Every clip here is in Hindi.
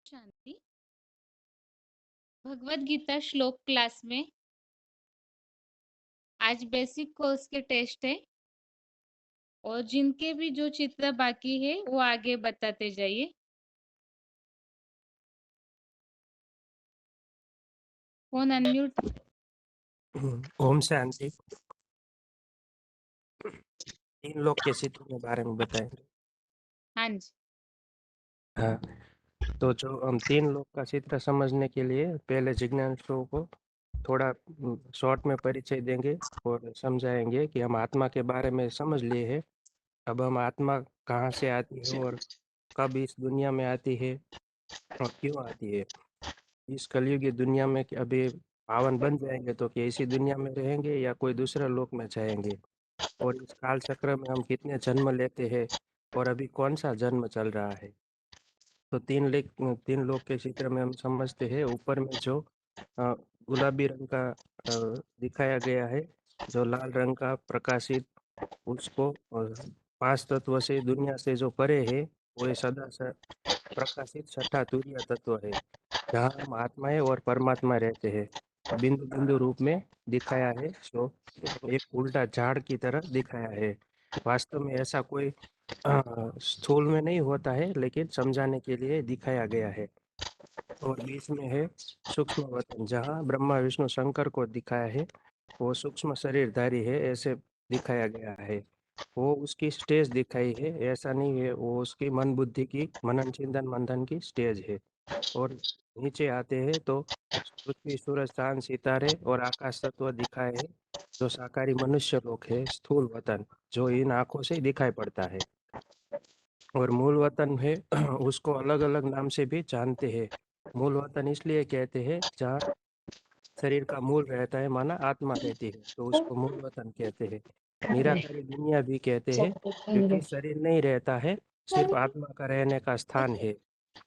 शांति। भगवत गीता श्लोक क्लास में आज बेसिक कोर्स के टेस्ट है और जिनके भी जो चित्र बाकी है वो आगे बताते जाइए। Phone unmute. ओम शांति। 3 लोग के चित्र के बारे में बताएंगे। हाँ जी। हाँ, तो जो हम 3 लोग का चित्र समझने के लिए पहले जिज्ञासुओं को थोड़ा शॉर्ट में परिचय देंगे और समझाएंगे कि हम आत्मा के बारे में समझ लिए हैं। अब हम आत्मा कहाँ से आती है और कब इस दुनिया में आती है और क्यों आती है। इस कलयुगी दुनिया में कि अभी पावन बन जाएंगे तो क्या इसी दुनिया में रहेंगे या कोई दूसरे लोक में जाएंगे, और इस काल चक्र में हम कितने जन्म लेते हैं और अभी कौन सा जन्म चल रहा है। तो 3 लोग के चित्र में हम समझते हैं। ऊपर में जो अ, गुलाबी रंग का दिखाया गया है, जो लाल रंग का प्रकाशित, उसको 5 तत्व से दुनिया से जो परे है, वो ये सदा प्रकाशित छठा तुरीय तत्व है, जहाँ हम आत्माएं और परमात्मा रहते हैं। बिंदु बिंदु रूप में दिखाया है, जो एक उल्टा झाड़ की तरह दिखाया है। वास्तव में ऐसा कोई स्थूल में नहीं होता है, लेकिन समझाने के लिए दिखाया गया है। और बीच में है सूक्ष्म वतन, जहाँ ब्रह्मा विष्णु शंकर को दिखाया है। वो सूक्ष्म शरीरधारी है ऐसे दिखाया गया है। वो उसकी स्टेज दिखाई है, ऐसा नहीं है, वो उसकी मन बुद्धि की मनन चिंतन मंथन की स्टेज है। और नीचे आते हैं तो पृथ्वी सूरज चांद सितारे और आकाश तत्व दिखाए है, जो साकारी मनुष्य लोक है, स्थूल वतन, जो इन आंखों से दिखाई पड़ता है। और मूल वतन है उसको अलग अलग नाम से भी जानते हैं। मूल वतन इसलिए कहते हैं जहाँ शरीर का मूल रहता है, माना आत्मा रहती है, तो उसको मूल वतन कहते हैं। निराकारी दुनिया भी कहते हैं, क्योंकि शरीर नहीं रहता है, सिर्फ आत्मा का रहने का स्थान है।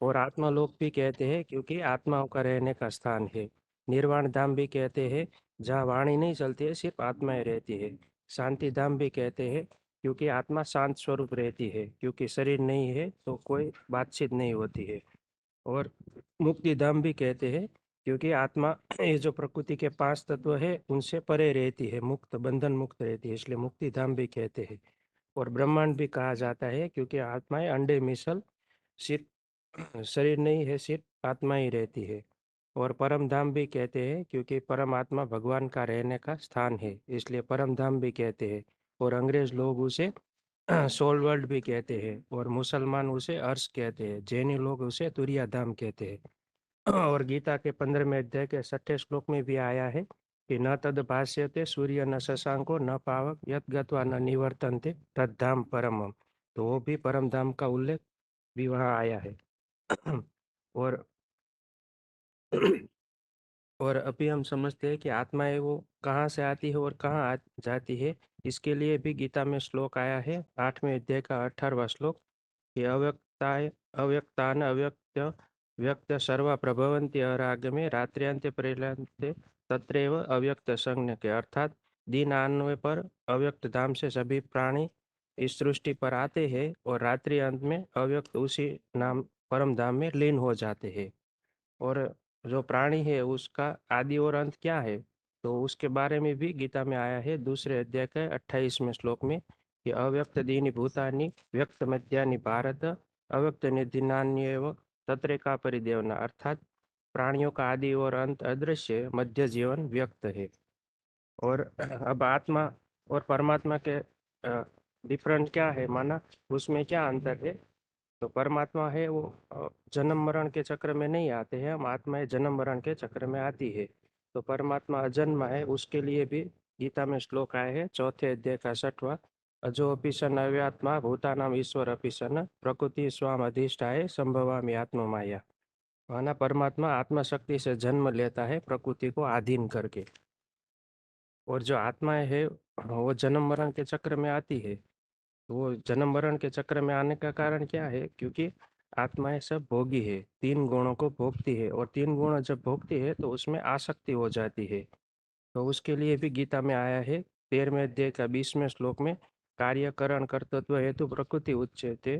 और आत्मा लोक भी कहते हैं, क्योंकि आत्माओं का रहने का स्थान है। निर्वाण धाम भी कहते हैं, जहाँ वाणी नहीं चलती है, सिर्फ आत्माएं रहती है। शांति धाम भी कहते हैं, क्योंकि आत्मा शांत स्वरूप रहती है, क्योंकि शरीर नहीं है तो कोई बातचीत नहीं होती है। और मुक्ति धाम भी कहते हैं, क्योंकि आत्मा ये जो प्रकृति के 5 तत्व है उनसे परे रहती है, मुक्त, बंधन मुक्त रहती है, इसलिए मुक्ति धाम भी कहते हैं। और ब्रह्मांड भी कहा जाता है, क्योंकि आत्माएं अंडे मिसल, सिर्फ शरीर नहीं है, सिर्फ आत्मा ही रहती है। और परम धाम भी कहते हैं, क्योंकि परमात्मा भगवान का रहने का स्थान है, इसलिए परम धाम भी कहते हैं। और अंग्रेज लोग उसे सोल वर्ल्ड भी कहते हैं, और मुसलमान उसे अर्श कहते हैं, जैनी लोग उसे तुरिया धाम कहते हैं। और गीता के 15वें अध्याय के 6ठे श्लोक में भी आया है कि न तद भाष्यते सूर्य न शशांको न पावक यत गत्वा न निवर्तन्ते तद्धाम परमम। तो वो भी परम धाम का उल्लेख भी वहाँ आया है। और और अभी हम समझते हैं कि आत्मा है वो कहाँ से आती है और कहाँ जाती है। इसके लिए भी गीता में श्लोक आया है, 8वें अध्याय का 18वां श्लोक, कि अव्यक्ताय अव्यक्तान अव्यक्त व्यक्त सर्वा प्रभवन्ति अरागमे रात्र्यांते प्रेलन्ते तत्रैव अव्यक्त संज्ञ के, अर्थात दिन आने पर अव्यक्त धाम से सभी प्राणी इस सृष्टि पर आते हैं और रात्रि अंत में अव्यक्त उसी नाम परम धाम में लीन हो जाते हैं। और जो प्राणी है उसका आदि और अंत क्या है, तो उसके बारे में भी गीता में आया है, दूसरे अध्याय के 28वें श्लोक में, कि अव्यक्त दीनि भूतानि व्यक्त मध्यानि भारत अव्यक्त निधिनान्येव तत्रेका परिदेवना, अर्थात प्राणियों का आदि और अंत अदृश्य, मध्य जीवन व्यक्त है। और अब आत्मा और परमात्मा के डिफरेंट क्या है, माना उसमें क्या अंतर है। तो परमात्मा है वो जन्म मरण के चक्र में नहीं आते हैं, हम आत्माएं जन्म मरण के चक्र में आती है। तो परमात्मा अजन्मा है, उसके लिए भी गीता में श्लोक आए हैं, चौथे अध्याय का 6वां, अजो अपि सन अव्यात्मा भूतानाम ईश्वर अपि सन प्रकृति स्वाम अधिष्ठाय संभवामि आत्मा माया। माना परमात्मा आत्मा शक्ति से जन्म लेता है प्रकृति को अधीन करके, और जो आत्माएं है वो जन्म मरण के चक्र में आती है। तो वो जन्म मरण के चक्र में आने का कारण क्या है, क्योंकि आत्माएं सब भोगी है, 3 गुणों को भोगती है, और 3 गुण जब भोगती है तो उसमें आसक्ति हो जाती है। तो उसके लिए भी गीता में आया है, 13वें अध्याय का 20वें श्लोक में, कार्यकरण कर्तृत्व हेतु प्रकृति उच्यते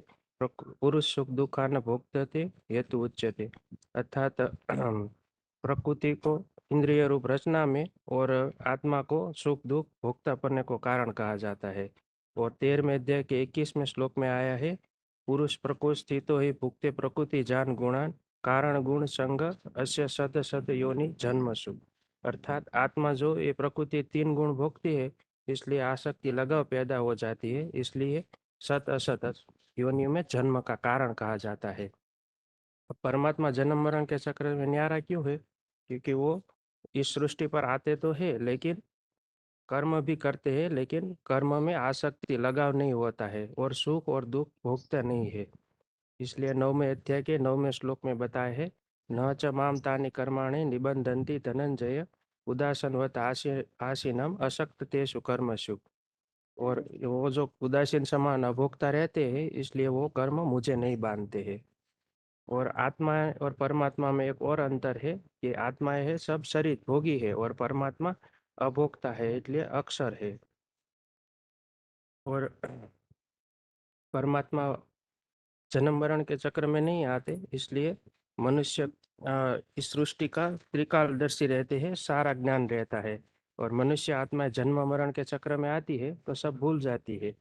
पुरुष सुख दुखान भोक्तते हेतु उच्यते। अर्थात प्रकृति को इंद्रिय रूप रचना में और आत्मा को सुख दुख भोक्ता बनने को कारण कहा जाता है। और 13वें अध्याय के 21वें श्लोक में आया है, पुरुष प्रकृति स्थितो ही भुक्ते प्रकृति जान गुणान कारण गुण संग अस्य सत सत योनि जन्मसु। अर्थात आत्मा जो ये प्रकृति 3 गुण भोगती है, इसलिए आसक्ति लगाव पैदा हो जाती है, इसलिए सत असत योनियों में जन्म का कारण कहा जाता है। अब परमात्मा जन्म मरण के चक्र में न्यारा क्यों है? क्योंकि वो इस सृष्टि पर आते तो है, लेकिन कर्म भी करते हैं, लेकिन कर्म में आसक्ति लगाव नहीं होता है और सुख और दुख भोगता नहीं है। इसलिए 9वें अध्याय के 9वें श्लोक में बताया है, न च माम तानि कर्माणि निबंधन्ति धनंजय उदासनवत आसीनम असक्त तेषु कर्मसु। और वो जो उदासीन समान अभोक्ता रहते हैं, इसलिए वो कर्म मुझे नहीं बांधते हैं। और आत्मा और परमात्मा में एक और अंतर है कि आत्मा है सब शरीर भोगी है और परमात्मा अभोक्ता है, इसलिए अक्षर है। और परमात्मा जन्म मरण के चक्र में नहीं आते, इसलिए मनुष्य इस सृष्टि का त्रिकालदर्शी रहते हैं, सारा ज्ञान रहता है। और मनुष्य आत्मा जन्म मरण के चक्र में आती है तो सब भूल जाती है।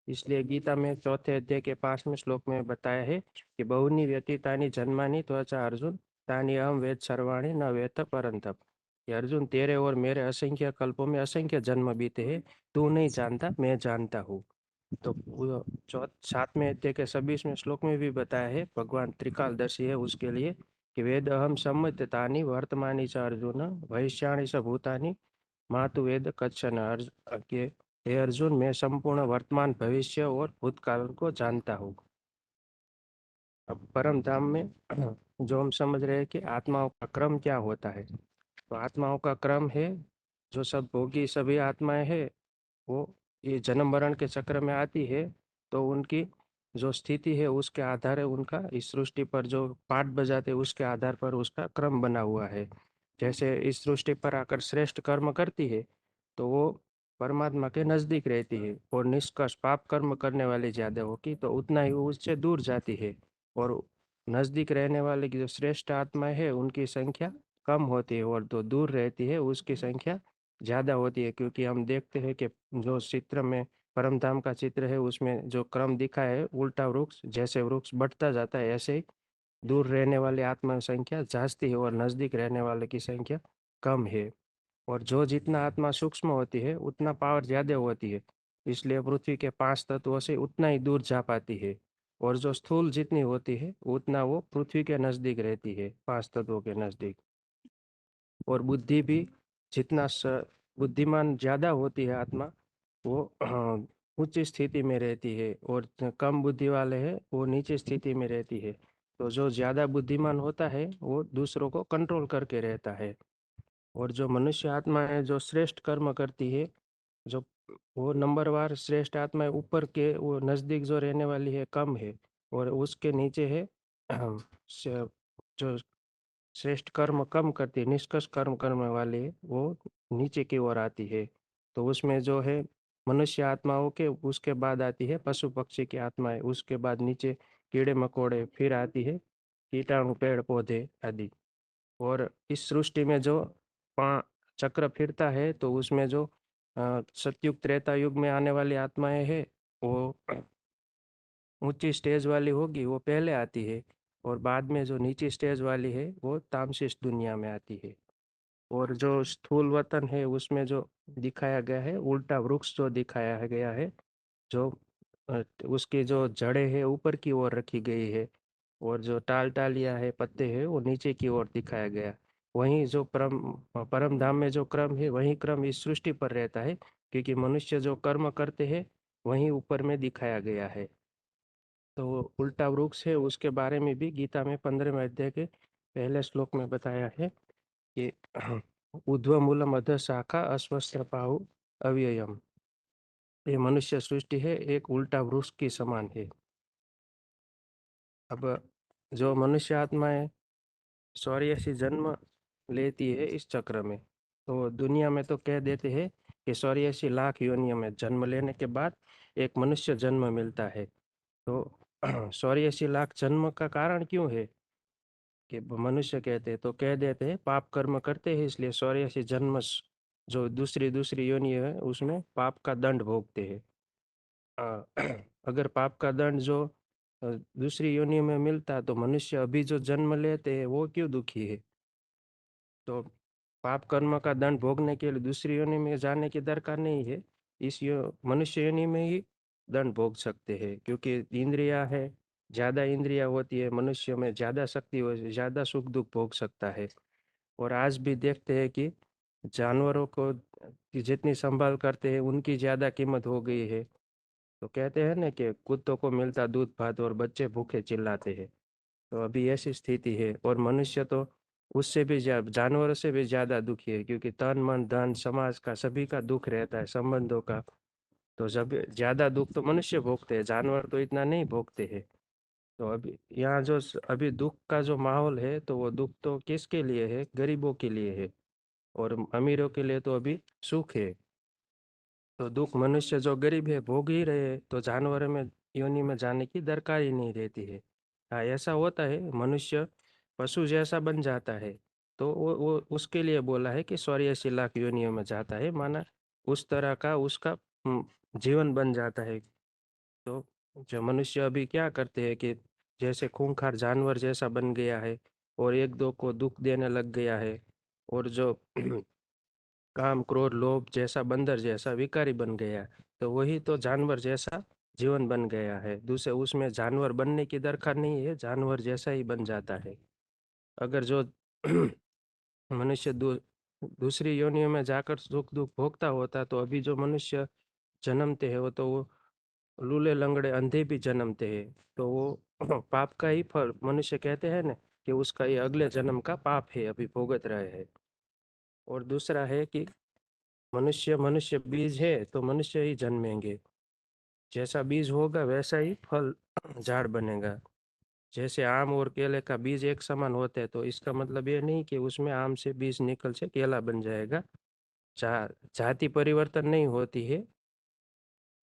इसलिए गीता में 4थे अध्याय के 5वें श्लोक में बताया है कि बहुनी व्यतीतानि जन्मानि त्वचा अर्जुन तानि अहम वेद सर्वाणि न वेत्त परंतप। कि अर्जुन, तेरे और मेरे असंख्य कल्पों में असंख्य जन्म बीते हैं, तू नहीं जानता, मैं जानता हूँ। तो 7वें अध्याय के 26वें श्लोक में भी बताया है, भगवान त्रिकालदर्शी है उसके लिए, कि वेद अहम सम्मतानि वर्तमानि च अर्जुन भविष्याणि च भूतानि मातु वेद कच्छन। के हे अर्जुन, मैं संपूर्ण वर्तमान भविष्य और भूतकाल को जानता हूँ। अब परम धाम में जो हम समझ रहे हैं कि आत्माओं का क्रम क्या होता है, तो आत्माओं का क्रम है, जो सब भोगी सभी आत्माएं हैं, वो ये जन्म मरण के चक्र में आती है, तो उनकी जो स्थिति है उसके आधार है, उनका इस सृष्टि पर जो पाठ बजाते हैं उसके आधार पर उसका क्रम बना हुआ है। जैसे इस सृष्टि पर आकर श्रेष्ठ कर्म करती है तो वो परमात्मा के नजदीक रहती है, और निष्कर्ष पाप कर्म करने वाली ज्यादा होगी तो उतना ही वो उससे दूर जाती है। और नजदीक रहने वाले की जो श्रेष्ठ आत्माएं है उनकी संख्या कम होती है, और जो दूर रहती है उसकी संख्या ज्यादा होती है। क्योंकि हम देखते हैं कि जो चित्र में परम धाम का चित्र है उसमें जो क्रम दिखा है, उल्टा वृक्ष, जैसे वृक्ष बढ़ता जाता है ऐसे ही दूर रहने वाली आत्मा की संख्या जास्ती है और नजदीक रहने वाले की संख्या कम है। और जो जितना आत्मा सूक्ष्म होती है उतना पावर ज्यादा होती है, इसलिए पृथ्वी के 5 तत्वों से उतना ही दूर जा पाती है। और जो स्थूल जितनी होती है उतना वो पृथ्वी के नजदीक रहती है, 5 तत्वों के नजदीक। और बुद्धि भी जितना बुद्धिमान ज्यादा होती है आत्मा, वो उच्च स्थिति में रहती है, और जो कम बुद्धि वाले हैं वो नीचे स्थिति में रहती है। तो जो ज्यादा बुद्धिमान होता है वो दूसरों को कंट्रोल करके रहता है। और जो मनुष्य आत्मा है जो श्रेष्ठ कर्म करती है, जो वो नंबरवार श्रेष्ठ आत्मा है, ऊपर के वो नजदीक जो रहने वाली है कम है, और उसके नीचे है श- जो श्रेष्ठ कर्म कम करती है, निष्कर्ष कर्म करने वाले वो नीचे की ओर आती है। तो उसमें जो है मनुष्य आत्माओं के उसके बाद आती है पशु पक्षी की आत्माएं, उसके बाद नीचे कीड़े मकोड़े, फिर आती है कीटाणु पेड़ पौधे आदि। और इस सृष्टि में जो पा चक्र फिरता है तो उसमें जो सतयुग त्रेता युग में आने वाली आत्माएं है, वो ऊंची स्टेज वाली होगी वो पहले आती है, और बाद में जो नीची स्टेज वाली है वो तामसिक दुनिया में आती है। और जो स्थूल वतन है उसमें जो दिखाया गया है उल्टा वृक्ष जो दिखाया गया है, जो उसकी जो जड़ें है ऊपर की ओर रखी गई है, और जो टाल टालियां है पत्ते हैं वो नीचे की ओर दिखाया गया। वहीं जो परम धाम में जो क्रम है वही क्रम इस सृष्टि पर रहता है, क्योंकि मनुष्य जो कर्म करते हैं वहीं ऊपर में दिखाया गया है। तो वो उल्टा वृक्ष है उसके बारे में भी गीता में 15वें अध्याय के पहले श्लोक में बताया है कि ऊर्ध्व मूलम अधः शाखा अस्वस्थ पाहु अव्ययम। ये मनुष्य सृष्टि है एक उल्टा वृक्ष की समान है। अब जो मनुष्य आत्मा है शौर्य से जन्म लेती है इस चक्र में, तो दुनिया में तो कह देते हैं कि 84 लाख योनियों में जन्म लेने के बाद एक मनुष्य जन्म मिलता है। तो 84 लाख जन्म का कारण क्यों है कि मनुष्य कहते हैं, तो कह देते हैं पाप कर्म करते हैं इसलिए 84 जन्म जो दूसरी दूसरी योनि है उसमें पाप का दंड भोगते हैं। अ, अगर पाप का दंड जो दूसरी योनि में मिलता तो मनुष्य अभी जो जन्म लेते हैं वो क्यों दुखी है। तो पाप कर्म का दंड भोगने के लिए दूसरी योनि में जाने की दरकार नहीं है। इस मनुष्य योनि में ही दंड भोग सकते हैं, क्योंकि इंद्रिया है, ज्यादा इंद्रिया होती है मनुष्य में, ज्यादा शक्ति हो, ज्यादा सुख दुख भोग सकता है। और आज भी देखते हैं कि जानवरों को की जितनी संभाल करते हैं उनकी ज्यादा कीमत हो गई है। तो कहते हैं ना कि कुत्तों को मिलता दूध भात और बच्चे भूखे चिल्लाते हैं। तो अभी ऐसी स्थिति है, और मनुष्य तो उससे भी जानवरों से भी ज्यादा दुखी है, क्योंकि तन मन धन समाज का सभी का दुख रहता है, संबंधों का। तो जब ज्यादा दुख तो मनुष्य भोगते हैं, जानवर तो इतना नहीं भोगते हैं। तो अभी यहाँ जो अभी दुख का जो माहौल है, तो वो दुख तो किसके लिए है, गरीबों के लिए है। और अमीरों के लिए तो अभी सुख है। तो दुख मनुष्य जो गरीब है भोग ही रहे हैं, तो जानवर में योनि में जाने की दरकार ही नहीं रहती है। हाँ, ऐसा होता है, मनुष्य पशु जैसा बन जाता है। तो वो उसके लिए बोला है कि 84 लाख योनियों में जाता है, माना उस तरह का उसका जीवन बन जाता है। तो जो मनुष्य अभी क्या करते हैं कि जैसे खूंखार जानवर जैसा बन गया है, और एक दो को दुख देने लग गया है। और जो काम क्रोध लोभ जैसा बंदर जैसा विकारी बन गया, तो वही तो जानवर जैसा जीवन बन गया है। दूसरे उसमें जानवर बनने की दरकार नहीं है, जानवर जैसा ही बन जाता है। अगर जो मनुष्य दूसरी योनियों में जाकर सुख दुख भोगता होता, तो अभी जो मनुष्य जन्मते हैं वो लूले लंगड़े अंधे भी जन्मते हैं। तो वो पाप का ही फल, मनुष्य कहते हैं ना कि उसका ये अगले जन्म का पाप है, अभी भोगत रहे हैं। और दूसरा है कि मनुष्य मनुष्य बीज है तो मनुष्य ही जन्मेंगे। जैसा बीज होगा वैसा ही फल झाड़ बनेगा। जैसे आम और केले का बीज एक समान होते हैं, तो इसका मतलब ये नहीं कि उसमें आम से बीज निकल से केला बन जाएगा। जाति परिवर्तन नहीं होती है,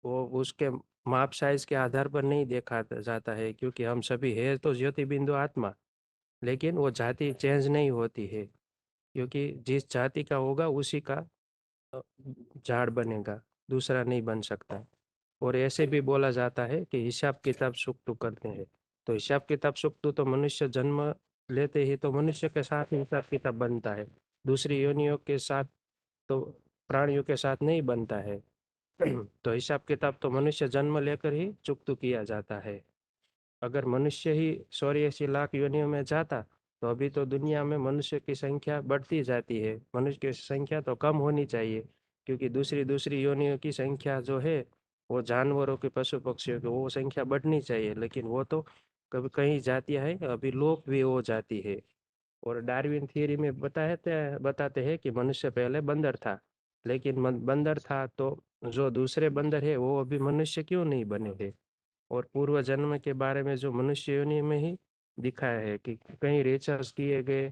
वो उसके माप साइज के आधार पर नहीं देखा जाता है, क्योंकि हम सभी है तो ज्योति बिंदु आत्मा। लेकिन वो जाति चेंज नहीं होती है, क्योंकि जिस जाति का होगा उसी का अ, झाड़ बनेगा, दूसरा नहीं बन सकता। और ऐसे भी बोला जाता है कि हिसाब किताब सुख तो करते हैं। तो हिसाब किताब सुख तो मनुष्य जन्म लेते ही तो मनुष्य के साथ ही हिसाब किताब बनता है, दूसरी योनियों के साथ तो, प्राणियों के साथ नहीं बनता है। तो हिसाब किताब तो मनुष्य जन्म लेकर ही चुकता किया जाता है। अगर मनुष्य ही 84 लाख योनियों में जाता, तो अभी तो दुनिया में मनुष्य की संख्या बढ़ती जाती है, मनुष्य की संख्या तो कम होनी चाहिए। क्योंकि दूसरी दूसरी योनियों की संख्या जो है, वो जानवरों के पशु पक्षियों की वो संख्या बढ़नी चाहिए, लेकिन वो तो कभी कहीं जाती है, अभी लोप भी हो जाती है। और डार्विन थियरी में बताते हैं कि मनुष्य पहले बंदर था। लेकिन बंदर था तो जो दूसरे बंदर है वो अभी मनुष्य क्यों नहीं बने थे। और पूर्व जन्म के बारे में जो मनुष्य योनि में ही दिखाया है कि कहीं रिसर्च किए गए,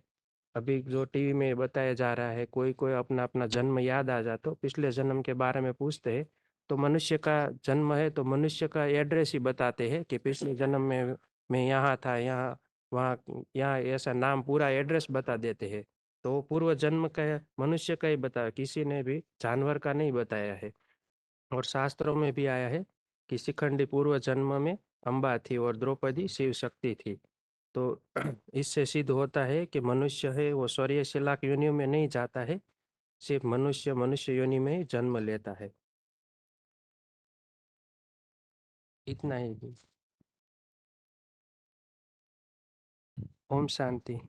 अभी जो टीवी में बताया जा रहा है, कोई कोई अपना अपना जन्म याद आ जाता तो पिछले जन्म के बारे में पूछते हैं, तो मनुष्य का जन्म है तो मनुष्य का एड्रेस ही बताते हैं कि पिछले जन्म में मैं यहाँ था, यहाँ वहाँ, यहाँ ऐसा नाम पूरा एड्रेस बता देते हैं। तो वो पूर्व जन्म का मनुष्य का ही बताया, किसी ने भी जानवर का नहीं बताया है। और शास्त्रों में भी आया है कि शिखंडी पूर्व जन्म में अम्बा थी और द्रौपदी शिव शक्ति थी। तो इससे सिद्ध होता है कि मनुष्य है वो 84 लाख योनियों में नहीं जाता है, सिर्फ मनुष्य मनुष्य योनि में ही जन्म लेता है। इतना ही। ओम शांति।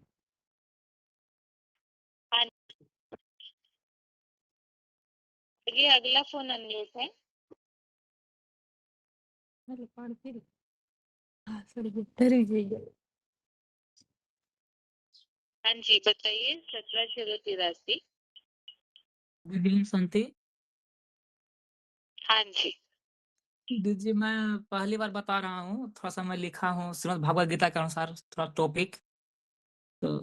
हाँ, ये अगला फोन अनम्यूट है। अरे पाड़ फिर सॉरी डर गई। हाँ जी, बताइए। 17 0 83। गुड शांति। हाँ जी। दीजिए, मैं पहली बार बता रहा हूँ, थोड़ा सा मैं लिखा हूँ श्रीमद् भगवद गीता के अनुसार थोड़ा टॉपिक। तो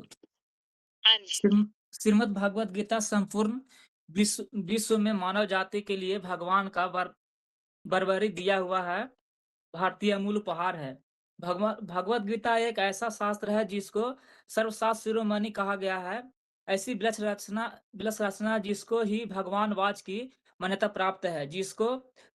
हाँ जी। श्रीमद् भगवद गीता संपूर्ण विश्व में मानव जाति के लिए भगवान का बरबरी दिया हुआ है, भारतीय मूल उपहार है। भगवत गीता एक ऐसा शास्त्र है जिसको सर्वशास्त्र शिरोमणि कहा गया है। ऐसी विलस रचना जिसको ही भगवान वाच की मान्यता प्राप्त है, जिसको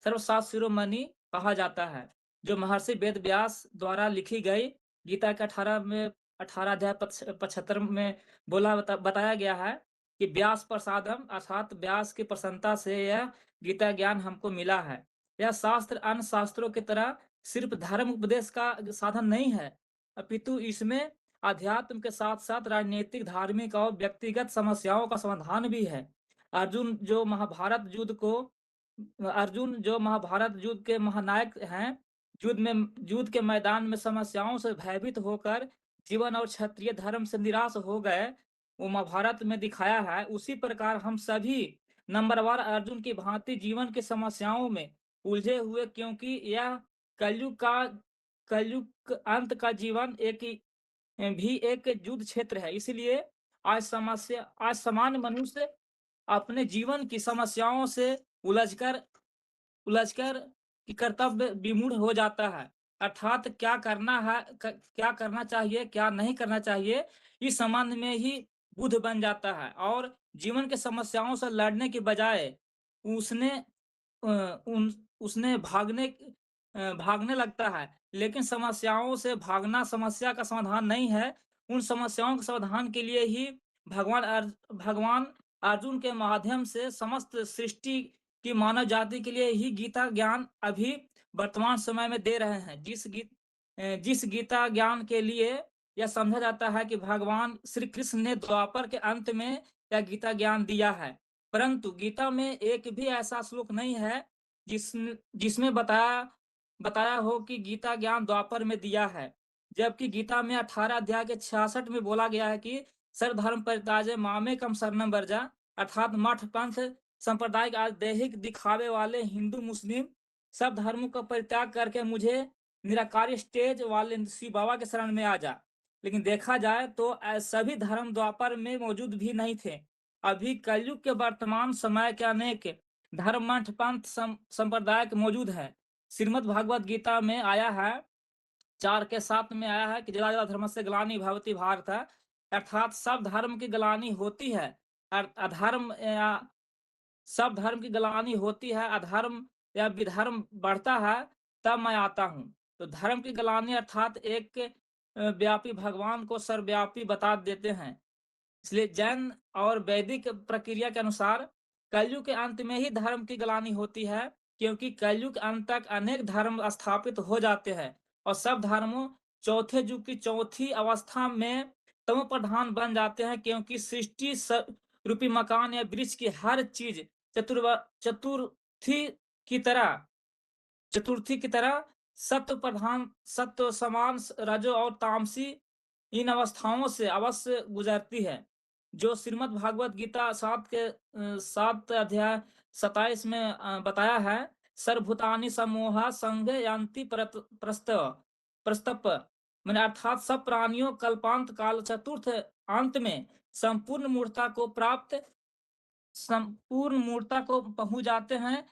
सर्वशास्त्र शिरोमणि कहा जाता है, जो महर्षि वेद व्यास द्वारा लिखी गई गीता के 18 अध्याय 75 में बताया गया है कि व्यास प्रसादम अर्थात व्यास की प्रसन्नता से यह गीता ज्ञान हमको मिला है। यह शास्त्र अन्य शास्त्रों की तरह सिर्फ धर्म उपदेश का साधन नहीं है, अपितु इसमें अध्यात्म के साथ साथ राजनीतिक, धार्मिक और व्यक्तिगत समस्याओं का समाधान भी है। अर्जुन जो महाभारत युद्ध को अर्जुन जो महाभारत युद्ध के महानायक हैं, युद्ध के मैदान में समस्याओं से भयभीत होकर जीवन और क्षत्रिय धर्म से निराश हो गए, वो महाभारत में दिखाया है। उसी प्रकार हम सभी नंबरवार अर्जुन की भांति जीवन की समस्याओं में उलझे हुए, क्योंकि यह कलयुग अंत का जीवन भी एक युद्ध क्षेत्र है। इसलिए आज सामान्य मनुष्य अपने जीवन की समस्याओं से उलझकर कि कर्तव्य विमूढ़ हो जाता है, अर्थात क्या करना चाहिए, क्या नहीं करना चाहिए, इस संबंध में ही बुध बन जाता है और जीवन के समस्याओं से लड़ने के बजाय उसने उसने भागने लगता है। लेकिन समस्याओं से भागना समस्या का समाधान नहीं है। उन समस्याओं के समाधान के लिए ही भगवान अर्जुन के माध्यम से समस्त सृष्टि की मानव जाति के लिए ही गीता ज्ञान अभी वर्तमान समय में दे रहे हैं। जिस गीता ज्ञान के लिए यह समझा जाता है कि भगवान श्री कृष्ण ने द्वापर के अंत में यह गीता ज्ञान दिया है, परंतु गीता में एक भी ऐसा श्लोक नहीं है जिसमें बताया हो कि गीता ज्ञान द्वापर में दिया है। जबकि गीता में 18 अध्याय के 66 में बोला गया है कि सर्वधर्म परित्याज्य मामेकम शरणम वर्जा, अर्थात मठ पंथ सांप्रदायिक आज दैहिक दिखावे वाले हिंदू मुस्लिम सब धर्मों का परित्याग करके मुझे निराकारी स्टेज वाले शिव बाबा के शरण में आ जा। लेकिन देखा जाए तो सभी धर्म द्वापर में मौजूद भी नहीं थे। अभी कलयुग के वर्तमान समय के अनेक धर्म मठ पंथ संप्रदाय मौजूद है। श्रीमद् भागवत गीता में आया है 4:7 में आया है कि जला जला धर्म से ग्लानि भवति भारत, अर्थात सब धर्म की ग्लानि होती है, अधर्म या सब धर्म की ग्लानि होती है, अधर्म या विधर्म बढ़ता है, तब मैं आता हूँ। तो धर्म की ग्लानि अर्थात एक व्यापी भगवान को सर्वव्यापी बता देते हैं। इसलिए जैन और वैदिक प्रक्रिया के अनुसार कलयुग के अंत में ही धर्म की ग्लानि होती है, क्योंकि कलयुग अंत तक अनेक धर्म स्थापित हो जाते हैं और सब धर्मों चौथे युग की चौथी अवस्था में तमो प्रधान बन जाते हैं, क्योंकि सृष्टि रूपी मकान या वृक्ष की हर चीज चतुर्थी की तरह सत्व समान रजो और तामसी इन अवस्थाओं से अवश्य गुजरती है। जो श्रीमद् भागवत गीता 7 अध्याय 27 में बताया है, सर्वभूतानि सम्मोहा संग यान्ति प्रस्तप, मैंने अर्थात सब प्राणियों कल्पांत काल चतुर्थ अंत में संपूर्ण मूर्ता को पहुंच जाते हैं।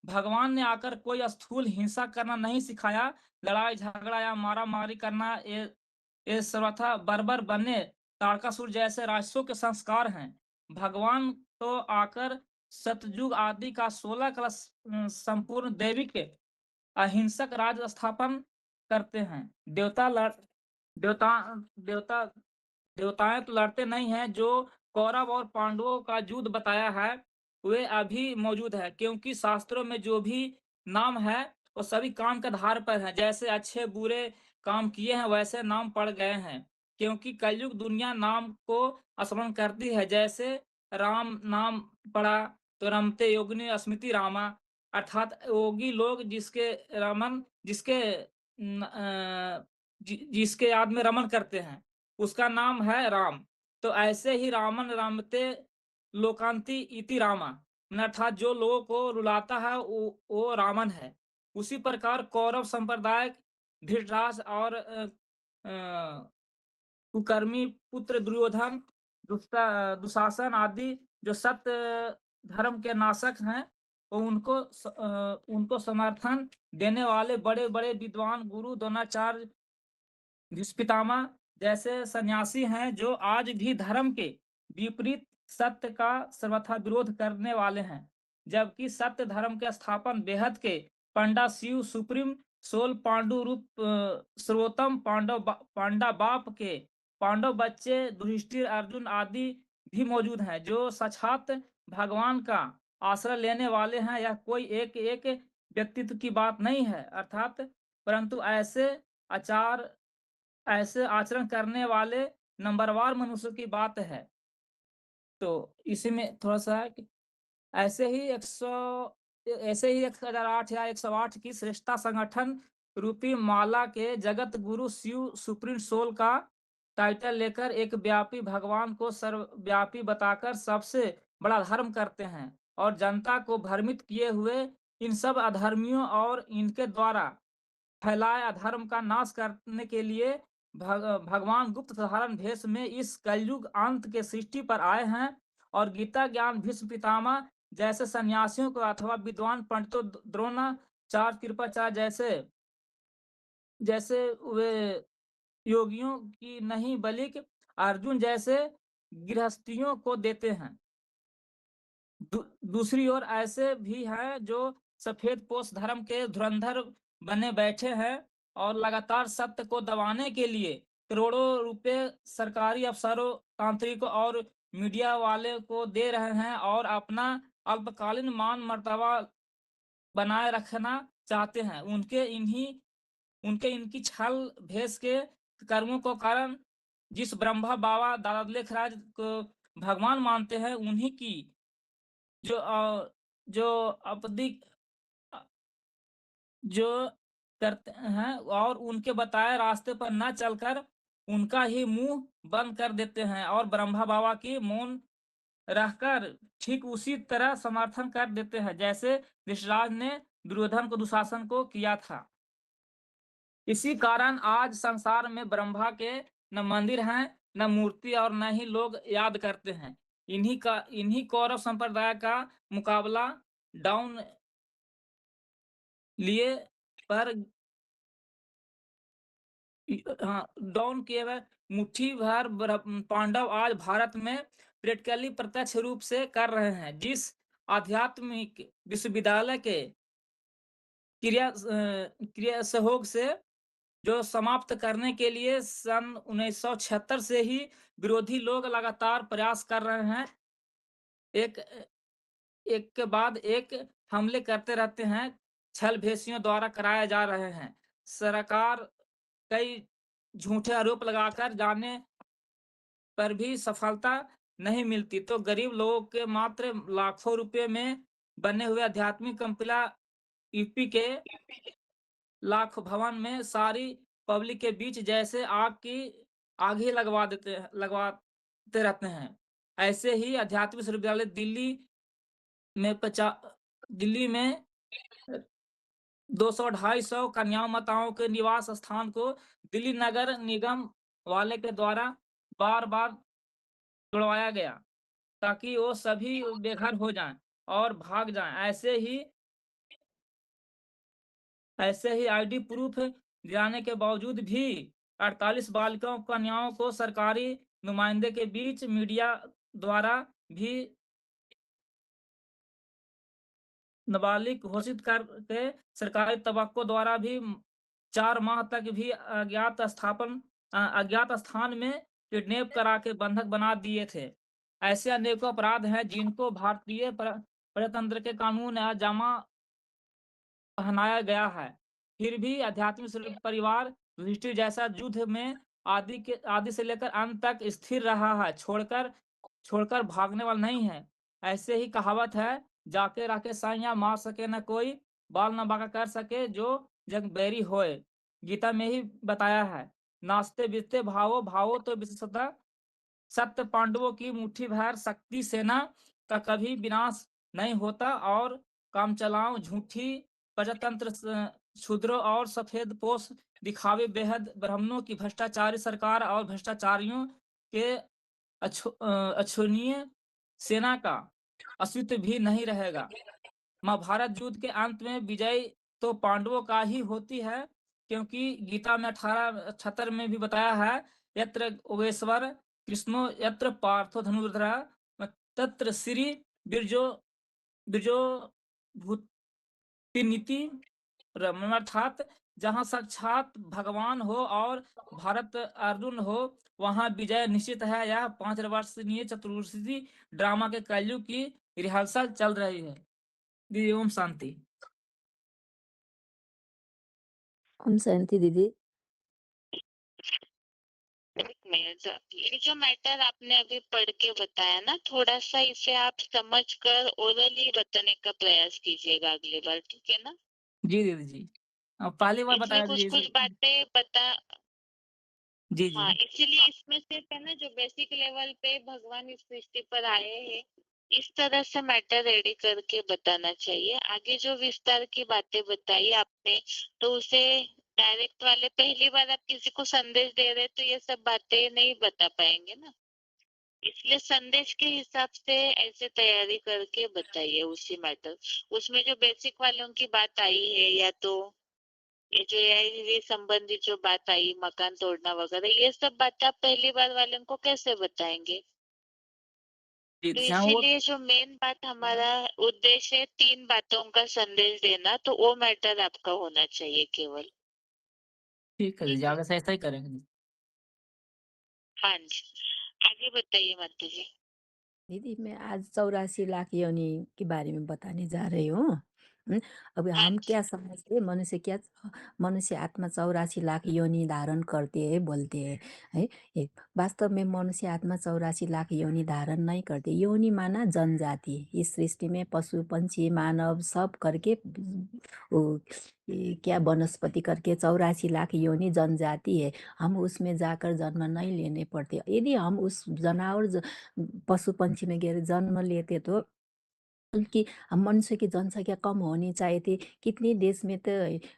भगवान ने आकर कोई स्थूल हिंसा करना नहीं सिखाया। लड़ाई झगड़ा या मारा मारी करना ये सर्वथा बर्बर बनने तारकासुर जैसे राक्षसों के संस्कार हैं। भगवान तो आकर सतयुग आदि का 16 कलश संपूर्ण दैविक अहिंसक राज स्थापन करते हैं। देवताएं तो लड़ते नहीं हैं। जो कौरव और पांडवों का युद्ध बताया है वे अभी मौजूद है, क्योंकि शास्त्रों में जो भी नाम है वो सभी काम के आधार पर है। जैसे अच्छे बुरे काम किए हैं वैसे नाम पड़ गए हैं, क्योंकि कलयुग दुनिया नाम को स्मरण करती है। जैसे राम नाम पड़ा तो रमते योगिनी अस्मृति रामा, अर्थात योगी लोग जिसके याद में रमन करते हैं उसका नाम है राम। तो ऐसे ही रामन रामते लोकांति इति रामा, अर्थात जो लोगों को रुलाता है वो रावण है। उसी प्रकार कौरव संप्रदाय धृतराष्ट्र और कुकर्मी पुत्र दुर्योधन, दुशासन आदि जो सत्य धर्म के नाशक हैं, वो उनको समर्थन देने वाले बड़े बड़े विद्वान गुरु द्रोणाचार्य, भीष्म जैसे सन्यासी हैं जो आज भी धर्म के विपरीत सत्य का सर्वथा विरोध करने वाले हैं, जबकि सत्य धर्म के स्थापन बेहद के पंडा शिव सुप्रीम सोल पांडु रूप सर्वोत्तम पांडा बाप के पांडव बच्चे युधिष्ठिर अर्जुन आदि भी मौजूद हैं जो साक्षात भगवान का आश्रय लेने वाले हैं। यह कोई एक एक व्यक्तित्व की बात नहीं है अर्थात, परंतु ऐसे आचरण करने वाले नंबरवार मनुष्य की बात है। तो इसी में थोड़ा सा है कि ऐसे ही 1008 या 108 की श्रेष्ठता संगठन रूपी माला के जगत गुरु शिव सुप्रीम सोल का टाइटल लेकर एक व्यापी भगवान को सर्वव्यापी बताकर सबसे बड़ा धर्म करते हैं और जनता को भ्रमित किए हुए इन सब अधर्मियों और इनके द्वारा फैलाए अधर्म का नाश करने के लिए भगवान गुप्त धारण भेष में इस कलयुग अंत के सृष्टि पर आए हैं और गीता ज्ञान भीष्म पितामह जैसे सन्यासियों को अथवा विद्वान पंडितों द्रोणाचार्य कृपाचार्य जैसे वे योगियों की नहीं बल्कि अर्जुन जैसे गृहस्थियों को देते हैं। दूसरी ओर ऐसे भी हैं जो सफेद पोष धर्म के धुरंधर बने बैठे हैं और लगातार सत्य को दबाने के लिए करोड़ों रुपए सरकारी अफसरों, तांत्रिकों और मीडिया वाले को दे रहे हैं और अपना अल्पकालीन मान मर्तबा बनाए रखना चाहते हैं। उनके इनकी छल भेष के कर्मों को कारण जिस ब्रह्मा बाबा दादा लेखराज को भगवान मानते हैं उन्हीं की जो अपदिक जो करते हैं और उनके बताए रास्ते पर न चलकर उनका ही मुंह बंद कर देते हैं और ब्रह्मा बाबा की मौन रहकर ठीक उसी तरह समर्थन कर देते हैं जैसे ऋषिराज ने दुर्योधन को दुशासन को किया था। इसी कारण आज संसार में ब्रह्मा के न मंदिर हैं न मूर्ति और न ही लोग याद करते हैं। इन्हीं कौरव संप्रदाय का मुकाबला डाउन लिए पर डाउन किए हुए मुट्ठी भर पांडव आज भारत में प्रैक्टिकली प्रत्यक्ष रूप से कर रहे हैं। जिस आध्यात्मिक विश्वविद्यालय के क्रिया सहयोग से जो समाप्त करने के लिए सन 1976 से ही विरोधी लोग लगातार प्रयास कर रहे हैं, एक के बाद एक हमले करते रहते हैं, छल भेषियों द्वारा कराए जा रहे हैं। सरकार कई झूठे आरोप लगाकर जाने पर भी सफलता नहीं मिलती तो गरीब लोगों के मात्र लाखों रुपए में बने हुए आध्यात्मिक कंपिला यूपी के लाख भवन में सारी पब्लिक के बीच जैसे आग ही लगवाते रहते हैं। ऐसे ही आध्यात्मिक विश्वविद्यालय दिल्ली में 200-250 कन्या माताओं के निवास स्थान को दिल्ली नगर निगम वाले के द्वारा बार बार तोड़वाया गया ताकि वो सभी बेघर हो जाएं और भाग जाएं। ऐसे ही आईडी प्रूफ दिलाने के बावजूद भी 48 बालिकाओं कन्याओं को सरकारी नुमाइंदे के बीच मीडिया द्वारा भी नाबालिग घोषित करके सरकारी तबक्कों द्वारा भी 4 माह तक भी अज्ञात स्थान में किडनैप करा के बंधक बना दिए थे। ऐसे अनेकों अपराध हैं जिनको भारतीय प्रजातंत्र के कानून या जमा पहनाया गया है। फिर भी आध्यात्मिक परिवार युधिष्ठिर जैसा युद्ध में आदि से लेकर अंत तक स्थिर रहा है, छोड़कर भागने वाला नहीं है। ऐसे ही कहावत है, जाके राके साइया मार सके न कोई, बाल न बांका कर सके जो जग बैरी होए। गीता में ही बताया है, नाचते बीतते भावो तो विशेषतः सत्य पांडवों की मुट्ठी भर शक्ति सेना का कभी विनाश नहीं होता और काम चलाओ झूठी प्रजातंत्र क्षुद्रों और सफेद पोष दिखावे बेहद ब्राह्मणों की भ्रष्टाचारी सरकार और भ्रष्टाचारियों के अछूनीय सेना का अस्तित्व भी नहीं रहेगा। महाभारत युद्ध के अंत में विजय तो पांडवों का ही होती है, क्योंकि गीता में 18:76 में भी बताया है, यत्र योगेश्वर कृष्णो यत्र पार्थो धनुर्धरा तत्र श्री बिरजो बिरजो भूतिनीति अर्थात जहाँ साक्षात भगवान हो और भारत अर्जुन हो, वहाँ विजय निश्चित है। यह 5 वर्षीय चतुर्वेदी ड्रामा के कलयुग की रिहर्सल चल रही है। दीदी ओम शांति। ओम शांति दीदी। एक मिनट, ये जो मैटर आपने अभी पढ़ के बताया ना, थोड़ा सा इसे आप समझ कर ओरली बताने का प्रयास कीजिएगा अगली बार, ठीक है ना? जी दीदी जी, अब पहली बार इसमें बताया कुछ दीदी। कुछ बातें बता। जी जी हाँ, इसीलिए इसमें सिर्फ है ना, जो बेसिक लेवल पे भगवान इस सृष्टि पर आए हैं, इस तरह से मैटर रेडी करके बताना चाहिए। आगे जो विस्तार की बातें बताई आपने, तो उसे डायरेक्ट वाले पहली बार आप किसी को संदेश दे रहे तो ये सब बातें नहीं बता पाएंगे ना, इसलिए संदेश के हिसाब से ऐसे तैयारी करके बताइए उसी मैटर। उसमें जो बेसिक वालों की बात आई है, या तो ये जो एआई संबंधित जो बात आई, मकान तोड़ना वगैरह, ये सब बात आप पहली बार वालों को कैसे बताएंगे? जी तो हाँ, वो इसीलिए जो मेन बात हमारा उद्देश्य है, 3 बातों का संदेश देना, तो वो मैटर आपका होना चाहिए केवल। ठीक है दीदी, आगे से ऐसा ही करेंगे दीदी। हाँ जी, आगे बताइए माता जी। दीदी मैं आज 84 लाख योनि के बारे में बताने जा रही हूँ। अब हाँ हम जी, क्या समझते, मनुष्य आत्मा 84 लाख योनि धारण करते हैं बोलते हैं, है। वास्तव में मनुष्य आत्मा 84 लाख योनि धारण नहीं करते। योनि माना जनजाति, इस सृष्टि में पशु पंछी मानव सब करके ये क्या वनस्पति करके 84 लाख योनि जनजाति है। हम उसमें जाकर जन्म नहीं लेने पड़ते। यदि हम उस जनावर पशु पंछी में गएर जन्म लेते तो कि हम मनुष्य की जनसंख्या कम होनी चाहिए थी। कितने देश में तो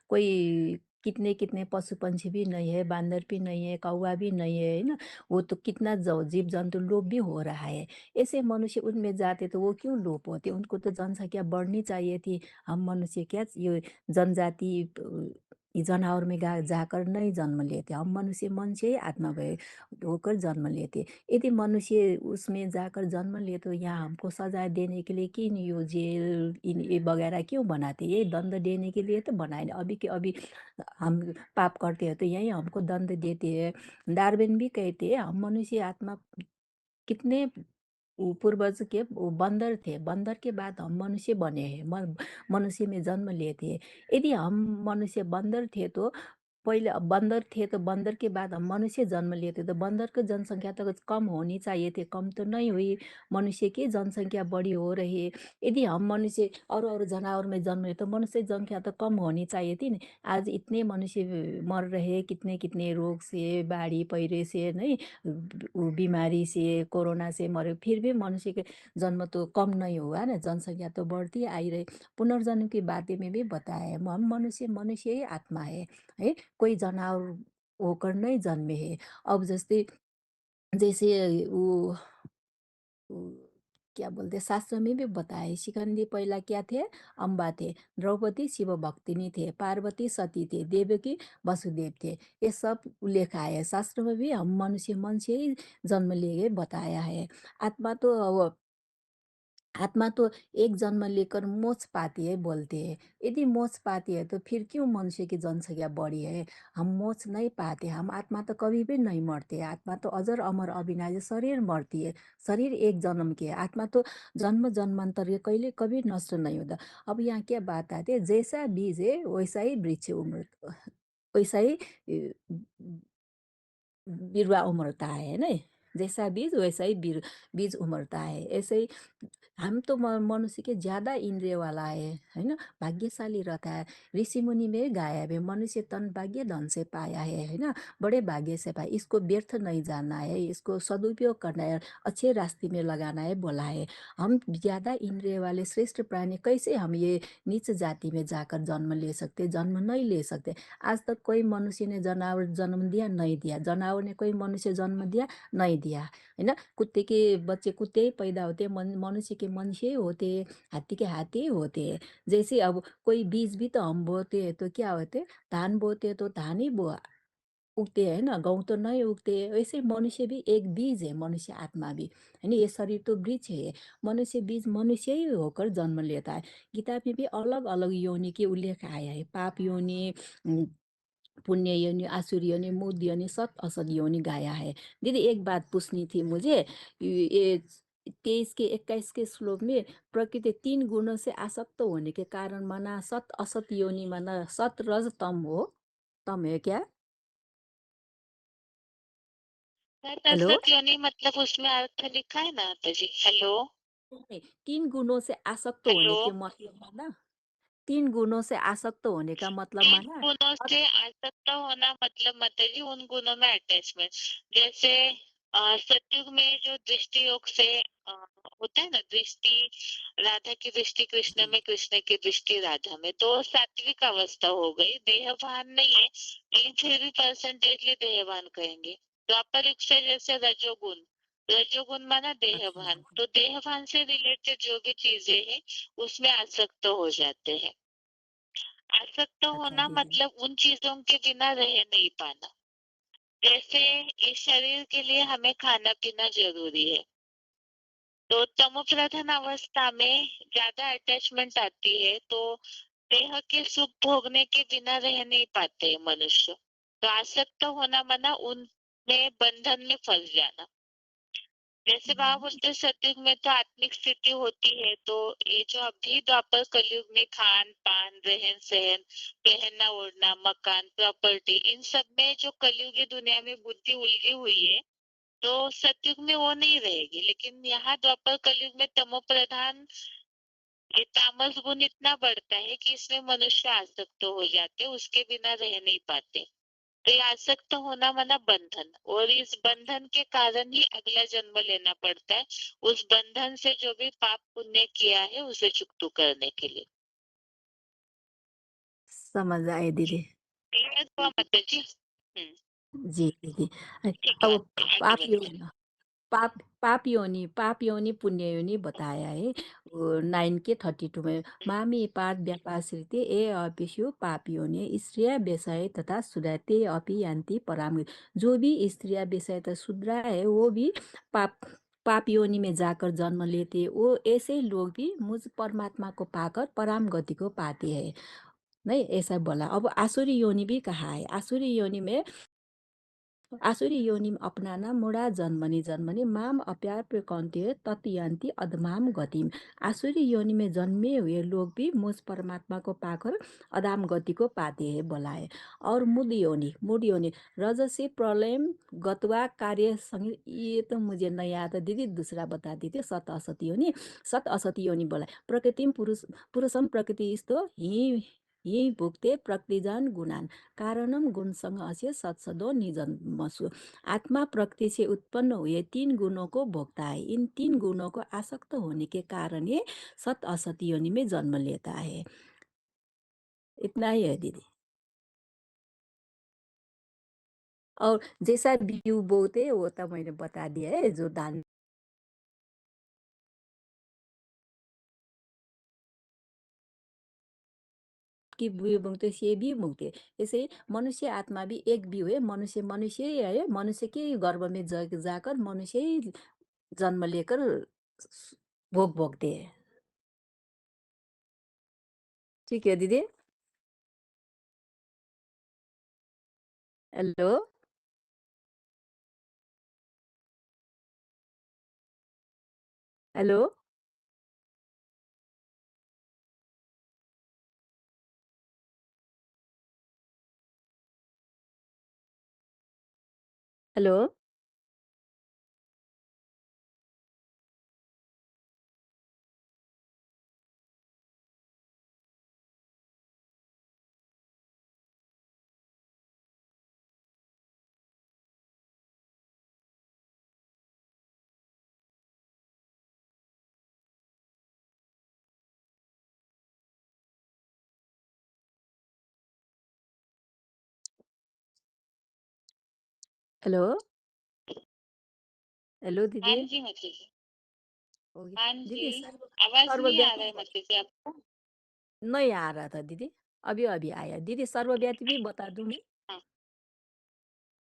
कोई कितने कितने पशु पंछी भी नहीं है, बांदर भी नहीं है, कौवा भी नहीं है ना। वो तो कितना जीव जंतु लोप भी हो रहा है। ऐसे मनुष्य उनमें जाते तो वो क्यों लोप होते? उनको तो जनसंख्या बढ़नी चाहिए थी। हम मनुष्य क्या यो जनजाति ये जनावर में जाकर नहीं जन्म लेते। हम मनुष्य ही आत्मा भए होकर जन्म लेते। यदि मनुष्य उसमें जाकर जन्म लिए तो यहाँ हमको सजाय देने के लिए किन यो जेल ये वगैरह क्यों बनाते? ये दंड देने के लिए तो बनाए नहीं। अभी के अभी हम पाप करते हैं तो यही हमको दंड देते हैं। डार्विन भी कहते हैं हम मनुष्य आत्मा कितने पूर्वज के वो बंदर थे, बंदर के बाद हम मनुष्य बने हैं, मनुष्य में जन्म लिए थे। यदि हम मनुष्य बंदर थे तो पहले बंदर थे तो बंदर के बाद हम मनुष्य जन्म लिए थे तो बंदर की जनसंख्या तो कम होनी चाहिए थी, कम तो नहीं हुई। मनुष्य की जनसंख्या बड़ी हो रही है। यदि हम मनुष्य और जानवर में जन्म लिए तो मनुष्य जनसंख्या तो कम होनी चाहिए थी न। आज इतने मनुष्य मर रहे, कितने कितने रोग से, बाढ़ी पहिरे से नहीं, बीमारी से, कोरोना से मरे, फिर भी मनुष्य के जन्म तो कम नहीं हुआ ना, जनसंख्या तो बढ़ती आई रही। पुनर्जन्म की बातें में भी बताया है, हम मनुष्य ही आत्मा है। कोई जनावर होकर नहीं जन्मे है। अब जैसे वो क्या बोलते शास्त्र में भी बताए, शिखंडी पहला क्या थे? अम्बा थे, द्रौपदी शिव भक्तिनी थे, पार्वती सती थे, देवकी वसुदेव थे। ये सब लिखा है शास्त्र में भी। हम मनुष्य ही जन्म लिए बताया है। आत्मा तो आत्मा तो एक जन्म लेकर मोक्ष पाती है बोलते हैं। यदि मोक्ष पाती है तो फिर क्यों मनुष्य की जनसंख्या बढ़ी है? हम मोक्ष नहीं पाते। हम आत्मा तो कभी भी नहीं मरते। आत्मा तो अजर अमर अविनाशी, शरीर मरती है, शरीर एक जन्म की है। आत्मा तो जन्म जन्मांतर कहिले कभी नष्ट नहीं होता। अब यहाँ क्या बात आती है, जैसा बीज है वैसा ही वृक्ष वैसा ही बिरुवा उमड़ता है ना। जैसा बीज वैसा ही बीज उमड़ता है। ऐसे ही हम तो मनुष्य के ज्यादा इंद्रिय वाला है ना, भाग्यशाली रहता है। ऋषि मुनि में गाया है, मनुष्य तन भाग्य धन से पाया है ना, बड़े भाग्य से पाया। इसको व्यर्थ नहीं जाना है, इसको सदुपयोग करना है, अच्छे रास्ते में लगाना है बोला है। हम ज्यादा इंद्रिय वाले श्रेष्ठ प्राणी कैसे हम ये नीच जाति में जाकर जन्म ले सकते? जन्म नहीं ले सकते। आज तक कोई मनुष्य ने जनावर जन्म दिया? नहीं दिया। जनावर ने कोई मनुष्य जन्म दिया? नहीं दिया, है ना? कुत्ते के बच्चे कुत्ते ही पैदा होते हैं, मनुष्य के मनुष्य ही होते हैं, हाथी के हाथी ही होते हैं। जैसे अब कोई बीज भी तो हम बोते हैं तो क्या होते हैं, धान बोते हैं तो धान ही उगते हैं ना, गेहूँ तो नहीं उगते। वैसे मनुष्य भी एक बीज है, मनुष्य आत्मा भी, है ना? ये शरीर तो वृक्ष है, मनुष्य बीज मनुष्य ही होकर जन्म लेता है। किताब में भी अलग-अलग योनि के उल्लेख आया है, पाप योनि, पुण्य योनि, आसुरी योनि, मूढ़ योनि, सत असत योनि गाया है। दीदी एक बात पूछनी थी मुझे, ये 23 के 21 के श्लोक में प्रकृति 3 गुणों से आसक्त होने के कारण माना सत असत योनि माना सत रज तम हो, तम है क्या? हेलो? असत योनि मतलब उसमें अर्थ लिखा है ना माता जी। हेलो नहीं, 3 गुणों से आसक्त हेलो। होने के मतलब माना, 3 गुणों से आसक्त होने का मतलब इन माना गुणों सत से आसक्त होना मतलब माता जी उन गुणों में अटैचमेंट, जैसे सतयुग में जो दृष्टि योग से होता है ना, दृष्टि राधा की दृष्टि कृष्ण जी, में, कृष्ण की दृष्टि राधा में, तो सात्विक अवस्था हो गई, देहभान नहीं है लेकिन फिर भी परसेंटेजली देहभान कहेंगे। द्वापर युग से जैसे रजोगुण, रजोगुण माना देहभान, अच्छा, तो देहभान से रिलेटेड जो भी चीजें हैं उसमें आसक्त हो जाते हैं। आसक्त अच्छा होना दीदी। मतलब उन चीजों के बिना रह नहीं पाना। जैसे इस शरीर के लिए हमें खाना पीना जरूरी है, तो तमो प्रधान अवस्था में ज्यादा अटैचमेंट आती है, तो देह के सुख भोगने के बिना रह नहीं पाते मनुष्य। तो आसक्त होना माना उनमें बंधन में फंस जाना। जैसे बाबा बोलते हैं, सतयुग में तो आत्मिक स्थिति होती है, तो ये जो अभी द्वापर कलयुग में खान पान रहन सहन, पहनना ओढ़ना, मकान, प्रॉपर्टी, इन सब में जो कलयुगी दुनिया में बुद्धि उलझी हुई है, तो सतयुग में वो नहीं रहेगी। लेकिन यहाँ द्वापर कलयुग में तमो प्रधान, ये तामस गुण इतना बढ़ता है कि इसमें मनुष्य आसक्त हो जाते, उसके बिना रह नहीं पाते। तो ये आसक्त होना माना बंधन, और इस बंधन के कारण ही अगला जन्म लेना पड़ता है, उस बंधन से जो भी पाप पुण्य किया है उसे चुकतू करने के लिए। समझ आए दीदी। क्लियर हुआ माता जी? जी दीदी। ठीक है, अब आगे पाप बताइए। योनि, पाप योनि पुण्य योनि बताया है 9 के 32 में। मामी पाद व्यापाश्रिते ए अपिषु पाप योनि स्त्रिया व्यवसाय तथा सुधाते अपि यान्ति पराम। जो भी स्त्रिया व्यवसाय तथा शूद्रा है वो भी पाप पाप योनि में जाकर जन्म लेते, वो ऐसे लोग भी मुझ परमात्मा को पाकर पराम गति को पाते हैं। नहीं ऐसा बोला। अब आसुरी योनि भी कहा है, आसुरी योनिम अपनाना मुडा जन्मनि जन्मनि माम अप्याप्य कौन्ते तत्यांति अधमाम गतिम। आसुरी योनि में जन्मे हुए लोग भी मुझ परमात्मा को पाकर अधाम गति को पाते हैं बोला है। और मूड योनि रजसी प्रलयम गतवा कार्य संग, ये तो मुझे नहीं आता दीदी, दूसरा बता दीजिए। सत असत योनि, सत असत योनि बोला है। प्रकृतिम पुरुषम प्रकृति यस्तो यही भुक्ते प्रकृतिजन गुणान कारणम गुणसँग अस्य सत्सदो निजन्मसु। आत्मा प्रकृति से उत्पन्न हुए 3 गुणों को भोगता है। इन 3 गुणों को आसक्त होने के कारण ये सत असत योनि में जन्म लेता है। इतना ही है दीदी। और जैसा बीउ बोते वो तो मैंने बता दिया है, जो धान की बीउ बोते से भी बोते। ऐसे मनुष्य आत्मा भी एक बीउ है, मनुष्य मनुष्य ही है, मनुष्य के गर्भ में जाकर मनुष्य ही जन्म लेकर भोग भोगते हैं। ठीक है दीदी। Hello. Hello. Hello. Hello. Hello हाँ दीदी। जी माता जी। ओके हाँ दीदी, जी। आवाज नहीं आ रहा है माता जी आपको? नहीं आ रहा था दीदी, अभी अभी आया। दीदी सर्वव्यापी भी बता दूं मैं? हाँ।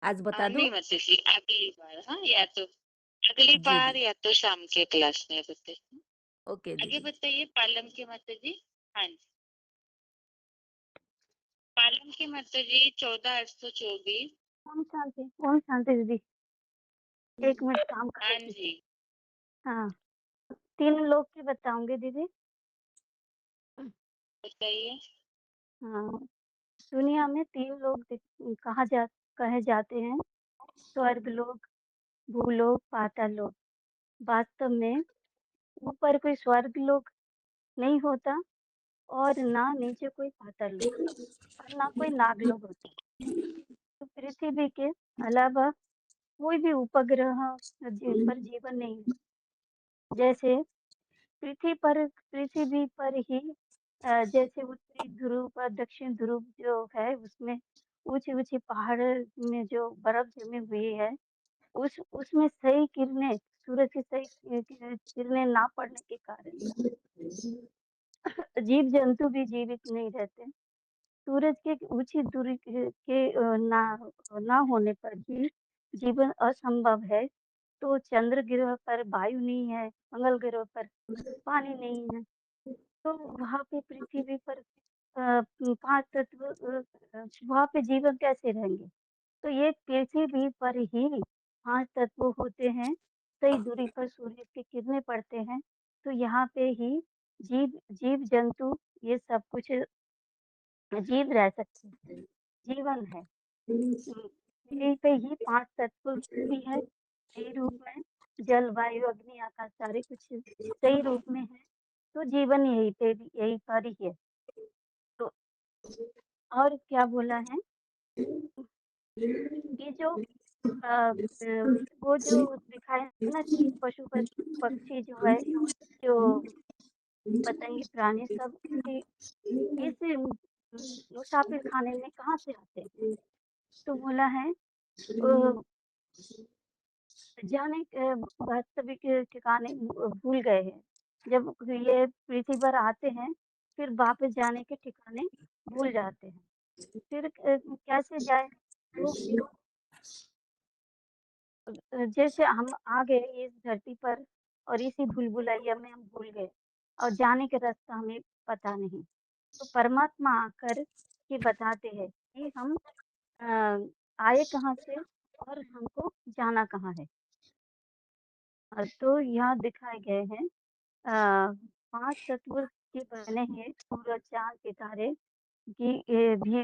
आज बता दूं? नहीं माता जी, अगली बार। हाँ, या तो अगली जी बार दीदी। या तो शाम के क्लास में बताइए। ओके आगे दीदी। बताइए पालम के माता जी। हाँ जी। पालम के माता जी 14,824। ओम शांति दीदी। 1 मिनट काम कर हाँ रही थी। जी। हाँ, 3 लोग की बताऊंगी दीदी। बताइए। हाँ, दुनिया में 3 लोग कहे जाते हैं, स्वर्ग लोक, भूलोक, पाताल लोक। वास्तव में ऊपर कोई स्वर्ग लोक नहीं होता और ना नीचे कोई पाताल लोक और ना कोई नागलोक होता। तो पृथ्वी के अलावा कोई भी उपग्रह पर जीवन नहीं है। जैसे पृथ्वी पर ही जैसे उत्तरी ध्रुव और दक्षिण ध्रुव जो है उसमें ऊंची-ऊंची पहाड़ में जो बर्फ जमी हुई है, उसमें सही किरणें सूरज की सही किरणें ना पड़ने के कारण जीव जंतु भी जीवित नहीं रहते। सूरज के ऊंची दूरी ना होने पर भी जीवन असंभव है। तो चंद्र ग्रह पर वायु नहीं है, मंगल ग्रह पर पानी नहीं है। तो वहाँ पे पृथ्वी पर 5 तत्व वहाँ पे जीवन कैसे रहेंगे? तो ये पृथ्वी पर ही 5 तत्व होते हैं, सही दूरी पर सूर्य की किरणें पड़ते हैं, तो यहाँ पे ही जीव जंतु ये सब कुछ जीव रह सकते हैं, जीवन है। पृथ्वी पे ही 5 तत्व भी है, सही रूप में जल, वायु, अग्नि, आकाश सारे कुछ सही रूप में है, तो जीवन यही पर ही है। तो और क्या बोला है? ये जो वो जो दिखाया है ना कि पक्षी जो है, जो पतंगे प्राणी सब इस मुसाफिर खाने में कहाँ से आते हैं? तो बोला है जाने वास्तविक ठिकाने भूल गए हैं। जब ये पृथ्वी पर आते हैं, फिर वापस जाने के ठिकाने भूल जाते हैं। फिर कैसे जाए? तो जैसे हम आ गए इस धरती पर और इसी भूल-भुलैया में हम भूल गए और जाने का रास्ता हमें पता नहीं। तो परमात्मा आकर ये बताते हैं कि हम आए कहाँ से और हमको जाना कहाँ है। तो यहाँ दिखाए गए हैं 5 तत्व के बने हैं सूरज, चाँद, सितारे की भी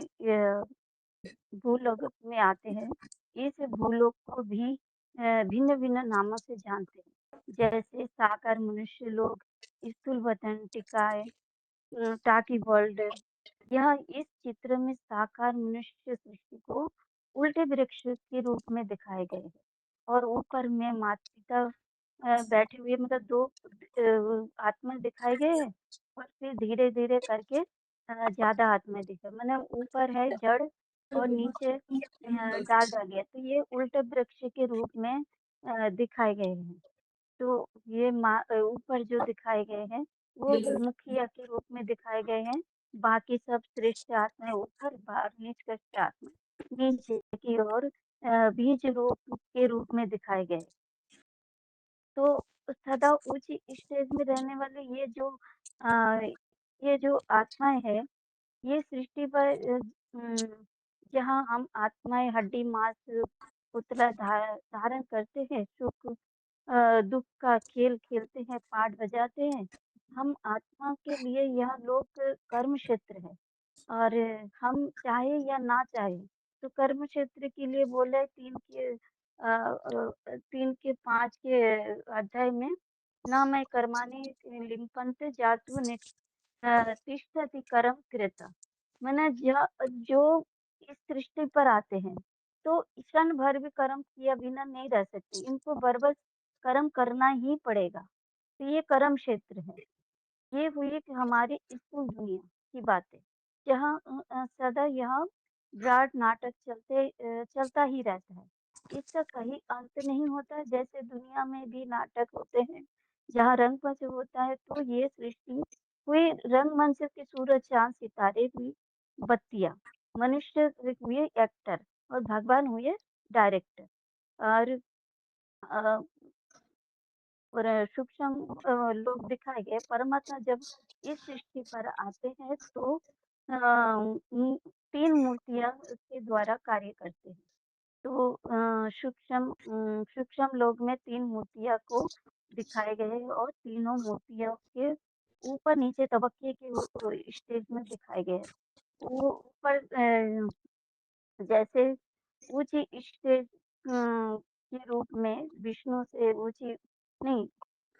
भूलोक में आते हैं। इस भूलोक को भी भिन्न-भिन्न नामों से जानते हैं। जैसे साकार मनुष्य लोग, स्थूल वतन, टिकाए, टाकी वर्ल्ड। यह इस चित्र में साकार मनुष्य सृष्टि को उल्टे वृक्ष के रूप में दिखाए गए हैं और ऊपर में माता-पिता बैठे हुए मतलब 2 आत्मा दिखाए गए हैं और फिर धीरे-धीरे करके ज़्यादा आत्मा दिखे मतलब ऊपर है जड़ और नीचे डाल दिया गया। तो ये उल्टे वृक्ष के रूप में दिखाए गए हैं। तो ये ऊपर जो दिखाए गए हैं, वो मुखिया के रूप में दिखाए गए हैं। बाकी सब श्रेष्ठ आत्माएँ ऊपर, निष्कृष्ट आत्मा नीचे की ओर बीज रूप के रूप में दिखाए गए। तो सदा उच्च स्टेज में रहने वाले ये जो आत्माएँ हैं, ये सृष्टि पर जहाँ हम आत्माएँ हड्डी मांस पुतला धारण करते हैं, सुख दुःख का खेल खेलते हैं, पाठ बजाते हैं। हम आत्मा के लिए यह लोक कर्म क्षेत्र है और हम चाहे या ना चाहे तो कर्म क्षेत्र के लिए बोले 3 के 5 के अध्याय में न मैं कर्माणि लिम्पन्ते जातु तिष्ठति कर्म कृत। माने जो इस सृष्टि पर आते हैं तो क्षण भर भी कर्म किए बिना नहीं रह सकते, इनको बरबस कर्म करना ही पड़ेगा। तो ये कर्म क्षेत्र है। ये हुई कि हमारी स्थूल दुनिया की बातें, जहाँ सदा यह विराट नाटक चलता ही रहता है। इसका कहीं अंत नहीं होता। जैसे दुनिया में भी नाटक होते हैं, जहाँ रंगमंच होता है, तो ये सृष्टि हुई रंगमंच के सूरज, चाँद, सितारे हुई बत्तियाँ, मनुष्य हुए एक्टर और भगवान हुए डायरेक्टर। और अ, और सूक्ष्म लोग दिखाए गए। परमात्मा जब इस सृष्टि पर आते हैं तो 3 मूर्तियाँ के द्वारा कार्य करते हैं। तो सूक्ष्म लोक में 3 मूर्तियाँ को दिखाए गए हैं और तीनों मूर्तियों के ऊपर-नीचे तबके के स्टेज में दिखाए गए हैं। वो ऊपर जैसे ऊँची स्टेज के रूप में विष्णु से ऊँची नहीं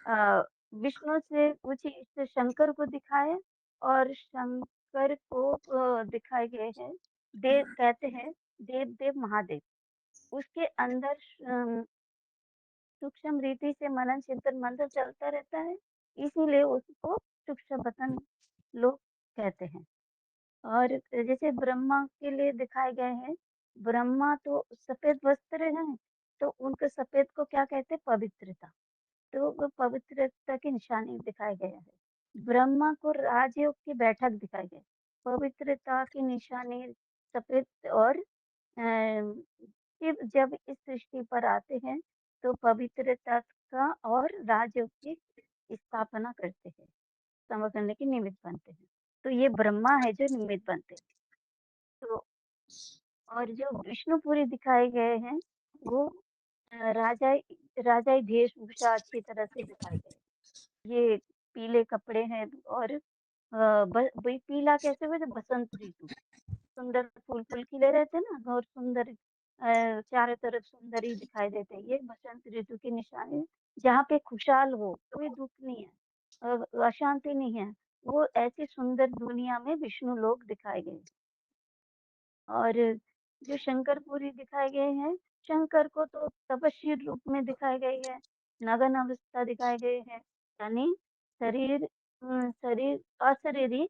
अ, विष्णु से ऊँची स्टेज शंकर को दिखाया और शंकर को दिखाए गए हैं देव कहते हैं देव महादेव। उसके अंदर सूक्ष्म रीति से मनन चिंतन मंथन चलता रहता है, इसीलिए उसको सूक्ष्म बतन लोग कहते हैं। और जैसे ब्रह्मा के लिए दिखाए गए हैं, ब्रह्मा तो सफेद वस्त्र हैं, तो उनको सफेद को क्या कहते हैं? पवित्रता। तो वो पवित्रता की निशानी दिखाया गया है। ब्रह्मा को राजयोग की बैठक दिखाई गई। पवित्रता की निशानी सफेद और शिव जब इस सृष्टि पर आते हैं तो पवित्रता का और राजयोग की स्थापना करते हैं, क्षमा करने के निमित्त बनते हैं। तो ये ब्रह्मा है जो निमित्त बनते हैं। तो और जो विष्णुपुरी दिखाए गए हैं वो राजा राजाई वेशभूषा अच्छी तरह से दिखाए गए। ये पीले कपड़े हैं और पीला कैसे हुए? जब बसंत ऋतु सुंदर फूल फूल खिले रहते हैं ना और सुंदर चारों तरफ सुंदर ही दिखाई देते हैं। ये बसंत ऋतु की निशानी है, जहाँ पे खुशहाल हो, कोई दुख नहीं है, अशांति नहीं है। वो ऐसी सुंदर दुनिया में विष्णु लोग दिखाए गए। और जो शंकरपुरी दिखाए गए हैं, शंकर को तो तपस्वी रूप में दिखाए गए हैं, नग्न अवस्था दिखाए गए हैं, यानी शरीर अशरीरी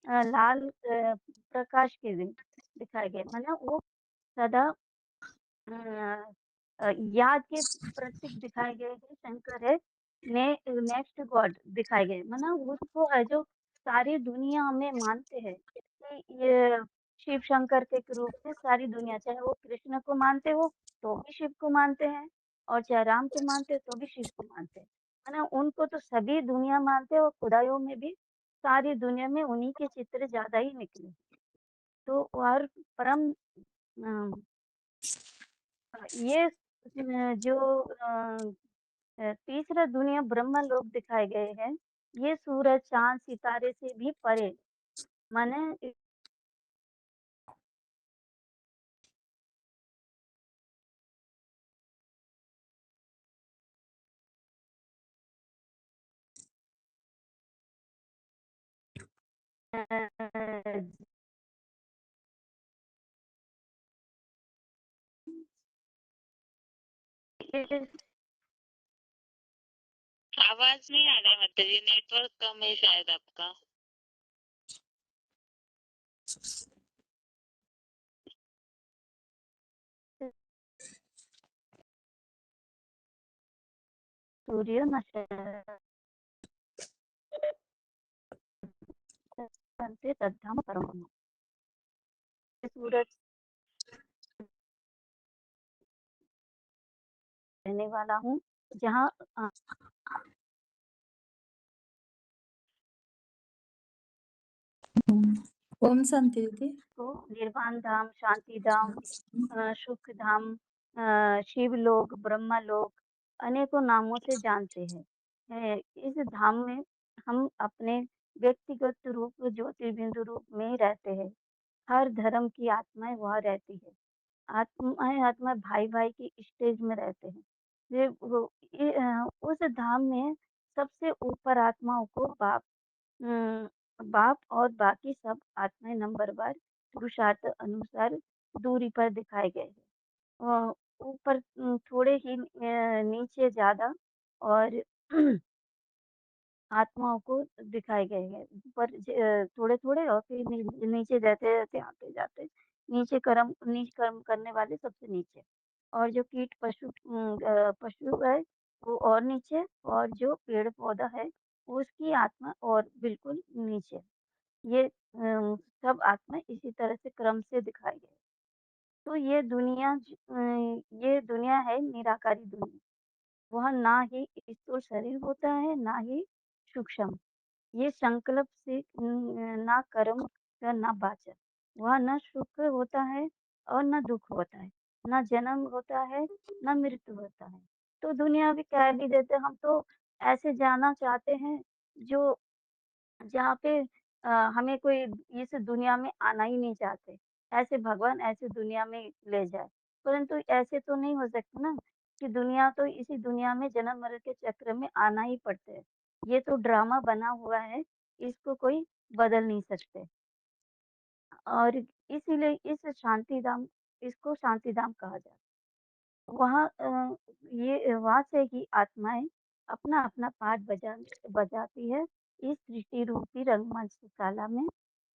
लाल प्रकाश के दिन दिखाए गए। मतलब वो सदा अ, याद के प्रतीक दिखाए गए हैं। शंकर है ने नेक्स्ट गॉड दिखाए गए, मतलब उसको है जो सारी दुनिया में मानते हैं कि ये शिव शंकर के रूप में सारी दुनिया, चाहे वो कृष्ण को मानते हो तो भी शिव को मानते हैं और चाहे राम को मानते हैं तो भी शिव को मानते हैं। है ना, उनको तो सभी दुनिया मानते हैं और खुदाइयों में भी सारी दुनिया में उन्हीं के चित्र ज्यादा ही निकले। तो और परम ये जो तीसरा दुनिया ब्रह्म लोक दिखाए गए हैं, ये सूरज चांद सितारे से भी परे, माने इस आवाज नहीं आ रहा है, माता जी, नेटवर्क कम है शायद आपका। सूर्य नक्षत्र तद्धाम परम। सूरज रहने वाला हूँ, जहाँ ओम शांति दीदी। को निर्वाण धाम, शांति धाम, सुख धाम, शिवलोक, ब्रह्मलोक अनेकों नामों से जानते हैं। इस धाम में हम अपने व्यक्तिगत रूप ज्योतिर्बिंदु रूप में ही रहते हैं। हर धर्म की आत्माएं वहाँ रहती है। आत्मा भाई भाई की स्टेज में रहते हैं। उस धाम में सबसे ऊपर आत्माओं को बाप और बाकी सब आत्माएं नंबरवार पुरुषार्थ अनुसार दूरी पर दिखाए गए हैं। ऊपर थोड़े ही नीचे ज्यादा और आत्माओं को दिखाए गए हैं। ऊपर थोड़े थोड़े और फिर नीचे जाते जाते आते जाते नीचे कर्म करने वाले सबसे नीचे। और जो कीट पशु है वो और नीचे, और जो पेड़ पौधा है उसकी आत्मा और बिल्कुल नीचे। ये सब आत्मा इसी तरह से क्रम से दिखाई गई। तो ये दुनिया है निराकारी दुनिया। वह ना ही स्थूल शरीर होता है, ना ही सूक्ष्म। ये संकल्प से ना कर्म का ना वाचा। वह न सुख होता है और न दुख होता है, न जन्म होता है, न मृत्यु होता है। तो दुनिया भी कह भी देते, हम तो ऐसे जाना चाहते हैं जो जहाँ पे हमें कोई इस दुनिया में आना ही नहीं चाहते। ऐसे भगवान ऐसे दुनिया में ले जाए। परंतु ऐसे तो नहीं हो सकता ना कि दुनिया तो इसी दुनिया में जन्म-मरण के चक्र में आना ही पड़ता है। ये तो ड्रामा बना हुआ है, इसको कोई बदल नहीं सकते। और इसीलिए इसको शांतिधाम कहा जाता है। वहाँ से ही आत्माएँ अपना-अपना पाठ बजाती है इस सृष्टि रूपी रंगमंचशाला में,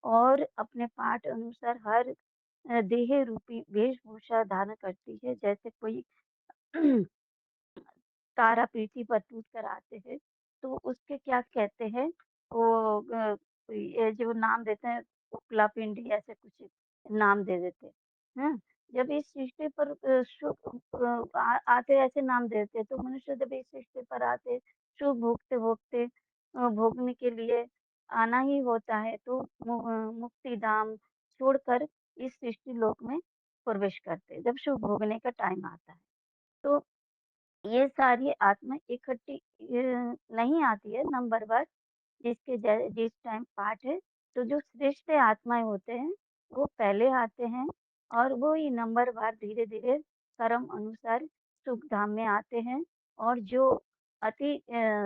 और अपने पाठ अनुसार हर देह रूपी वेशभूषा धारण करती है। जैसे कोई तारा पृथ्वी पर टूट कर आते हैं, तो उसके क्या कहते हैं, वो ये जो नाम देते हैं, उपला पिंडी ऐसे कुछ नाम दे देते हैं। हैं? जब इस सृष्टि पर आते ऐसे नाम देते हैं, तो मनुष्य जब इस सृष्टि पर आते, सुख भोगते-भोगते भोगने के लिए आना ही होता है, तो मुक्ति धाम छोड़कर इस सृष्टि लोक में प्रवेश करते हैं, जब सुख भोगने का टाइम आता है। तो ये सारी आत्मा इकट्ठी नहीं आती है नंबरवार, जिस टाइम पाठ है, तो जो श्रेष्ठ आत्माएँ होते हैं, वो पहले आते हैं, और वो ही नंबरवार धीरे-धीरे कर्म अनुसार सुख धाम में आते हैं। और जो अति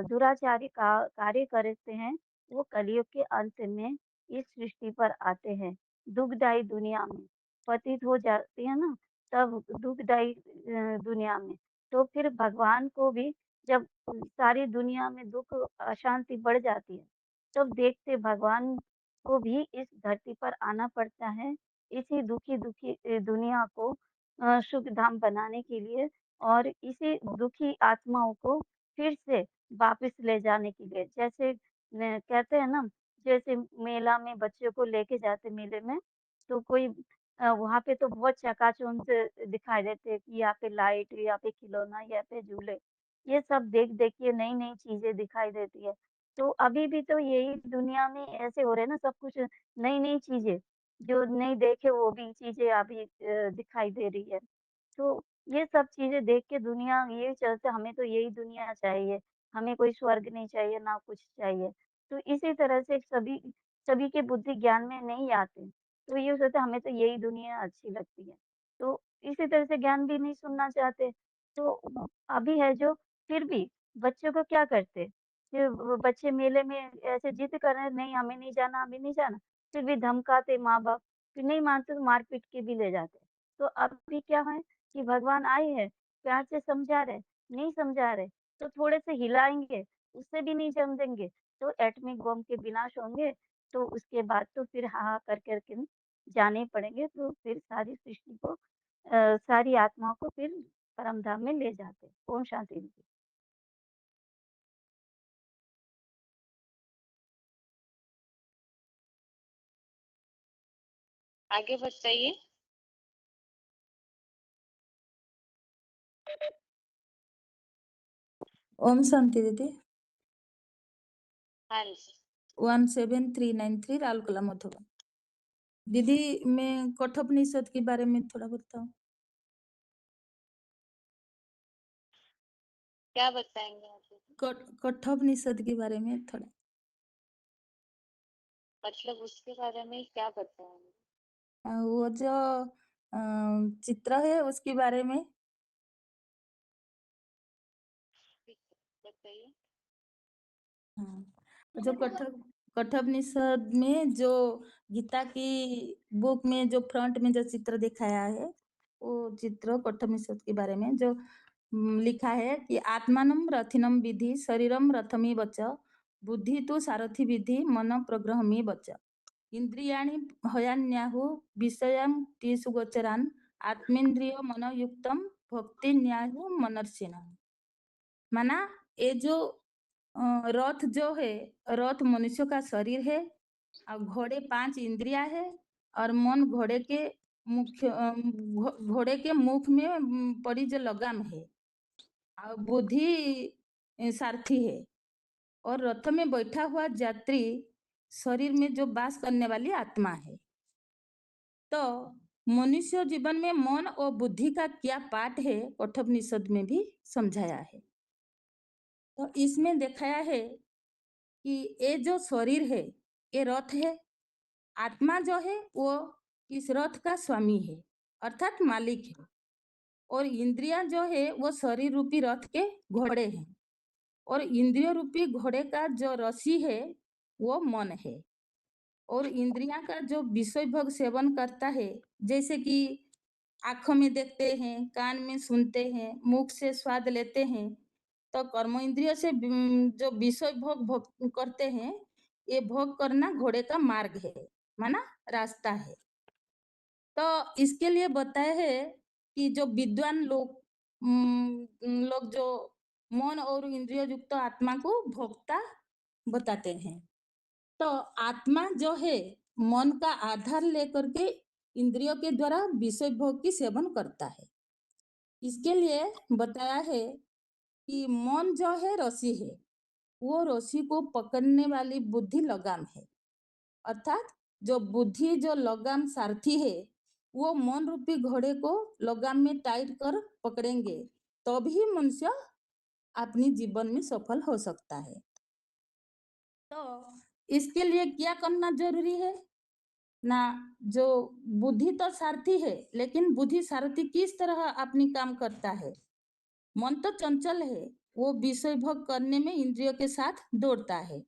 दुराचारी का कार्य करते हैं, वो कलयुग के अंत में इस सृष्टि पर आते हैं। दुःखदायी दुनिया में पतित हो जाती है ना, तब दुःखदायी दुनिया में। तो फिर भगवान को भी जब सारी दुनिया में दुःख अशांति बढ़ जाती है, तब देखते भगवान को भी इस धरती पर आना पड़ता है, इसी दुखी-दुखी दुनिया को सुख धाम बनाने के लिए, और इसी दुखी आत्माओं को फिर से वापस ले जाने के लिए। जैसे कहते हैं ना, जैसे मेला में बच्चों को लेके जाते मेले में, तो कोई वहाँ पे तो बहुत चकाचौंध से दिखाई देते हैं कि यहाँ पे लाइट, यहाँ पे खिलौना, यहाँ पे झूले। ये सब देख-देख के नई-नई चीज़ें दिखाई देती है। तो अभी भी तो यही दुनिया में ऐसे हो रहे हैं ना, सब कुछ नई-नई चीज़ें, जो नहीं देखे वो भी चीज़ें अभी दिखाई दे रही है। तो ये सब चीज़ें देख के दुनिया ये चलते, हमें तो यही दुनिया चाहिए, हमें कोई स्वर्ग नहीं चाहिए, ना कुछ चाहिए। तो इसी तरह से सभी सभी के बुद्धि ज्ञान में नहीं आते। तो ये सोचते हमें तो यही दुनिया अच्छी लगती है। तो इसी तरह से ज्ञान भी नहीं सुनना चाहते। तो अभी है जो, फिर भी बच्चों को क्या करते, कि वो बच्चे मेले में ऐसे जिद कर रहे हैं, नहीं हमें नहीं जाना, हमें नहीं जाना, फिर भी धमकाते माँ-बाप, फिर नहीं मानते तो मार-पीट के भी ले जाते। तो अभी क्या है कि भगवान आए हैं, प्यार से समझा रहे, नहीं समझा रहे, तो थोड़े से हिलाएँगे, उससे भी नहीं समझेंगे, तो एटॉमिक बम के विनाश होंगे, तो उसके बाद तो फिर हाँ-हाँ कर के जाने ही पड़ेंगे, तो फिर सारी सृष्टि को सारी आत्माओं को फिर परम धाम में ले जाते हैं। ओम शांति निकेतन। आगे बताइए। ओम शांति दीदी। हाँ जी। 17393 राउरकेला मधुबन। दीदी मैं कठोपनिषद के बारे में थोड़ा बताऊं। क्या बताएंगे आप दीदी? कठोपनिषद के बारे में थोड़ा, मतलब उसके बारे में क्या बताएंगे? वो जो चित्र है उसके बारे में। ठीक है, बताइए। हाँ, जो कठोपनिषद में जो गीता की बुक में जो फ्रंट में जो चित्र दिखाया है, वो चित्र कठोपनिषद के बारे में जो लिखा है कि आत्मानम रथिनम विधि शरीरम रथमी वच बुद्धि तो सारथी विधि मन प्रग्रहमी वच इंद्रियाणि हयान्याहु विषयं टीसु गोचरान् आत्मेन्द्रिय मनोयुक्तम भक्ति न्याय मनर्सिना। माना ये जो रथ जो है, रथ मनुष्य का शरीर है और घोड़े 5 इंद्रिया है और मन घोड़े के घोड़े के मुख में पड़ी जो लगाम है और बुद्धि सारथी है और रथ में बैठा हुआ यात्री शरीर में जो वास करने वाली आत्मा है। तो मनुष्य जीवन में मन और बुद्धि का क्या पाठ है कठोपनिषद में भी समझाया है। तो इसमें दिखाया है कि ये जो शरीर है ये रथ है, आत्मा जो है वो इस रथ का स्वामी है अर्थात मालिक है और इंद्रियां जो है वो शरीर रूपी रथ के घोड़े हैं और इंद्रिय रूपी घोड़े का जो रस्सी है वो मन है और इंद्रियां का जो विषय भोग सेवन करता है, जैसे कि आंखों में देखते हैं, कान में सुनते हैं, मुख से स्वाद लेते हैं, तो कर्म इंद्रिय से जो विषय भोग करते हैं, ये भोग करना घोड़े का मार्ग है, माना रास्ता है। तो इसके लिए बताया है कि जो विद्वान लोग लोग जो मन और इंद्रिय युक्त आत्मा को भोक्ता बताते हैं। तो आत्मा जो है मन का आधार लेकर के इंद्रियों के द्वारा विषय भोग की सेवन करता है। इसके लिए बताया है कि मन जो है रस्सी है, वो रस्सी को पकड़ने वाली बुद्धि लगाम है अर्थात जो बुद्धि जो लगाम सारथी है वो मन रूपी घोड़े को लगाम में टाइट कर पकड़ेंगे तभी मनुष्य अपनी जीवन में सफल हो सकता है। तो इसके लिए क्या करना जरूरी है ना, जो बुद्धि तो सारथी है लेकिन बुद्धि सारथी किस तरह अपनी काम करता है। मन तो चंचल है, वो विषय भोग करने में इंद्रियों के साथ दौड़ता है।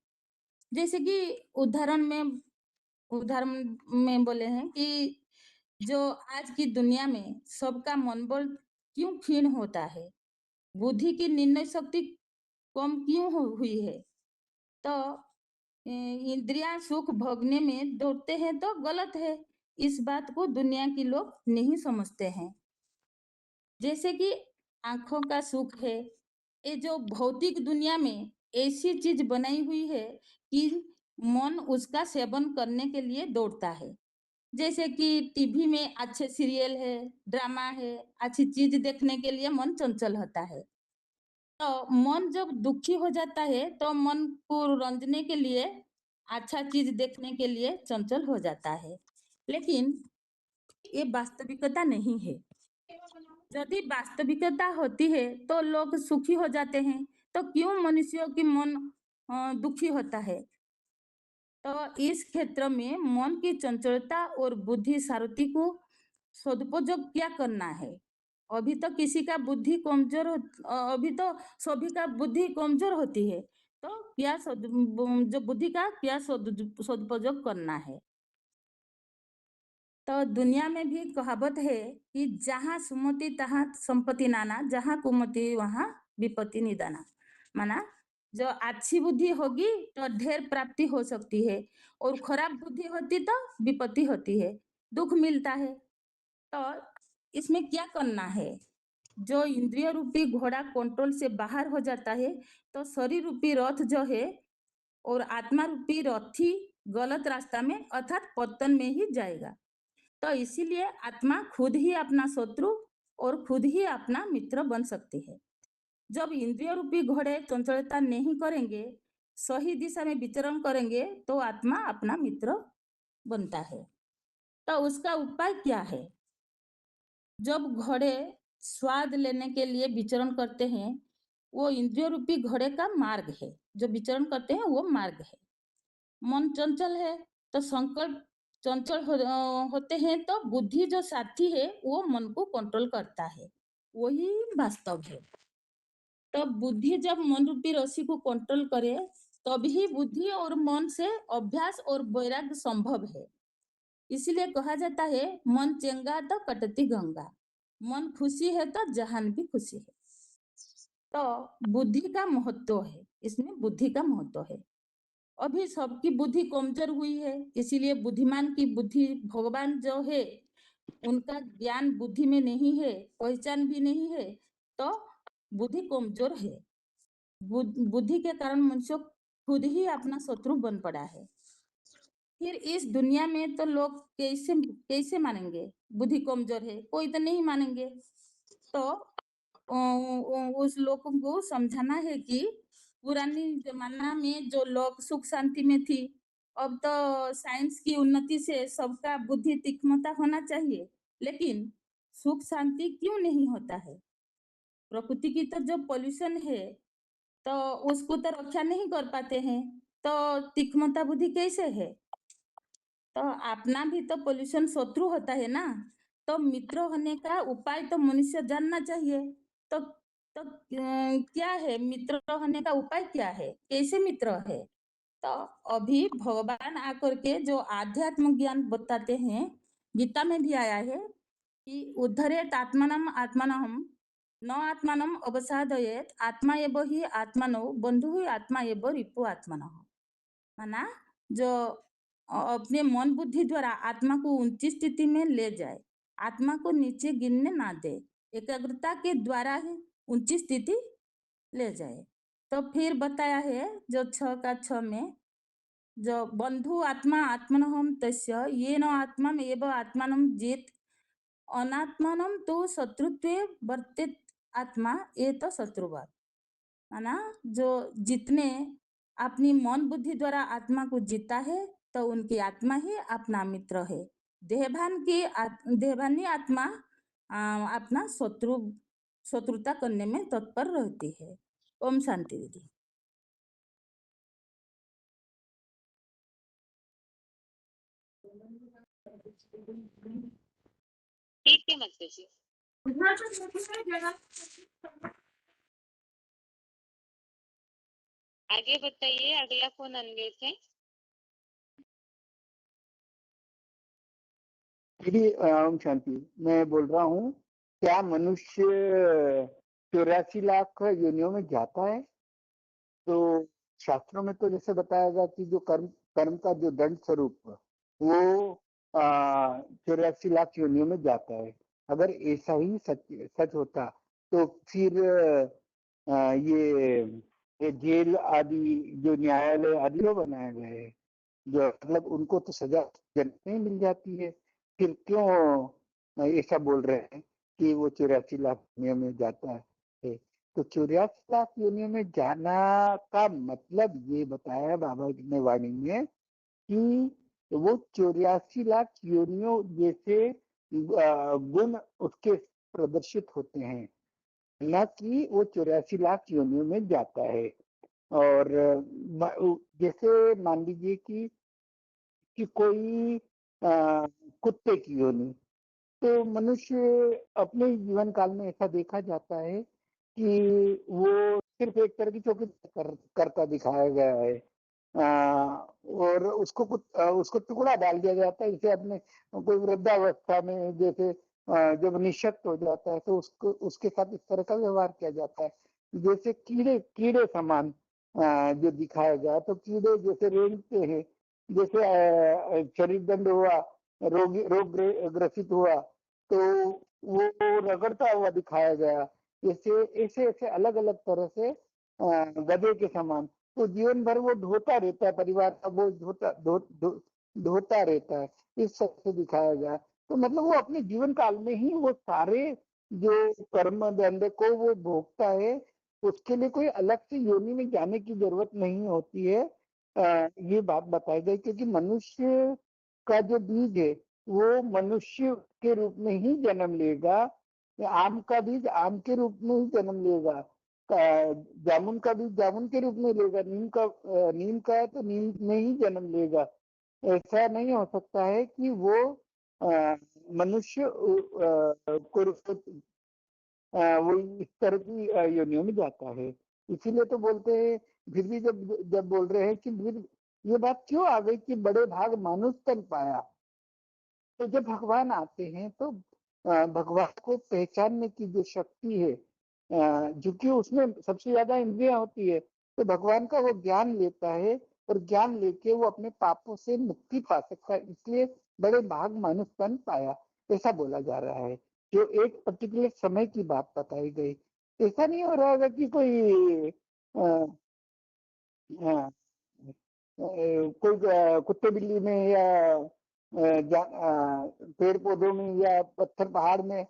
जैसे कि उदाहरण में बोले हैं कि जो आज की दुनिया में सबका मनोबल क्यों क्षीण होता है, बुद्धि की निर्णय शक्ति कम क्यों हुई है। तो इंद्रियां सुख भोगने में दौड़ते हैं तो गलत है, इस बात को दुनिया के लोग नहीं समझते हैं। जैसे कि आंखों का सुख है, ये जो भौतिक दुनिया में ऐसी चीज बनाई हुई है कि मन उसका सेवन करने के लिए दौड़ता है। जैसे कि टीवी में अच्छे सीरियल है, ड्रामा है, अच्छी चीज देखने के लिए मन चंचल होता है। तो मन जब दुखी हो जाता है तो मन को रंजने के लिए अच्छा चीज देखने के लिए चंचल हो जाता है, लेकिन ये वास्तविकता नहीं है। यदि वास्तविकता होती है तो लोग सुखी हो जाते हैं, तो क्यों मनुष्यों की मन दुखी होता है। तो इस क्षेत्र में मन की चंचलता और बुद्धि सारथी को सदुपयोग क्या करना है। अभी तो किसी का बुद्धि कमजोर अभी तो सभी का बुद्धि कमजोर होती है, तो क्या जो बुद्धि का क्या सदुपयोग करना है। तो दुनिया में भी कहावत है कि जहाँ सुमति तहाँ संपत्ति नाना, जहाँ कुमति वहाँ विपत्ति निदाना। माना जो अच्छी बुद्धि होगी तो ढेर प्राप्ति हो सकती है और खराब बुद्धि होती तो विपत्ति होती है, दुख मिलता है। तो इसमें क्या करना है, जो इंद्रिय रूपी घोड़ा कंट्रोल से बाहर हो जाता है तो शरीर रूपी रथ जो है और आत्मा रूपी रथी गलत रास्ता में अर्थात पतन में ही जाएगा। तो इसीलिए आत्मा खुद ही अपना शत्रु और खुद ही अपना मित्र बन सकती है। जब इंद्रिय रूपी घोड़े चंचलता नहीं करेंगे, सही दिशा में विचरण करेंगे, तो आत्मा अपना मित्र बनता है। तो उसका उपाय क्या है। जब घोड़े स्वाद लेने के लिए विचरण करते हैं, वो इंद्रिय रूपी घोड़े का मार्ग है, जो विचरण करते हैं वो मार्ग है। मन चंचल है तो संकल्प चंचल होते हैं, तो बुद्धि जो साथी है वो मन को कंट्रोल करता है, वही वास्तव है। तो बुद्धि जब मन रूपी रस्सी को कंट्रोल करे तभी बुद्धि और मन से अभ्यास और वैराग्य संभव है। इसीलिए कहा जाता है मन चंगा तो कटती गंगा, मन खुशी है तो जहान भी खुशी है। तो बुद्धि का महत्व है, इसमें बुद्धि का महत्व है। अभी सबकी बुद्धि कमजोर हुई है, इसीलिए बुद्धिमान की बुद्धि भगवान जो है उनका ज्ञान बुद्धि में नहीं है, पहचान भी नहीं है, तो बुद्धि कमजोर है। बुद्धि के कारण मनुष्य खुद ही अपना शत्रु बन पड़ा है। फिर इस दुनिया में तो लोग कैसे कैसे मानेंगे? बुद्धि कमजोर है, कोई तो नहीं मानेंगे। तो उस लोगों को समझाना है कि पुरानी जमाना में जो लोग सुख शांति में थी, अब तो साइंस की उन्नति से सबका बुद्धि तीक्ष्णता होना चाहिए, लेकिन सुख शांति क्यों नहीं होता है? प्रकृति की तो जो पॉल्यूशन है, तो उसको तो रक्षा नहीं कर पाते हैं, तो तीक्ष्णता बुद्धि कैसे है? तो अपना भी तो पॉल्यूशन शत्रु होता है ना, तो मित्र होने का उपाय तो मनुष्य जानना चाहिए। तो क्या है मित्र होने का उपाय? क्या है, कैसे मित्र है? तो अभी भगवान आकर के जो आध्यात्म ज्ञान बताते हैं, गीता में भी आया है कि उद्धरेत आत्मानम आत्मानहम न आत्मानम अवसादयेत आत्मा एव ही आत्मनो बंधु आत्मा एव रिपु आत्मनः। माना जो अपने मन बुद्धि द्वारा आत्मा को ऊंची स्थिति में ले जाए, आत्मा को नीचे गिरने ना दे, एकाग्रता के द्वारा ही ऊंची स्थिति ले जाए। तो फिर बताया है जो 6 में, जो बंधु आत्मा आत्मनहम तस्य ये न आत्मा में एवं आत्मानम जेत अनात्मानम तो शत्रुत्वे वर्तित आत्मा ये तो शत्रुवाद। माना जो जितने अपनी मन बुद्धि द्वारा आत्मा को जीता है, तो उनकी आत्मा ही अपना मित्र है। देहभानी आत्मा अपना शत्रुता करने में तत्पर रहती है। ओम शांति दीदी। ठीक है माता जी। आगे बताइए, अगला कौन अनम्यूट है? दीदी ओम शांति, मैं बोल रहा हूँ, क्या मनुष्य 84 लाख योनियों में जाता है? तो शास्त्रों में तो जैसे बताया गया कि जो कर्म का जो दंड स्वरूप वो 84 लाख योनियों में जाता है। अगर ऐसा ही सच होता तो फिर ये जेल आदि जो न्यायालय आदि जो बनाए गए हैं, जो मतलब उनको तो सजा जनते ही मिल जाती है, फिर क्यों ऐसा बोल रहे हैं कि वो 84 लाख योनियों में जाता है? तो 84 लाख योनियों में जाना का मतलब ये बताया बाबा ने वाणी में कि वो 84 लाख योनियों जैसे गुण उसके प्रदर्शित होते हैं, न कि वो 84 लाख योनियों में जाता है। और जैसे मान लीजिए कि कोई कुत्ते की योनि, तो मनुष्य अपने जीवन काल में ऐसा देखा जाता है कि वो सिर्फ एक तरह की चौकी करता दिखाया गया है, और उसको टुकड़ा डाल दिया जाता है। जैसे अपने कोई वृद्धावस्था में जैसे जब निःशक्त हो जाता है तो उसके साथ इस तरह का व्यवहार किया जाता है, जैसे कीड़े समान जो दिखाया गया। तो कीड़े जैसे रेंगते हैं, जैसे शरीर दंड हुआ, रोग ग्रसित हुआ तो वो रगड़ता हुआ दिखाया गया। ऐसे अलग अलग तरह से गधे के समान तो जीवन भर वो ढोता रहता है, परिवार का बोझ ढोता रहता है, इस सब से दिखाया गया। तो मतलब वो अपने जीवन काल में ही वो सारे जो कर्म दंड को वो भोगता है, उसके लिए कोई अलग से योनि में जाने की जरूरत नहीं होती है। ये बात बताई गई क्योंकि मनुष्य का जो बीज है वो मनुष्य के रूप में ही जन्म लेगा, आम का बीज आम के रूप में ही जन्म लेगा, जामुन का बीज जामुन के रूप में लेगा, नीम का है तो नीम में ही जन्म लेगा। ऐसा नहीं हो सकता है कि वो मनुष्य वो इस तरह की योनियों में जाता है। इसीलिए तो बोलते हैं, फिर भी जब बोल रहे हैं कि फिर ये बात क्यों आ गई कि बड़े भाग मानुष तन पाया। तो जब भगवान आते हैं तो भगवान को पहचानने की जो शक्ति है, क्योंकि उसमें सबसे ज्यादा इंद्रियां होती है, तो भगवान का वो ज्ञान लेता है और ज्ञान लेके वो अपने पापों से मुक्ति पा सकता है। इसलिए बड़े भाग मानुष तन पाया। ऐसा बोला जा रहा है, जो एक पर्टिकुलर समय की बात बताई गई। ऐसा नहीं हो रहा होगा कि कोई कोई कुत्ते बिल्ली में या पेड़ पौधों में या पत्थर पहाड़ में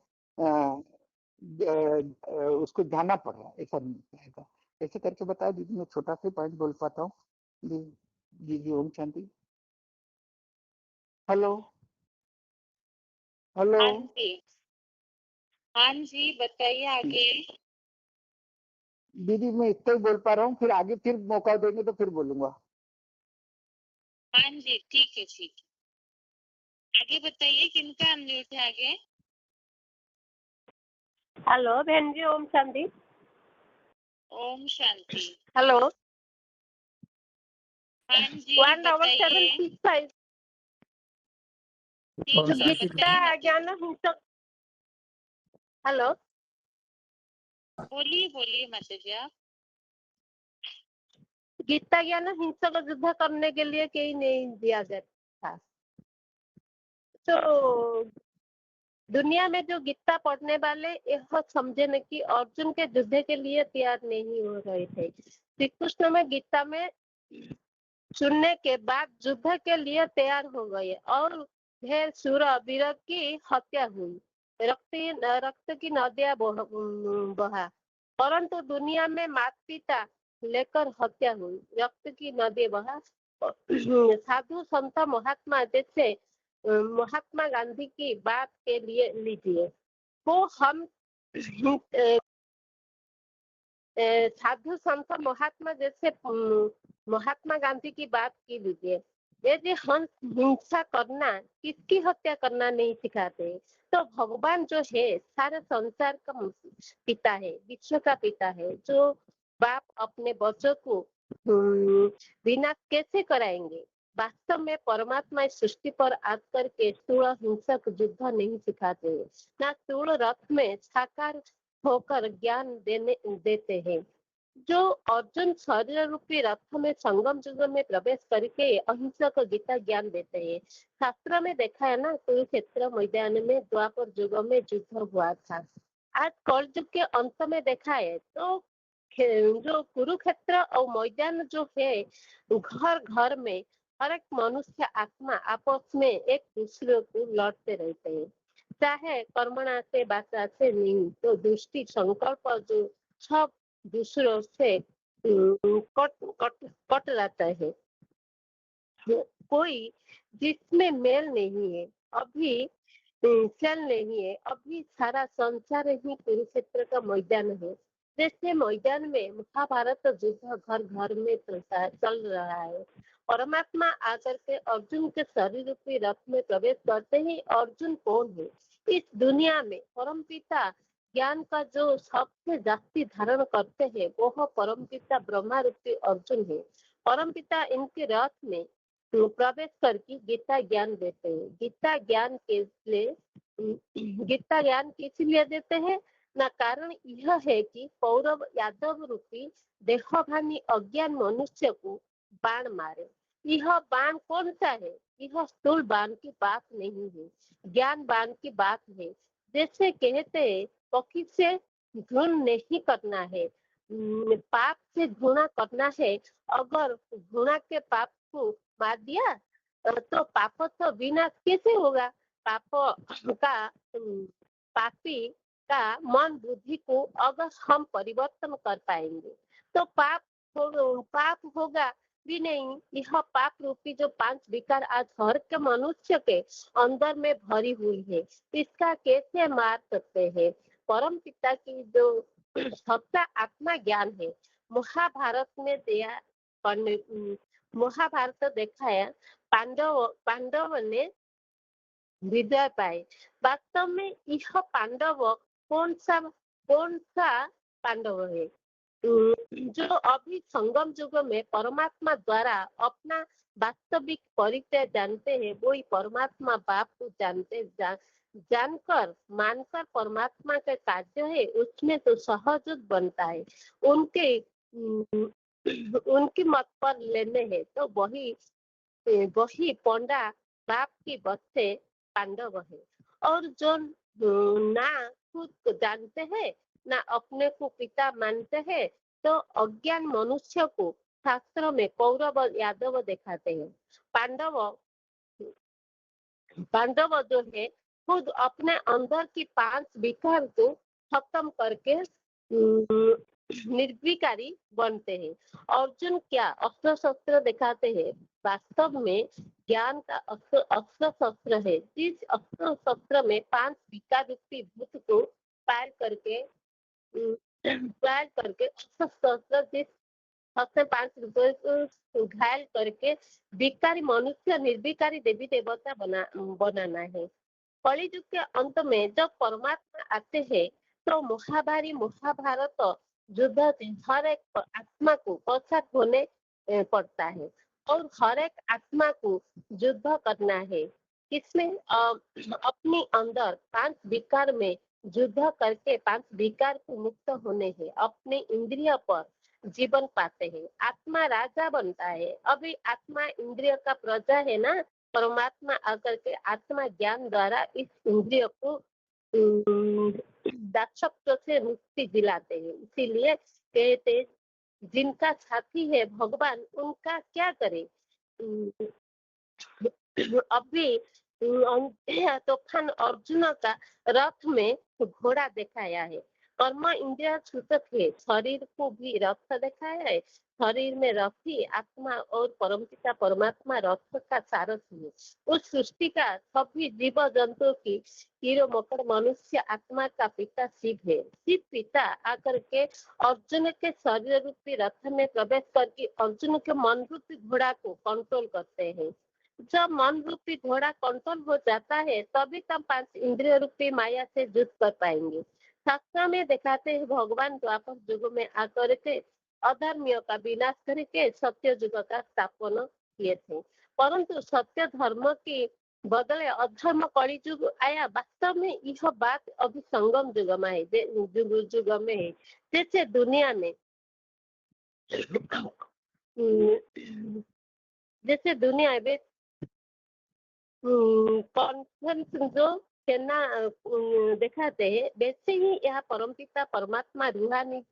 उसको जाना पड़ा, ऐसा नहीं जाएगा। ऐसे करके बताया दीदी, मैं छोटा सा पॉइंट बोल पाता हूँ। जी जी जी, ओम शांति। Hello hello. हाँ जी बताइए आगे। दीदी मैं इतना ही बोल पा रहा हूँ, फिर आगे फिर मौका देंगे तो फिर बोलूंगा। हाँ जी ठीक है ठीक है, आगे बताइए किनका अनम्यूट है आगे। हेलो बहन जी, ओम शांति। ओम शांति। हेलो, हाँ जी 17765। ठीक है शांति। गीता ज्ञान हिंसक। हेलो, बोलिए बोलिए माता जी आप। गीता ज्ञान हिंसक युद्ध करने के लिए कहीं नहीं दिया गया था। तो दुनिया में जो गीता पढ़ने वाले यह समझे न कि अर्जुन के युद्ध के लिए तैयार नहीं हो रहे थे। श्री कृष्ण में गीता में सुनने के बाद युद्ध के लिए तैयार हो गए और ढेर शूर वीर की हत्या हुई, रक्त की नदियां बहा। परंतु दुनिया में माता पिता लेकर हत्या हुई, रक्त की नदी बहा। साधु संत महात्मा जैसे महात्मा गांधी की बात के लिए लीजिए, वो हम साधु संत महात्मा जैसे महात्मा गांधी की बात की लीजिए। यदि हम हिंसा करना, किसकी हत्या करना नहीं सिखाते, तो भगवान जो है सारे संसार का पिता है, विश्व का पिता है, जो बाप अपने बच्चों को विनाश कैसे कराएंगे। वास्तव में परमात्मा इस सृष्टि पर आकर के स्थूल हिंसक युद्ध नहीं सिखाते हैं, ना स्थूल रथ में साकार होकर ज्ञान देते हैं। जो अर्जुन शरीर रूपी रथ में संगम युग में प्रवेश करके अहिंसक गीता ज्ञान देते हैं। शास्त्र में देखा है ना, कुरुक्षेत्र मैदान में द्वापर युग में युद्ध हुआ था। आज कल युग के अंत में देखा है तो जो कुरुक्षेत्र और मैदान जो है, घर घर में हर एक मनुष्य आत्मा आपस में एक दूसरे को लड़ते रहते हैं, चाहे कर्मणा से बाचा से नहीं तो दृष्टि संकल्प जो सब दूसरों से कट जाता है। कोई जिसमें मेल नहीं है, अभी चल नहीं है, अभी सारा संसार ही कुरुक्षेत्र का मैदान है। जैसे मैदान में महाभारत युद्ध घर घर में चल रहा है। परमात्मा आकर के अर्जुन के शरीर रूपी रथ में प्रवेश करते ही अर्जुन कौन है? इस दुनिया में परमपिता ज्ञान का जो सबसे जास्ती धारण करते हैं वो परमपिता ब्रह्मा रूपी अर्जुन है। परमपिता इनके रथ में प्रवेश करके गीता ज्ञान देते हैं। गीता ज्ञान किस लिए देते हैं ना, कारण यह है कि कौरव यादव रूपी देहभानी अज्ञान मनुष्य को बाण मारे। यह बाण कौन सा है? यह स्थूल बाण की बात नहीं है, ज्ञान बाण की बात है। जैसे कहते हैं पक्षी से घृण नहीं करना है, पाप से घृणा करना है। अगर घृणा के पाप को मार दिया तो पाप तो विनाश कैसे होगा? पापी का मन बुद्धि को अगर हम परिवर्तन कर पाएंगे तो पाप होगा भी नहीं। यह पाप रूपी जो 5 विकार आज हर के मनुष्य के अंदर में भरी हुई है, इसका कैसे मार सकते हैं? परम पिता की जो सबका आत्मा ज्ञान है, महाभारत में दिया महाभारत देखा है, पांडव ने विजय पाए। वास्तव में यह पांडव कौन सा पांडव है? जो अभी संगम युग में परमात्मा द्वारा अपना वास्तविक परिचय जानते हैं, वही परमात्मा बाप को जानकर मानकर परमात्मा का कार्य है उसमें तो सहज बनता है। उनकी मत पर लेने हैं तो वही पंडा बाप के बच्चे पांडव है। और जो ना खुद को जानते हैं ना अपने को पिता मानते हैं, तो अज्ञान मनुष्य को शास्त्रों में कौरव और यादव दिखाते हैं। पांडव जो है खुद अपने अंदर की 5 विकार को खत्म करके निर्विकारी बनते हैं। अर्जुन क्या अस्त्र शस्त्र दिखाते हैं? वास्तव में ज्ञान का अस्त्र शस्त्र है। जिस अस्त्र शस्त्र में 5 विकार रूपी भूत को पार करके अस्त्र शस्त्र जिस सबसे 5 रुपए को घायल करके विकारी मनुष्य निर्विकारी देवी देवता बनाना है। कलियुग के अंत में जब परमात्मा आते हैं तो महाभारत युद्ध से हर एक आत्मा को पश्चात होने पड़ता है और हर एक आत्मा को युद्ध करना है। इसमें अपनी अंदर 5 विकार में युद्ध करके 5 विकार को मुक्त होने हैं। अपने इंद्रिय पर जीवन पाते हैं। आत्मा राजा बनता है। अभी आत्मा इंद्रिय का प्रजा है ना, परमात्मा आकर के आत्मा ज्ञान द्वारा इस इंद्रिय को दाक्षत्व से मुक्ति दिलाते हैं। इसीलिए कहते जिनका साथी है भगवान उनका क्या करे। अभी तूफान अर्जुन का रथ में घोड़ा दिखाया है। कर्म इंद्रिय सूचक है, शरीर को भी रथ दिखाया है। शरीर में रथी आत्मा और परमपिता परमात्मा रथ का सारथी है। उस सृष्टि का सभी जीव जंतु की कीड़े मकोड़ मनुष्य आत्मा का पिता शिव है। शिव पिता आकर के अर्जुन के शरीर रूपी रथ में प्रवेश करके अर्जुन के मन रूपी घोड़ा को कंट्रोल करते हैं। जब मन रूपी घोड़ा कंट्रोल हो जाता है तभी तब 5 इंद्रिय रूपी माया से युद्ध कर पाएंगे। शास्त्र में दिखाते हैं भगवान द्वापर युग में आकर के अधर्मियों का विनाश करके सत्य युग का स्थापना किए थे, परंतु सत्य धर्म की बदले अधर्म कलि युग आया। वास्तव में यह बात अभी संगम युग में है, युग में है। जैसे दुनिया में जैसे दुनिया में कॉन्फ्रेंस जो सेना दिखाते हैं, वैसे ही यहाँ परमपिता परमात्मा रूहानी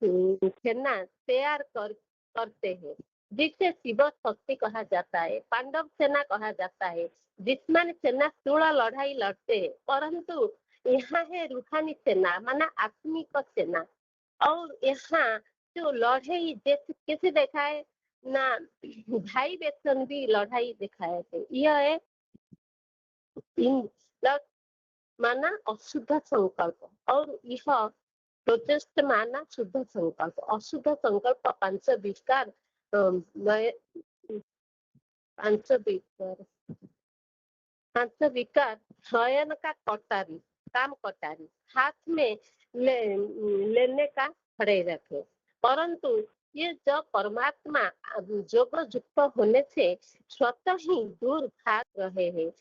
सेना तैयार करते हैं, जिसे शिव शक्ति कहा जाता है। पांडव सेना कहा जाता है, जिसमें सेना स्थूल लड़ाई लड़ते हैं, परंतु यहाँ है रूहानी सेना माना आत्मिक सेना। और यहाँ जो लड़ाई जैसे कैसे देखा है ना, भाई बेचन भी लड़ाई दिखाए थे। यह है माना अशुद्ध संकल्प और यह प्रोटेस्ट माना शुद्ध संकल्प। अशुद्ध संकल्प 5 विकार शयन का कटारी काम कटारी हाथ में लेने का खड़े रखे, परंतु ये जब परमात्मा योग युक्त होने से स्वतः ही दूर भाग रहे हैं।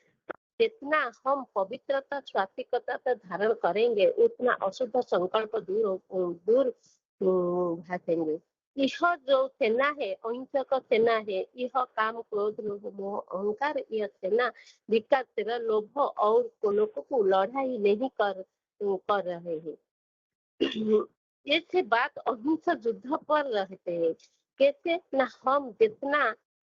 जितना हम पवित्रता स्वात्विकता धारण करेंगे उतना अशुद्ध संकल्प दूर भागेंगे। यह जो सेना है अहिंसक सेना है, यह काम क्रोध लोभ मोह अहंकार, यह सेना विकार तेरा लोभ और लोगों को लड़ाई नहीं कर रहे हैं। ऐसे बात अहिंसक युद्ध पर रहते हैं। कैसे ना हम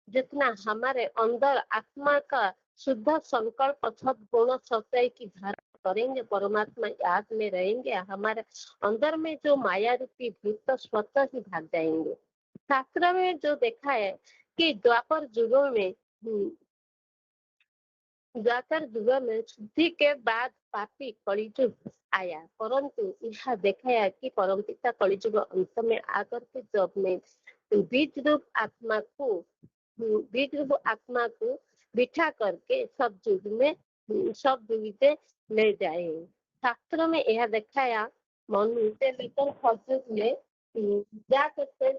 जितना हमारे अंदर आत्मा का शुद्ध संकल्प सद्गुण सच्चाई की धारण करेंगे, परमात्मा याद में रहेंगे, हमारे अंदर में जो माया रूपी भूत स्वतः ही भाग जाएंगे। शास्त्र में जो देखा है कि द्वापर युग में शुद्धि के बाद पापी कलियुग आया, परंतु यह देखा है कि परमपिता कलियुग अंत में आकर के जब में बीज रूप आत्मा को बिठा करके सब युग ले जाए। शास्त्र में यह दिखाया मनु से लेकर खजुग में जा सकते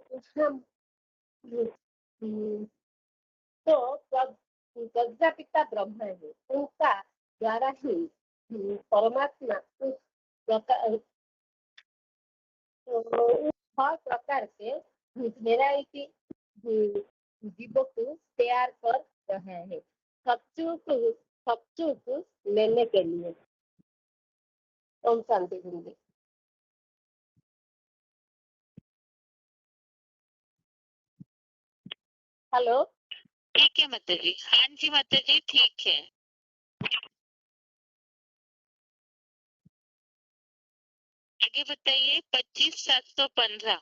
तो प्रजापिता ब्रह्मा है, उनका द्वारा ही परमात्मा उस प्रकार के वेराइटी जीवों को तैयार कर रहे हैं सब चूक लेने के लिए। ओम शांति हिंदी। हेलो, ठीक है माता जी। हाँ जी माता जी, ठीक है। आगे बताइए। 25,715।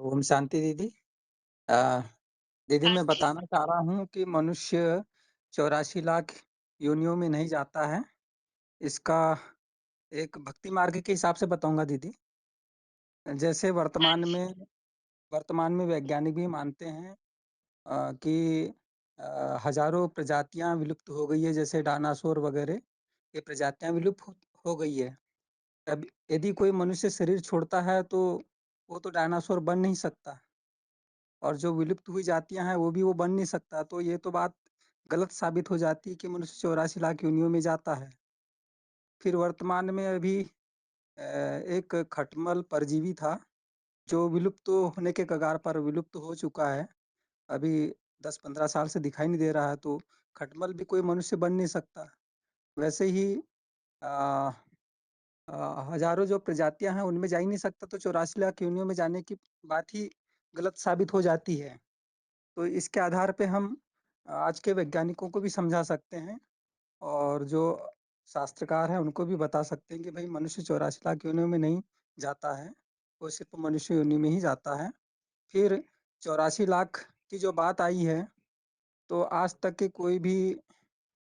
ओम शांति दीदी। दीदी हाँ मैं जी। बताना चाह रहा हूँ कि मनुष्य 84 लाख योनियों में नहीं जाता है। इसका एक भक्ति मार्ग के हिसाब से बताऊंगा दीदी। जैसे वर्तमान में वैज्ञानिक भी मानते हैं कि हजारों प्रजातियां विलुप्त हो गई है, जैसे डायनासोर वगैरह ये प्रजातियां विलुप्त हो गई है। अब यदि कोई मनुष्य शरीर छोड़ता है तो वो तो डायनासोर बन नहीं सकता, और जो विलुप्त हुई जातियां हैं वो बन नहीं सकता। तो ये तो बात गलत साबित हो जाती है कि मनुष्य 84 लाख योनियों में जाता है। फिर वर्तमान में अभी एक खटमल परजीवी था जो विलुप्त होने के कगार पर विलुप्त हो चुका है। अभी 10-15 साल से दिखाई नहीं दे रहा है, तो खटमल भी कोई मनुष्य बन नहीं सकता। वैसे ही आ, हजारों जो प्रजातियां हैं उनमें जा ही नहीं सकता, तो 84 लाख योनियों में जाने की बात ही गलत साबित हो जाती है। तो इसके आधार पे हम आज के वैज्ञानिकों को भी समझा सकते हैं, और जो शास्त्रकार हैं उनको भी बता सकते हैं कि भाई मनुष्य 84 लाख योनियों में नहीं जाता है, वो सिर्फ मनुष्य योनि में ही जाता है। फिर 84 लाख की जो बात आई है, तो आज तक के कोई भी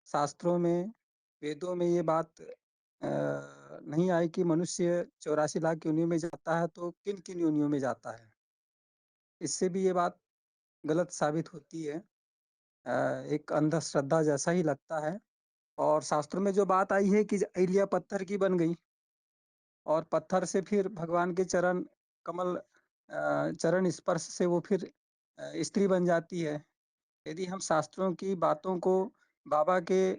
शास्त्रों में, वेदों में ये बात नहीं आई कि मनुष्य 84 लाख योनियों में जाता है, तो किन किन योनियों में जाता है। इससे भी ये बात गलत साबित होती है। एक अंधश्रद्धा जैसा ही लगता है। और शास्त्रों में जो बात आई है कि अहिल्या पत्थर की बन गई, और पत्थर से फिर भगवान के चरण कमल चरण स्पर्श से वो फिर स्त्री बन जाती है। यदि हम शास्त्रों की बातों को बाबा के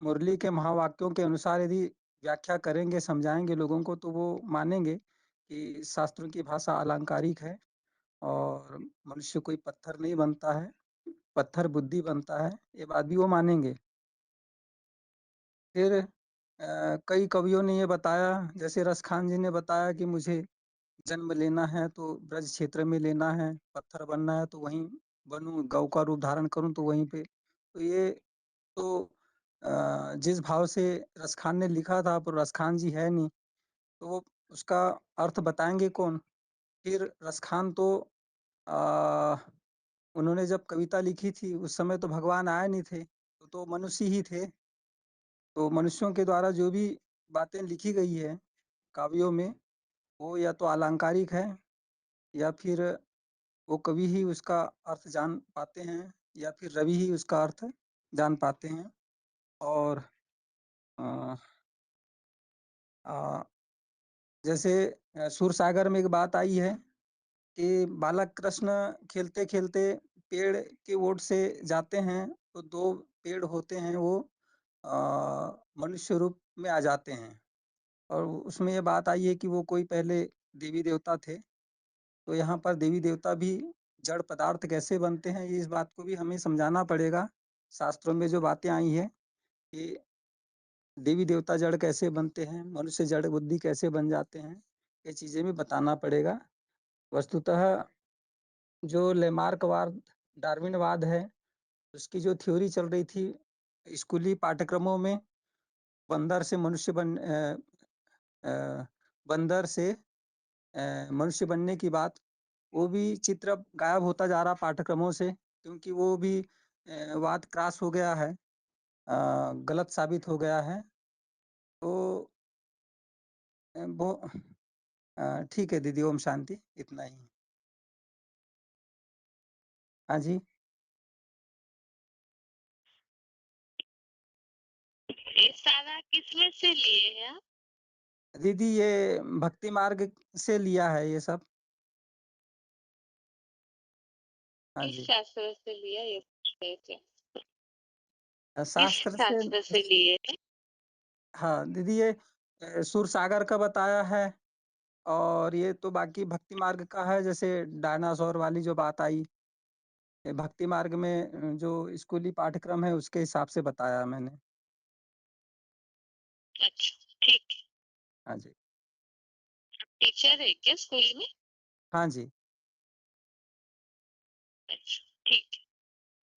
मुरली के महावाक्यों के अनुसार यदि व्याख्या करेंगे, समझाएंगे लोगों को, तो वो मानेंगे कि शास्त्रों की भाषा अलंकारिक है और मनुष्य कोई पत्थर नहीं बनता है, पत्थर बुद्धि बनता है, ये बात भी वो मानेंगे। फिर कई कवियों ने ये बताया, जैसे रस खान जी ने बताया कि मुझे जन्म लेना है तो ब्रज क्षेत्र में लेना है, पत्थर बनना है तो वहीं बनूं, गौ का रूप धारण करूं तो वहीं पे। तो ये तो जिस भाव से रस खान ने लिखा था, पर रस खान जी है नहीं, तो वो उसका अर्थ बताएंगे कौन। फिर रस खान तो आ, उन्होंने जब कविता लिखी थी उस समय तो भगवान आए नहीं थे, तो मनुष्य ही थे। तो मनुष्यों के द्वारा जो भी बातें लिखी गई है काव्यों में, वो या तो अलंकारिक है, या फिर वो कवि ही उसका अर्थ जान पाते हैं, या फिर रवि ही उसका अर्थ जान पाते हैं। और आ, आ, जैसे सूरसागर में एक बात आई है कि बालक कृष्ण खेलते खेलते पेड़ के ओट से जाते हैं, तो दो पेड़ होते हैं वो मनुष्य रूप में आ जाते हैं। और उसमें ये बात आई है कि वो कोई पहले देवी देवता थे। तो यहाँ पर देवी देवता भी जड़ पदार्थ कैसे बनते हैं, इस बात को भी हमें समझाना पड़ेगा। शास्त्रों में जो बातें आई हैं कि देवी देवता जड़ कैसे बनते हैं, मनुष्य जड़ बुद्धि कैसे बन जाते हैं, ये चीजें भी बताना पड़ेगा। वस्तुतः जो लेमार्कवाद, डार्विनवाद है, उसकी जो थ्योरी चल रही थी स्कूली पाठ्यक्रमों में, बंदर से मनुष्य बंदर से मनुष्य बनने की बात, वो भी चित्र गायब होता जा रहा पाठ्यक्रमों से, क्योंकि वो भी वाद क्रॉस हो गया है, गलत साबित हो गया है। तो वो ठीक है दीदी, ओम शांति, इतना ही। हाँ जी ये सारा किसमें से लिए हैं आप? दीदी, ये भक्ति मार्ग से लिया है ये सब। हाँ किस जी, शास्त्र से लिया ये पूछ रहे थे? किस शास्त्र से। शास्त्र से लिए हैं? हाँ दीदी, ये सूरसागर का बताया है, और ये तो बाकी भक्ति मार्ग का है। जैसे डायनासोर वाली जो बात आई, ये भक्ति मार्ग में जो स्कूली पाठ्यक्रम है उसके हिसाब से बताया मैंने। अच्छा, ठीक ठीक है। हाँ जी। टीचर है क्या स्कूल में? हाँ जी। अच्छा, ठीक है।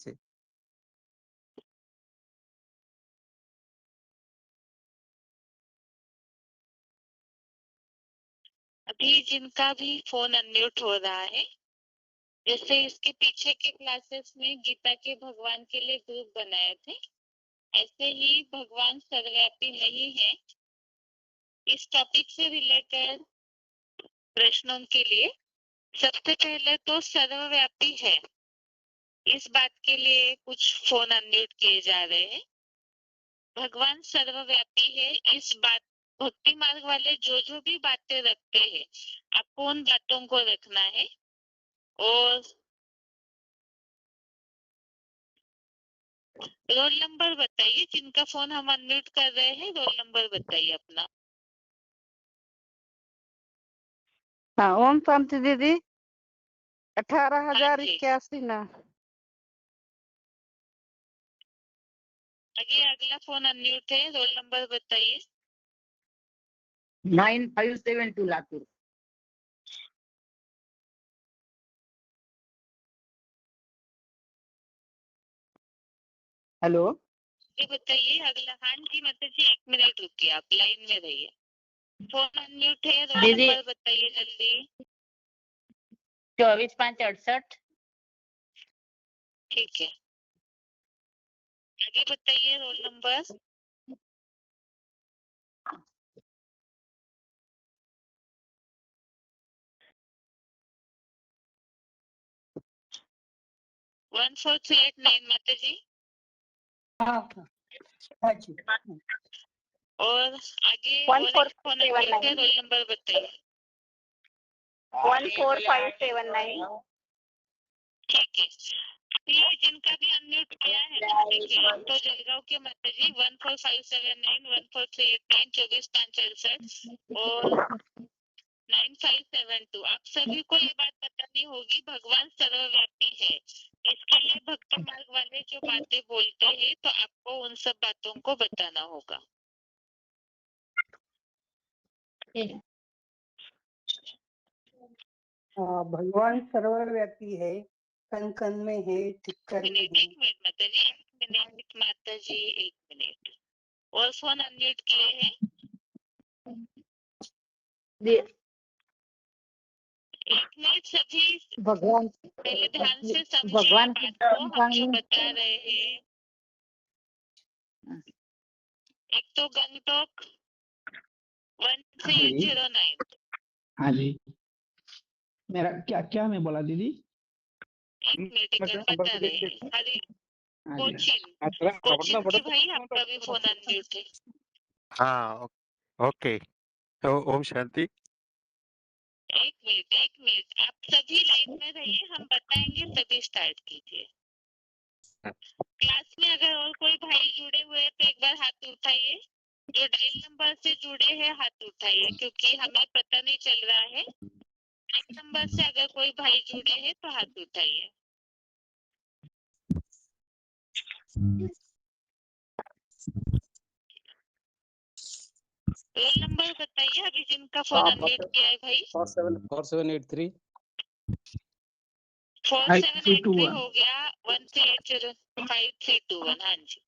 जी। अभी जिनका भी फोन अनम्यूट हो रहा है, जैसे इसके पीछे के क्लासेस में गीता के भगवान के लिए ग्रुप बनाए थे, ऐसे ही भगवान सर्वव्यापी नहीं है, इस टॉपिक से रिलेटेड प्रश्नों के लिए सबसे पहले तो सर्वव्यापी है, इस बात के लिए कुछ फोन अनम्यूट किए जा रहे हैं। भगवान सर्वव्यापी है, इस बात भक्ति मार्ग वाले जो भी बातें रखते हैं, आपको उन बातों को रखना है। और रोल नंबर बताइए, जिनका फोन हम अनम्यूट कर रहे हैं, रोल नंबर बताइए अपना। हाँ, ओम शांति दीदी, 18,081 ना। आगे अगला फोन अनम्यूट है, रोल नंबर बताइए। 9572 लातूर। हेलो, ये बताइए अगला। हाँ जी माता जी, 1 मिनट रुकिए, आप लाइन में रहिए। फोन अनम्यूट है, रोल दीदी। नंबर बताइए जल्दी। 24,568। ठीक है, आगे बताइए रोल नंबर। वन 4389 माता जी। और आगे और एक फोन अनम्यूट है, रोल नंबर बताइए। 14579। ठीक है, ये जिनका भी अनम्यूट किया है ना, देखिए तो जलगांव के माता जी 14579 14389 24,568 और 9572। आप सभी को ये बात बतानी होगी, भगवान सर्वव्यापी है, इसके लिए भक्ति मार्ग वाले जो बातें बोलते हैं, तो आपको उन सब बातों को बताना होगा। भगवान सर्वव्यापी है, कण कण में है, टिक्कर में है। एक मिनट माता जी, 1 मिनट माता जी, 1 मिनट। और फोन अनम्यूट किए हैं? एक मिनट सभी, भगवान पहले ध्यान से समझिए भगवान बात को, हम जो बता रहे हैं। एक तो गंगटोक 1309। हाँ जी, मेरा क्या क्या मैं बोला दीदी? एक मिनट बता रहे हैं। हरी हाँ जी। कोचिन कोचिन की भाई, आपका भी फोन अनम्यूट है। हाँ, ओके। ओम शांति। एक मिनट, आप सभी लाइन में रहिए, हम बताएंगे, सभी स्टार्ट कीजिए। क्लास में अगर और कोई भाई जुड़े हुए हैं तो एक बार हाथ उठाइए, जो डायल नंबर से जुड़े हैं हाथ उठाइए, क्योंकि हमें पता नहीं चल रहा है। डायल नंबर से अगर कोई भाई जुड़े हैं तो हाथ उठाइए। रोल नंबर बताइए अभी जिनका फोन अनम्यूट किया है भाई। 4783। 4783 हो गया। 13805 हाँ जी।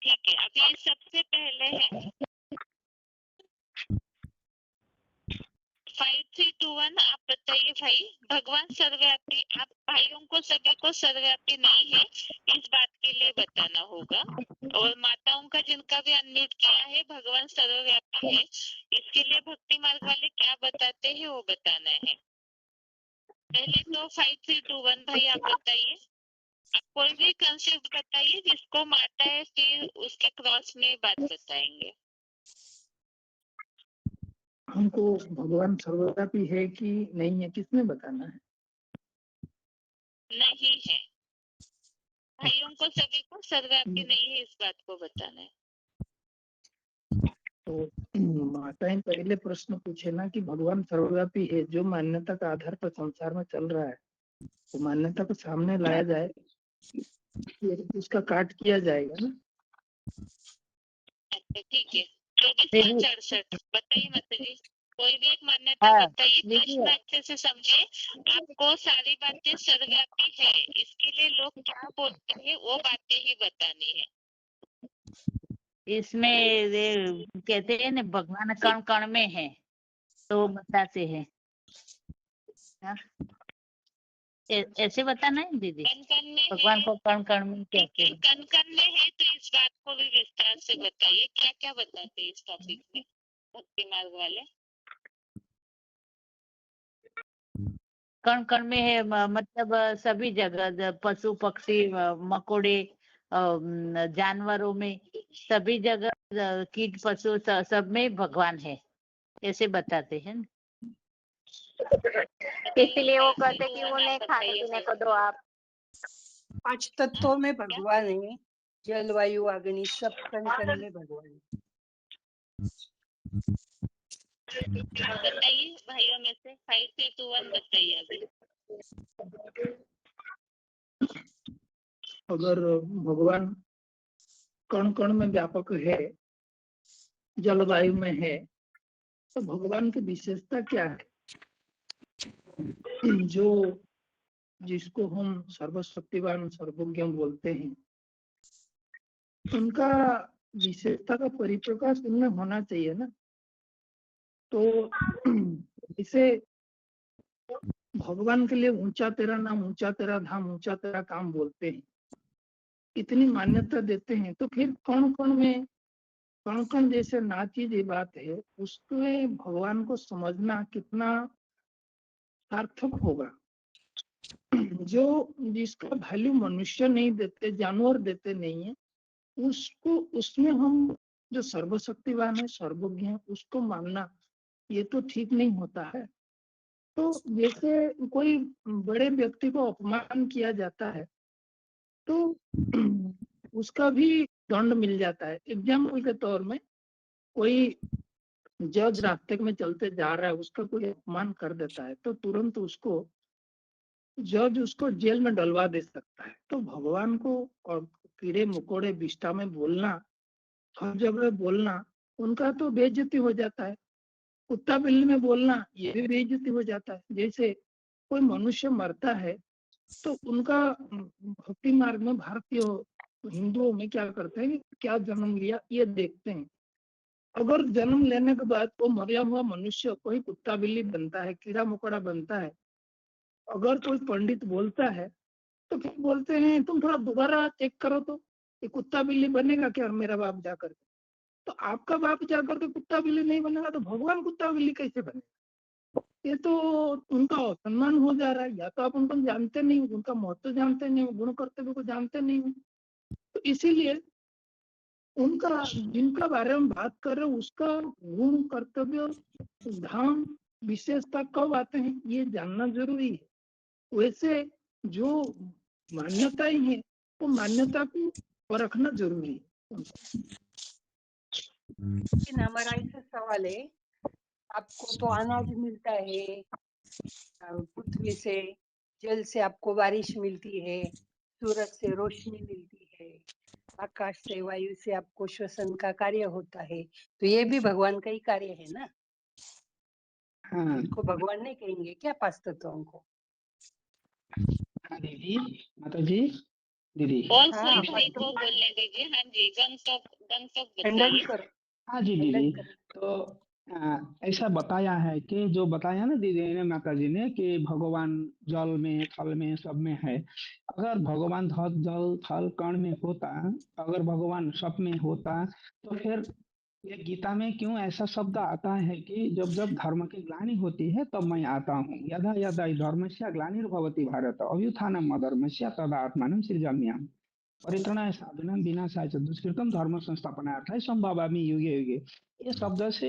ठीक है, अभी सबसे पहले है 5321। आप बताइए भाई, भगवान सर्वव्यापी, आप भाइयों को सभी को सर्वव्यापी नहीं है, इस बात के लिए बताना होगा। और माताओं का जिनका भी अनम्यूट किया है, भगवान सर्वव्यापी है, इसके लिए भक्ति मार्ग वाले क्या बताते हैं वो बताना है। पहले तो 5321 भाई आप बताइए, आप कोई भी कंसेप्ट बताइए जिसको माता है, फिर उसके क्रॉस में बात बताएंगे। हमको भगवान सर्वव्यापी है कि नहीं है, किसमें बताना है? नहीं है। भाइयों को सभी को सर्वव्यापी नहीं है, इस बात को बताना है। तो माताएं पहले प्रश्न पूछे ना कि भगवान सर्वव्यापी है, जो मान्यता का आधार पर संसार में चल रहा है, तो मान्यता को सामने लाया जाए, उसका काट किया जाएगा ना। अच्छा ठीक है, 2468 बताइए माता जी, कोई भी एक मान्यता बताइए, प्रश्न अच्छे से समझे। आपको सारी बातें सर्वव्यापी है, इसके लिए लोग क्या बोलते हैं वो बातें ही बतानी है। इसमें ये कहते हैं ना भगवान कण कण में है, तो बताते हैं। हाँ? ऐसे बताना है दीदी, कण कण में भगवान है, को कण कण में कहते हैं। कण कण में है, तो इस बात को भी विस्तार से बताइए, क्या क्या बताते हैं इस टॉपिक में भक्ति मार्ग वाले। कण कण में है मतलब सभी जगह, पशु पक्षी मकोड़े जानवरों में, सभी जगह कीट पशु सब में भगवान है, ऐसे बताते हैं। इसलिए वो कहते कि उन्हें खाने पीने को दो आप। 5 तत्वों में भगवान है, जलवायु अग्नि सब कण कण में भगवान है। बताइए भाइयों में से 5 3 2 1 बताइए अभी। अगर भगवान कण कण में व्यापक है, जलवायु में है, तो भगवान की विशेषता क्या है? जो जिसको हम सर्वशक्तिवान सर्वज्ञ बोलते हैं, उनका विशेषता का परिप्रकाश उनमें होना चाहिए ना। तो इसे भगवान के लिए ऊंचा तेरा नाम, ऊंचा तेरा धाम, ऊंचा तेरा काम बोलते हैं, इतनी मान्यता देते हैं, तो फिर कण कण में कण कण जैसे नाचीज ये बात है, उसमें भगवान को समझना कितना सार्थक होगा। जो जिसका वैल्यू मनुष्य नहीं देते, जानवर देते नहीं है, उसको उसमें हम जो सर्वशक्तिवान है सर्वज्ञ है उसको मानना, ये तो ठीक नहीं होता है। तो जैसे कोई बड़े व्यक्ति को अपमान किया जाता है तो उसका भी दंड मिल जाता है। एग्जाम्पल के तौर में कोई जज रास्ते में चलते जा रहा है, उसका कोई अपमान कर देता है, तो तुरंत उसको जज उसको जेल में डलवा दे सकता है। तो भगवान को और कीड़े मकोड़े विष्ठा में बोलना, हर जगह बोलना, उनका तो बेइज्जती हो जाता है। कुत्ता बिल्ली में बोलना, ये भी बेइज्जती हो जाता है। जैसे कोई मनुष्य मरता है तो उनका भक्ति मार्ग में भारतीय हिंदुओं में क्या करते हैं, क्या जन्म लिया ये देखते हैं। अगर जन्म लेने के बाद वो मरा हुआ मनुष्य कोई कुत्ता बिल्ली बनता है, कीड़ा मकोड़ा बनता है, अगर कोई पंडित बोलता है तो फिर बोलते हैं तुम थोड़ा दोबारा चेक करो तो ये कुत्ता बिल्ली बनेगा क्या मेरा बाप जाकर के। तो आपका बाप जाकर के कुत्ता बिल्ली नहीं बनेगा तो भगवान कुत्ता बिल्ली कैसे बनेगा? ये तो उनका असम्मान हो जा रहा है। या तो आप उनको जानते नहीं, उनका महत्व जानते नहीं, गुण कर्तव्य को जानते नहीं। तो इसीलिए उनका जिनका बारे में बात कर रहे हो उसका गुण कर्तव्य धाम विशेषता कब आते हैं ये जानना जरूरी है। वैसे जो मान्यताएं हैं वो मान्यता को परखना जरूरी है। लेकिन हमारा ऐसा सवाल है, आपको तो अनाज मिलता है, पृथ्वी से जल से आपको बारिश मिलती है, सूरज से रोशनी मिलती है, आकाश से वायु से आपको श्वसन का कार्य होता है, तो ये भी भगवान का ही कार्य है ना। हाँ इसको भगवान नहीं कहेंगे क्या 5 तत्वों को? हाँ दीदी, माता जी, दीदी और हाँ कोई को बोलने दीजिए। हाँ जी, गंतव्य खंडन बताइए। करो। हाँ जी दीदी। तो ऐसा बताया है कि जो बताया ना दीदी ने, माता जी ने, कि भगवान जल में थल में सब में है। अगर भगवान जल थल कण में होता, अगर भगवान सब में होता, तो फिर ये गीता में क्यों ऐसा शब्द आता है कि जब जब धर्म की ग्लानि होती है तब मैं आता हूँ। यदा यदा हि धर्मस्य ग्लानिर्भवति भारत अभ्युत्थानम् अधर्मस्य तदा आत्मानं सृजाम्यहम् परित्राणाय साधूनां विनाशाय च दुष्कृतम् धर्म संस्थापनार्थाय संभवामि युगे युगे। ये शब्द से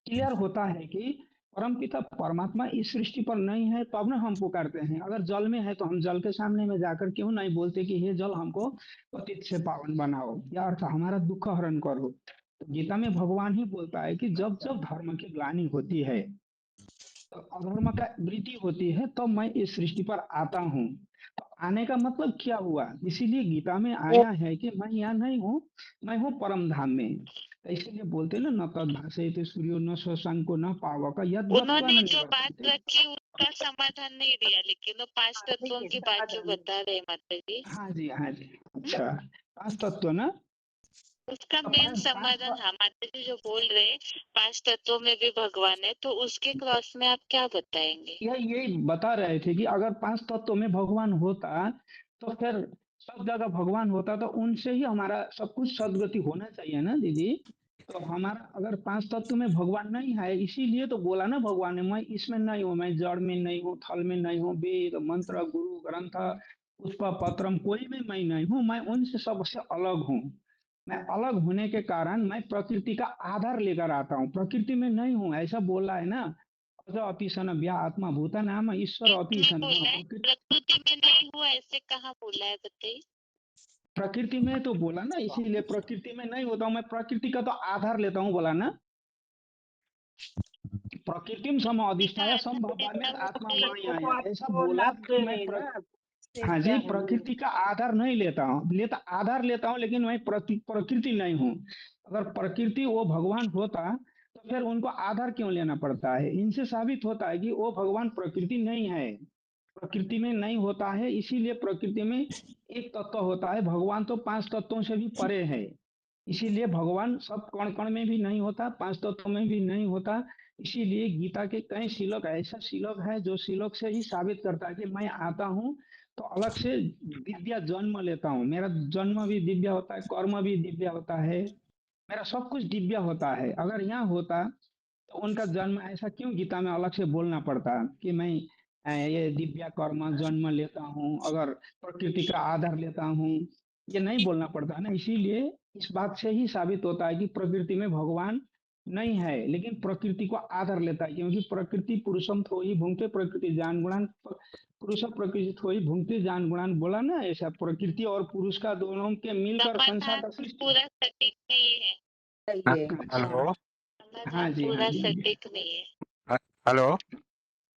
क्लियर होता है कि परमपिता परमात्मा इस सृष्टि पर नहीं है तब ना हम पुकारते हैं। अगर जल में है तो हम जल के सामने में जाकर क्यों नहीं बोलते कि हे जल हमको पतित से पावन बनाओ या अर्थ हमारा दुख हरण करो। तो गीता में भगवान ही बोलता है कि जब जब धर्म की ग्लानि होती है, तो अधर्म का वृद्धि होती है, तो मैं इस सृष्टि पर आता हूँ। तो आने का मतलब क्या हुआ? इसीलिए गीता में आया है कि मैं यहाँ नहीं हूँ, मैं हूँ परम धाम में। तो इसीलिए बोलते हैं ना, न तद भाषयते सूर्यो न शशांको न पावक यद् गत्वा उन्होंने न जो बात निवर्तन्ते। रखी उसका समाधान नहीं दिया, लेकिन वो 5 तत्वों देखिए की बात जो समाधान बता रहे माता जी, हाँ जी, हाँ जी। अच्छा, 5 तत्व ना? उसका तो मेन 5 समाधान, हाँ माता जी जो बोल रहे हैं 5 तत्वों में भी भगवान है, तो उसके क्रॉस में आप क्या बताएंगे? यही बता रहे थे कि अगर 5 तत्व में भगवान होता तो फिर सब जगह भगवान होता, तो उनसे ही हमारा सब कुछ सदगति होना चाहिए ना दीदी। तो हमारा अगर 5 तत्व में भगवान नहीं है, इसीलिए तो बोला ना भगवान ने, मैं इसमें नहीं हूँ, मैं जड़ में नहीं हूँ, थल में नहीं हूँ, वेद मंत्र गुरु ग्रंथ पुष्प पत्रम कोई में मैं नहीं हूँ, मैं उनसे सबसे अलग हूँ। मैं अलग होने के कारण मैं प्रकृति का आधार लेकर आता हूँ, प्रकृति में नहीं हूँ, ऐसा बोला है ना। अज अपि सन व्या आत्मा भूता नाम ईश्वर अपि किसने सन। बोला है प्रकृति में नहीं हुआ, ऐसे कहाँ बोला है बताइए? प्रकृति में तो बोला ना, इसीलिए प्रकृति में नहीं होता हूँ, मैं प्रकृति का तो आधार लेता हूँ, बोला ना। प्रकृतिम सम अधिष्ठाय संभवाम्य आत्मा वो तो माया, ऐसा आपको बोला लाभ कि दे मैं रहे हैं ना, से हाँ क्या जी, है नहीं। प्रकृति का आधार नहीं लेता हूँ, आधार लेता हूँ, लेकिन मैं प्रकृति नहीं हूँ। अगर प्रकृति वो भगवान होता तो फिर उनको आधार क्यों लेना पड़ता है? इनसे साबित होता है कि वो भगवान प्रकृति नहीं है, प्रकृति में नहीं होता है। इसीलिए प्रकृति में एक तत्व होता है, भगवान तो 5 तत्वों से भी परे है। इसीलिए भगवान सब कण कण में भी नहीं होता, 5 तत्वों में भी नहीं होता। इसीलिए गीता के कई श्लोक ऐसा श्लोक है जो श्लोक से ही साबित करता है कि मैं आता हूँ तो अलग से दिव्य जन्म लेता हूँ। मेरा जन्म भी दिव्य होता है, कर्म भी दिव्य होता है, मेरा सब कुछ दिव्य होता है। अगर यहाँ होता तो उनका जन्म ऐसा क्यों गीता में अलग से बोलना पड़ता कि मैं ये दिव्य कर्म जन्म लेता हूँ, अगर प्रकृति का आधार लेता हूँ, ये नहीं बोलना पड़ता ना। इसीलिए इस बात से ही साबित होता है कि प्रकृति में भगवान नहीं है, लेकिन प्रकृति को आधार लेता है, क्योंकि प्रकृति पुरुषम थो ही भुंगते प्रकृति जान गुणान, पुरुष प्रकृति थो ही भुंगते जान गुणान, बोला ना। ऐसा प्रकृति और पुरुष का दोनों के मिलकर संसार समाधान का सृष्टि। पूरा सटीक नहीं है, चाहिए अच्छा, हेलो हाँ समाधान जी, हाँ पूरा जी। सटीक नहीं है। हेलो।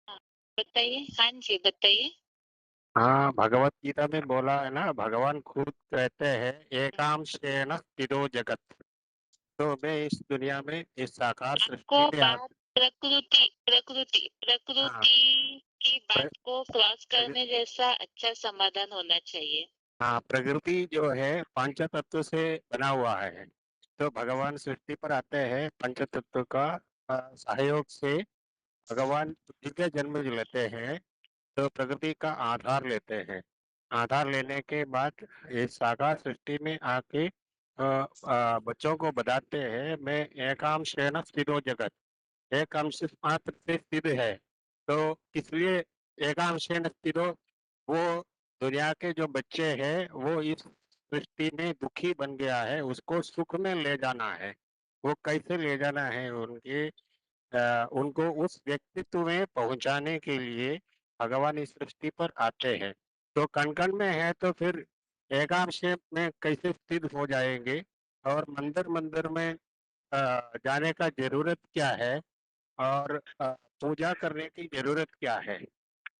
हाँ बताइए, हाँ जी बताइए। हाँ, भगवत गीता में बोला है ना, भगवान खुद कहते हैं एकांशेन स्थितो जगत। तो मैं इस दुनिया में इस साकार आपको सृष्टि में बात प्रकृति प्रकृति हाँ, प्रकृति की प्र, बात को क्रॉस प्र, करने जैसा अच्छा समाधान होना चाहिए। हाँ, प्रकृति जो है पंच तत्व से बना हुआ है। तो भगवान सृष्टि पर आते हैं पंच तत्व का सहयोग से। भगवान दिव्य जन्म लेते हैं, तो प्रकृति का आधार लेते हैं। आधार लेने के बाद इस साकार सृष्टि में आके बच्चों को बताते हैं मैं एकांशेन स्थितो जगत, एक अंश मात्र से स्थित है। तो इसलिए एकांशेन स्थितो, वो दुनिया के जो बच्चे हैं वो इस सृष्टि में दुखी बन गया है, उसको सुख में ले जाना है। वो कैसे ले जाना है उनको उस व्यक्तित्व में पहुंचाने के लिए भगवान इस सृष्टि पर आते हैं। तो कण कण में है तो फिर एकांश में कैसे स्थित हो जाएंगे, और मंदिर मंदिर में जाने का जरूरत क्या है, और पूजा करने की जरूरत क्या है।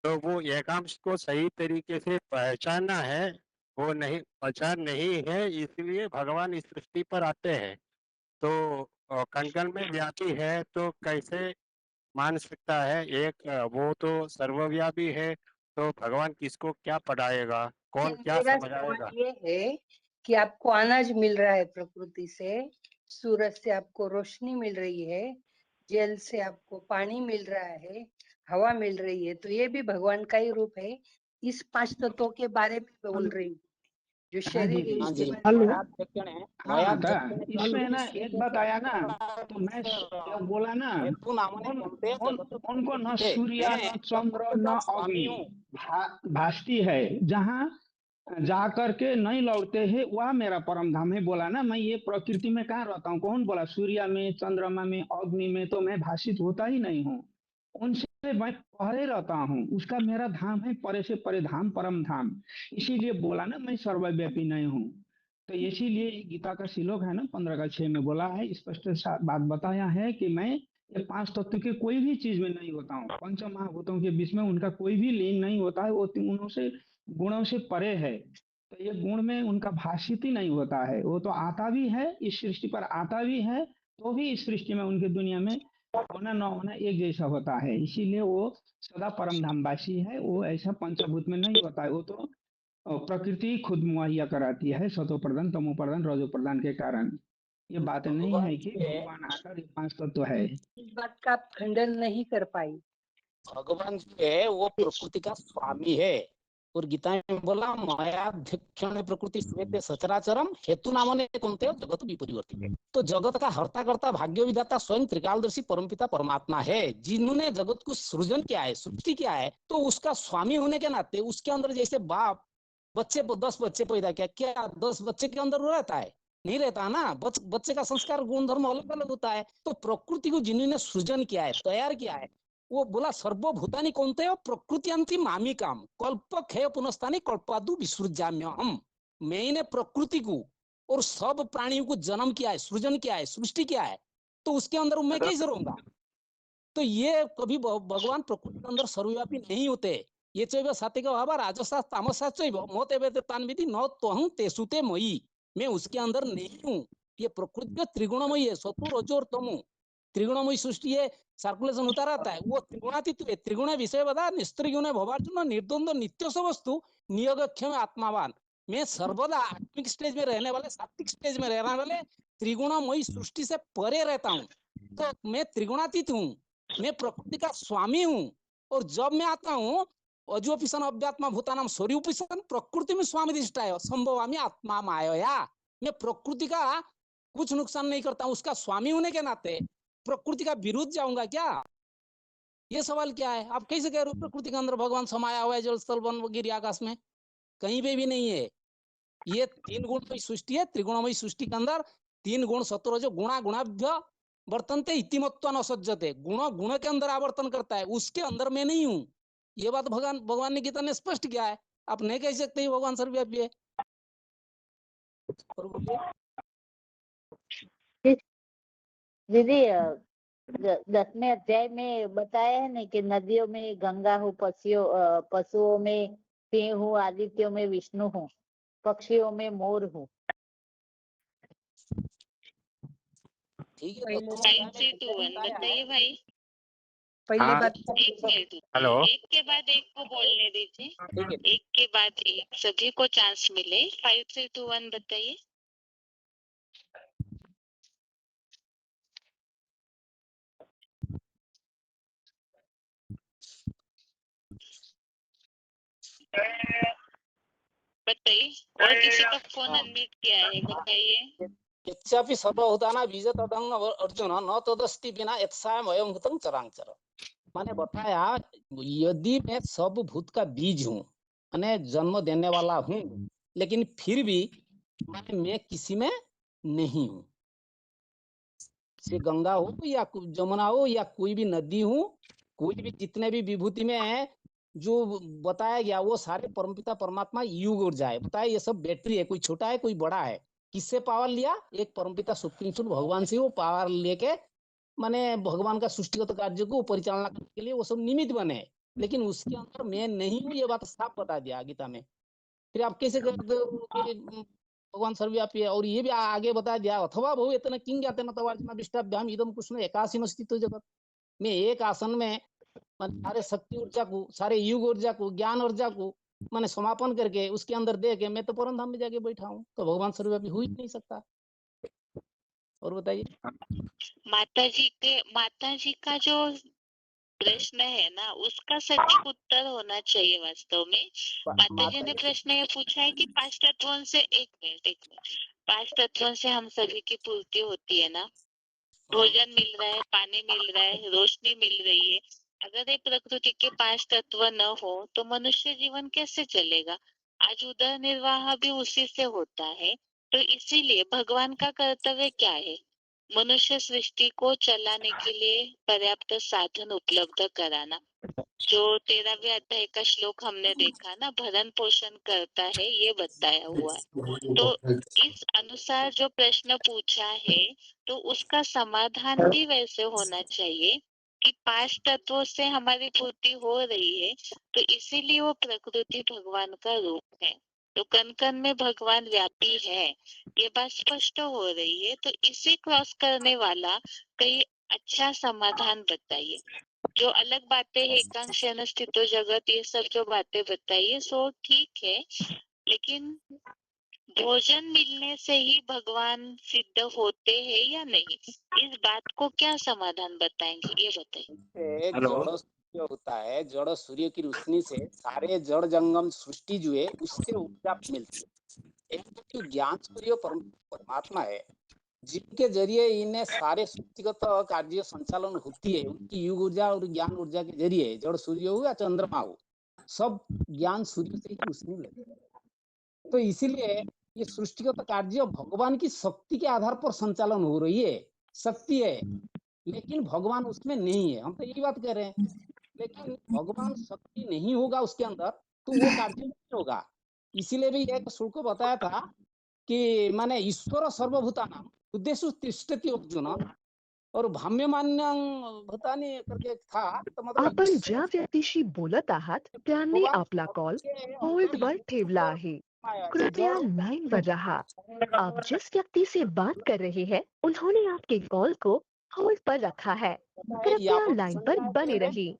तो वो एकांश को सही तरीके से पहचानना है, वो नहीं पहचान नहीं है, इसलिए भगवान इस सृष्टि पर आते हैं। तो कण कण में व्यापी है तो कैसे मान सकता है एक वो तो सर्वव्यापी है, तो भगवान किसको क्या पढ़ाएगा, कौन क्या मेरा सवाल समझाएगा? ये है कि आपको अनाज मिल रहा है प्रकृति से, सूरज से आपको रोशनी मिल रही है, जल से आपको पानी मिल रहा है, हवा मिल रही है, तो ये भी भगवान का ही रूप है। इस 5 तत्वों के बारे में बोल रही हूँ, जो हाँ शरीर दीदी, है इसके बारे हेलो, में। हाँ माता, इसमें ना एक बात आया ना, तो मैं जब बोला ना, उनको न सूर्य न चंद्र न अग्नि भासती है, जहाँ जा करके नहीं लौटते हैं वह मेरा परम धाम है। बोला ना, मैं ये प्रकृति में कहाँ रहता हूँ? कौन बोला? सूर्य में, चंद्रमा में, अग्नि में तो मैं भाषित होता ही नहीं हूँ। उनसे मैं परे रहता हूँ, उसका मेरा धाम है परे से परे धाम, परम धाम। इसीलिए बोला ना मैं सर्वव्यापी नहीं हूँ। तो इसीलिए गीता का श्लोक है ना 15 का 6 में बोला है, स्पष्ट बात बताया है कि मैं ये 5 तत्व के कोई भी चीज में नहीं होता हूँ। पंच महाभूतों के बीच में उनका कोई भी लीन नहीं होता है, वो उनों से गुणों से परे है। तो ये गुण में उनका भाषित ही नहीं होता है। वो तो आता भी है, इस सृष्टि पर आता भी है, तो भी इस सृष्टि में उनके दुनिया में होना न होना एक जैसा होता है। इसीलिए वो सदा परम धामवासी है। वो ऐसा पंचभूत में नहीं होता है। वो तो प्रकृति खुद मुहैया कराती है, सतो प्रधान, तमो प्रधान, रजो प्रधान के कारण। ये बात नहीं है कि भगवान आकर ये 5 तत्व है। इस बात का आप खंडन नहीं कर पाई। भगवान जो है वो प्रकृति का स्वामी है, और गीता में बोला मायाध्यक्षण प्रकृति श्वेत सचराचरम हेतु नामने कौनते हो जगत विपरिवर्तित है। तो जगत का हर्ता कर्ता भाग्य विधाता स्वयं त्रिकालदर्शी परमपिता परमात्मा है, जिन्होंने जगत को सृजन किया है, सृष्टि किया है। तो उसका स्वामी होने के नाते उसके अंदर जैसे बाप बच्चे 10 बच्चे पैदा किया, क्या 10 बच्चे के अंदर वो रहता है? नहीं रहता ना। बच्चे का संस्कार गुण धर्म अलग अलग होता है। तो प्रकृति को जिन्होंने सृजन किया है, तैयार किया है, वो बोला सर्वभूतानि कौनते हो प्रकृति मामी काम कल्प क्षय पुनस्तानी कल्पादु विसृजाम्य हम। मैंने प्रकृति को और सब प्राणियों को जन्म किया है, सृजन किया है, सृष्टि किया है, तो उसके अंदर मैं कैसे रहूंगा? तो ये कभी भगवान प्रकृति के अंदर सर्वव्यापी नहीं होते। ये चैव सात्विक भाव राजसा तामसा चैव मत एवेत तान्विति न त्वहं तेसुते मयि। मैं उसके अंदर नहीं हूँ। ये प्रकृति त्रिगुणमयी है, सत्व रजो और तमो त्रिगुणमयी सृष्टि है, सर्कुलेशन होता रहता है। वो त्रिगुणातीत है, त्रिगुण विषय बता निस्त्रिगुण भवार्जुन निर्द्वंद्व नित्य वस्तु नियोगक्षम आत्मावान। मैं सर्वदा आत्मिक स्टेज में रहने वाले, सात्विक स्टेज में रहने वाले त्रिगुणमयी सृष्टि से परे रहता हूँ। तो मैं त्रिगुणातीत हूँ, मैं प्रकृति का स्वामी हूँ। और जब मैं आता हूँ अजोपिसन अव्यात्मा भूतानाम स्वरूपिसन प्रकृति में स्वामी दिष्टा है संभवामी आत्मा माया। मैं प्रकृति का कुछ नुकसान नहीं करता हूँ, उसका स्वामी होने के नाते प्रकृति का विरुद्ध जाऊंगा क्या? ये सवाल क्या है? आप कैसे कह रहे हो प्रकृति के अंदर भगवान समाया हुआ है जल स्थल वन वगैरह आकाश में? कहीं पे भी नहीं है। ये 3 गुणमयी सृष्टि है। त्रिगुणमयी सृष्टि के अंदर 3 गुण सत्व रजो गुणा गुणाभ्य वर्तनते इतिमत्वा न सज्जते। गुण गुण के अंदर आवर्तन करता है, उसके अंदर मैं नहीं हूँ। ये बात भगवान ने गीता ने स्पष्ट किया है। आप नहीं कह सकते भगवान सर्वव्यापी है। दीदी 10वें अध्याय में बताया है ना कि नदियों में गंगा हूँ, पशुओं में सिंह हूँ, आदित्यों में विष्णु हूँ, पक्षियों में मोर हूँ। ठीक है, बताइए भाई। पहले बात एक मिनट, हेलो, एक के बाद एक को बोलने दीजिए, एक के बाद एक, सभी को चांस मिले। 5 3 2 1 बताइए। बताइए, और किसी का फोन अनम्यूट किया है, बताइए। यच्चापि सर्वभूतानां बीजतदं अर्जुन न तदस्ति विना यत्सायं वयं भूतं चरांचर। मैंने बताया यदि मैं सब भूत का बीज हूँ अने जन्म देने वाला हूँ, लेकिन फिर भी मैं किसी में नहीं हूँ। से गंगा हो या जमुना हो या कोई भी नदी हो, कोई भी जितने भी विभूति में है जो बताया गया वो सारे परमपिता परमात्मा युग ऊर्जा है। बताया ये सब बैटरी है, कोई छोटा है कोई बड़ा है। किससे पावर लिया? एक परमपिता सुप्रीम सोल भगवान से वो पावर लेके माने भगवान का सृष्टिगत कार्य को परिचालना करने के लिए वो सब निमित्त बने, लेकिन उसके अंदर मैं नहीं हूँ। ये बात साफ बता दिया गीता में। फिर आप कैसे करते हो कि भगवान सर्वव्यापी है? और ये भी आगे बता दिया अथवा बहु इतना किंग जाते न तवार्चना विष्टाभ्याम इदम कृष्ण एकासी स्थित जगत। मैं एक आसन में सारे शक्ति ऊर्जा को, सारे युग ऊर्जा को, ज्ञान ऊर्जा को मैंने समापन करके उसके अंदर दे के मैं तो परम धाम में जाके बैठा हूँ। तो भगवान सर्वव्यापी हो ही नहीं सकता। और बताइए। माता जी का जो प्रश्न है ना, उसका सटीक उत्तर होना चाहिए वास्तव में। माता जी ने प्रश्न ये पूछा है कि 5 तत्वों से, एक मिनट, 5 तत्वों से हम सभी की पूर्ति होती है ना, भोजन मिल रहा है, पानी मिल रहा है, रोशनी मिल रही है। अगर ये प्रकृति के 5 तत्व न हो तो मनुष्य जीवन कैसे चलेगा? आज उदर निर्वाह भी उसी से होता है। तो इसीलिए भगवान का कर्तव्य क्या है? मनुष्य सृष्टि को चलाने के लिए पर्याप्त साधन उपलब्ध कराना। जो 13वें अध्याय का श्लोक हमने देखा ना, भरण पोषण करता है, ये बताया हुआ है। तो इस अनुसार जो प्रश्न पूछा है तो उसका समाधान भी वैसे होना चाहिए कि 5 तत्वों से हमारी पूर्ति हो रही है, तो इसीलिए वो प्रकृति भगवान का रूप है। तो कण कण में भगवान व्यापी है, ये बात स्पष्ट हो रही है। तो इसे क्रॉस करने वाला कोई अच्छा समाधान बताइए। जो अलग बातें है, एकांक्षण स्थितो जगत, ये सब जो बातें बताइए सो ठीक है, लेकिन भोजन मिलने से ही भगवान सिद्ध होते हैं या नहीं, इस बात को क्या समाधान बताएंगे, ये बताइए। जड़ सूर्य होता है, जड़ सूर्य की रोशनी से सारे जड़ जंगम सृष्टि जो है उससे ऊर्जा मिलती है। एक तो ज्ञान सूर्य परमात्मा है, जिनके जरिए इन्हें सारे सृष्टिगत कार्य संचालन होती है। उनकी युग ऊर्जा और ज्ञान ऊर्जा के जरिए, जड़ सूर्य हो या चंद्रमा हो, सब ज्ञान सूर्य से ही रोशनी लगती है। तो इसीलिए ये सृष्टिगत कार्य भगवान की शक्ति के आधार पर संचालन हो रही है। शक्ति है, लेकिन भगवान उसमें नहीं है। हम तो यही बात कर रहे हैं। लेकिन भगवान शक्ति नहीं होगा उसके अंदर तो वो कार्य नहीं होगा। इसीलिए भी एक श्लोक को बताया था कि माने ईश्वर सर्वभूतानां उद्देश्य तिष्ठति अर्जुन, और भाम्यमान्यं भूतानि करके था। तो मतलब आपण ज्या व्यक्तीशी बोलत आहात त्यांनी आपला कॉल होल्ड वर ठेवला आहे। कृपया लाइन पर रहा। आप जिस व्यक्ति से बात कर रहे हैं उन्होंने आपके कॉल को होल्ड पर रखा है। कृपया लाइन पर बने रहिए।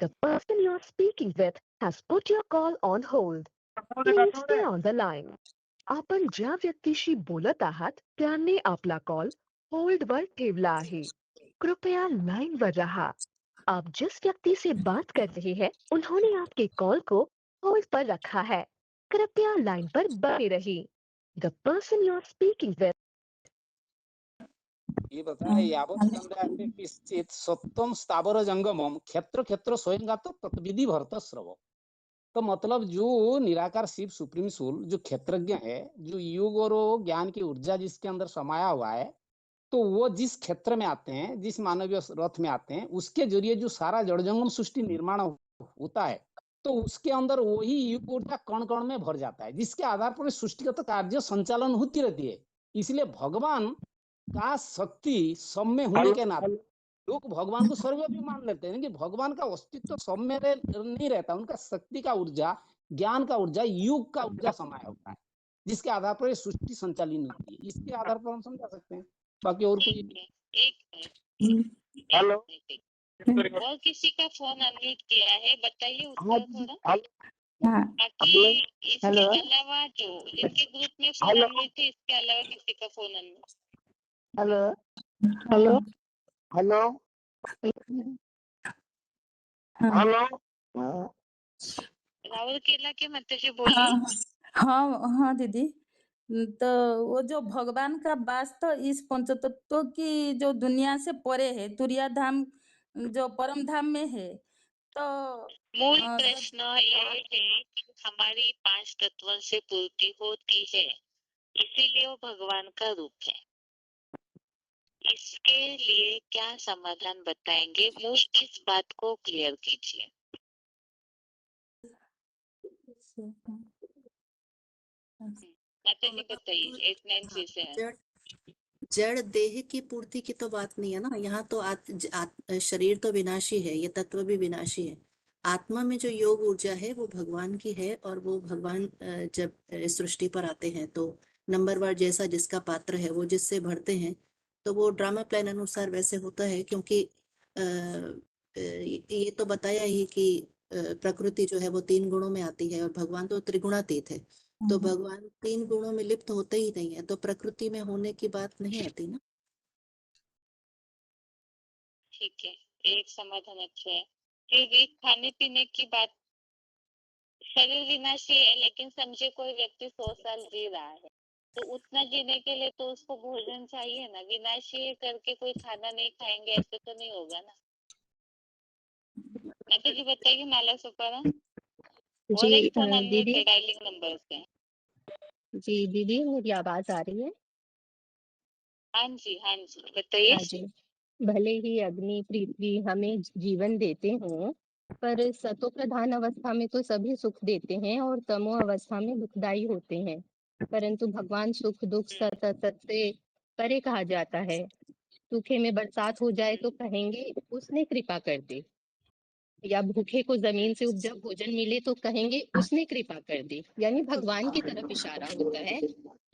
The person you are speaking with has put your call on hold. Please stay on the line. आपण ज्या व्यक्तीशी बोलत आहात त्यांनी आपला कॉल होल्ड वर ठेवला आहे। कृपया लाइन पर रहा। आप जिस व्यक्ति से बात कर रहे हैं उन्होंने आपके कॉल को होल्ड पर रखा है। कृपया लाइन पर बने रहिए। The person you are speaking with ये बताया यावत संध्याते किंचित सत्वम स्थावर जंगमम क्षेत्र क्षेत्र स्वयंगात तत्विधि भरत श्रव। तो मतलब जो निराकार शिव सुप्रीम सोल जो क्षेत्रज्ञ है, जो योग और ज्ञान की ऊर्जा जिसके अंदर समाया हुआ है, तो वो जिस क्षेत्र में आते हैं, जिस मानवीय रथ में आते हैं, उसके जरिए जो सारा जड़जंगम सृष्टि निर्माण होता है, तो उसके अंदर वही युग ऊर्जा कण कण में भर जाता है, जिसके आधार पर सृष्टिगत कार्य संचालन होती रहती है। इसलिए भगवान का शक्ति सब में होने के नाते लोग भगवान को सर्वव्यापी मान लेते हैं कि भगवान का अस्तित्व सब में नहीं रहता। उनका शक्ति का ऊर्जा, ज्ञान का ऊर्जा, युग का ऊर्जा समाया होता है, जिसके आधार पर सृष्टि संचालित होती है। इसके आधार पर हम समझा सकते हैं। बाकी और कोई हेलो, और किसी का फोन अनम्यूट किया है, बताइए उसका थोड़ा। बाकी इसके अलावा जो जिनके ग्रुप में फोन अनम्यूट है, इसके अलावा किसी का phone unmute. Hello hello hello hello Rahul केला के मत जी बोलिए। हाँ दीदी। तो वो जो भगवान का वास्तव इस पंचतत्व की जो दुनिया से परे है, तुरिया धाम जो परम धाम में है, तो मूल प्रश्न ये है कि हमारी 5 तत्वों से पूर्ति होती है, इसीलिए वो भगवान का रूप है। इसके लिए क्या समाधान बताएंगे, मुझे इस बात को क्लियर कीजिए। माता जी बताइए। 896 से है। जड़ देह की पूर्ति की तो बात नहीं है ना यहाँ तो। शरीर तो विनाशी है, ये तत्व भी विनाशी है। आत्मा में जो योग ऊर्जा है वो भगवान की है, और वो भगवान जब सृष्टि पर आते हैं तो नंबरवार जैसा जिसका पात्र है वो जिससे भरते हैं, तो वो ड्रामा प्लान अनुसार वैसे होता है। क्योंकि ये तो बताया ही कि प्रकृति जो है वो 3 गुणों में आती है और भगवान तो त्रिगुणातीत है। तो भगवान 3 गुणों में लिप्त होते ही नहीं है, तो प्रकृति में होने की बात नहीं आती ना। ठीक है, एक समाधान अच्छा है। फिर एक खाने पीने की बात, शरीर विनाशी है, लेकिन समझे कोई व्यक्ति 100 साल जी रहा है, तो उतना जीने के लिए तो उसको भोजन चाहिए ना। विनाशी है करके कोई खाना नहीं खाएंगे ऐसे तो नहीं होगा ना। माता जी बताइए नाला सुपारा। और एक फोन अनम्यूट है डायलिंग नंबर से। जी दीदी, मेरी आवाज आ रही है? हाँ जी बताइए। हाँ जी। भले ही अग्नि पृथ्वी हमें जीवन देते हों, पर सतो प्रधान अवस्था में तो सभी सुख देते हैं और तमो अवस्था में दुखदाई होते हैं। परंतु भगवान सुख दुख सत असत से परे कहा जाता है। सूखे में बरसात हो जाए तो कहेंगे उसने कृपा कर दी, या भूखे को जमीन से उपजा भोजन मिले तो कहेंगे उसने कृपा कर दी, यानी भगवान की तरफ इशारा होता है।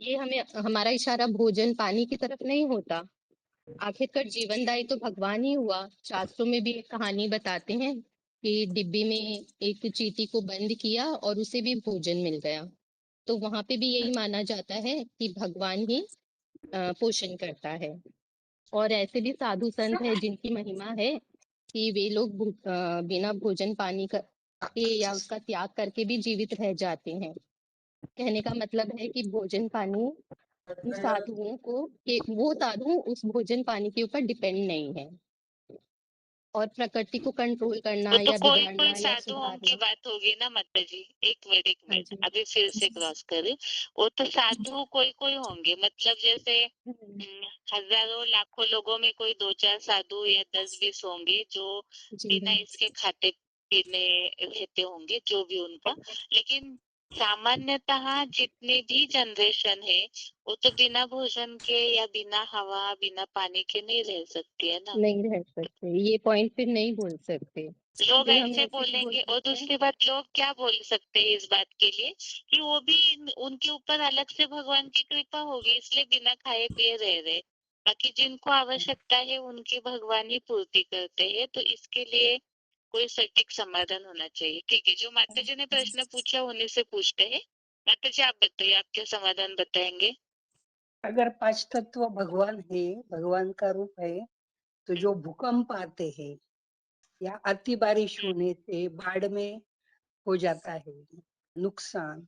ये हमें हमारा इशारा भोजन पानी की तरफ नहीं होता। आखिरकार जीवनदायी तो भगवान ही हुआ। शास्त्रों में भी एक कहानी बताते हैं कि डिब्बी में एक चींटी को बंद किया और उसे भी भोजन मिल गया। तो वहां पे भी यही माना जाता है कि भगवान ही पोषण करता है। और ऐसे भी साधु संत है जिनकी महिमा है कि वे लोग बिना भोजन पानी के या उसका त्याग करके भी जीवित रह जाते हैं। कहने का मतलब है कि भोजन पानी साधुओं को कि वो साधु उस भोजन पानी के ऊपर डिपेंड नहीं है। और प्रकृति को कंट्रोल करना वो तो या कोई बिगाड़ना या साधुओं की सुधारना। बात होगी ना माता जी। एक हाँ मिनट जी। अभी फिर से क्रॉस करे। वो तो साधु कोई होंगे, मतलब जैसे हजारों लाखों लोगों में कोई 2-4 साधु या 10-20 होंगे जो जी बिना इसके खाते पीने रहते होंगे, जो भी उनका। लेकिन सामान्यतः जितने भी जनरेशन है वो तो बिना भोजन के या बिना हवा बिना पानी के नहीं रह सकती है ना। नहीं रह सकते, ये पॉइंट फिर नहीं बोल सकते। लोग फिर हम ऐसे ऐसे भी बोल बोलेंगे। और सकते हैं। दूसरी बात, लोग क्या बोल सकते हैं इस बात के लिए कि वो भी उनके ऊपर अलग से भगवान की कृपा होगी इसलिए बिना खाए पिए रह रहे। बाकी जिनको आवश्यकता है उनकी भगवान ही पूर्ति करते हैं। तो इसके लिए कोई सटीक समाधान होना चाहिए। ठीक है, जो माता जी ने प्रश्न पूछा उन्हीं से पूछते हैं। माता जी आप बताइए, आप क्या समाधान बताएंगे? अगर पांच तत्व भगवान है, भगवान का रूप है, तो जो भूकंप आते हैं या अति बारिश होने से बाढ़ में हो जाता है नुकसान,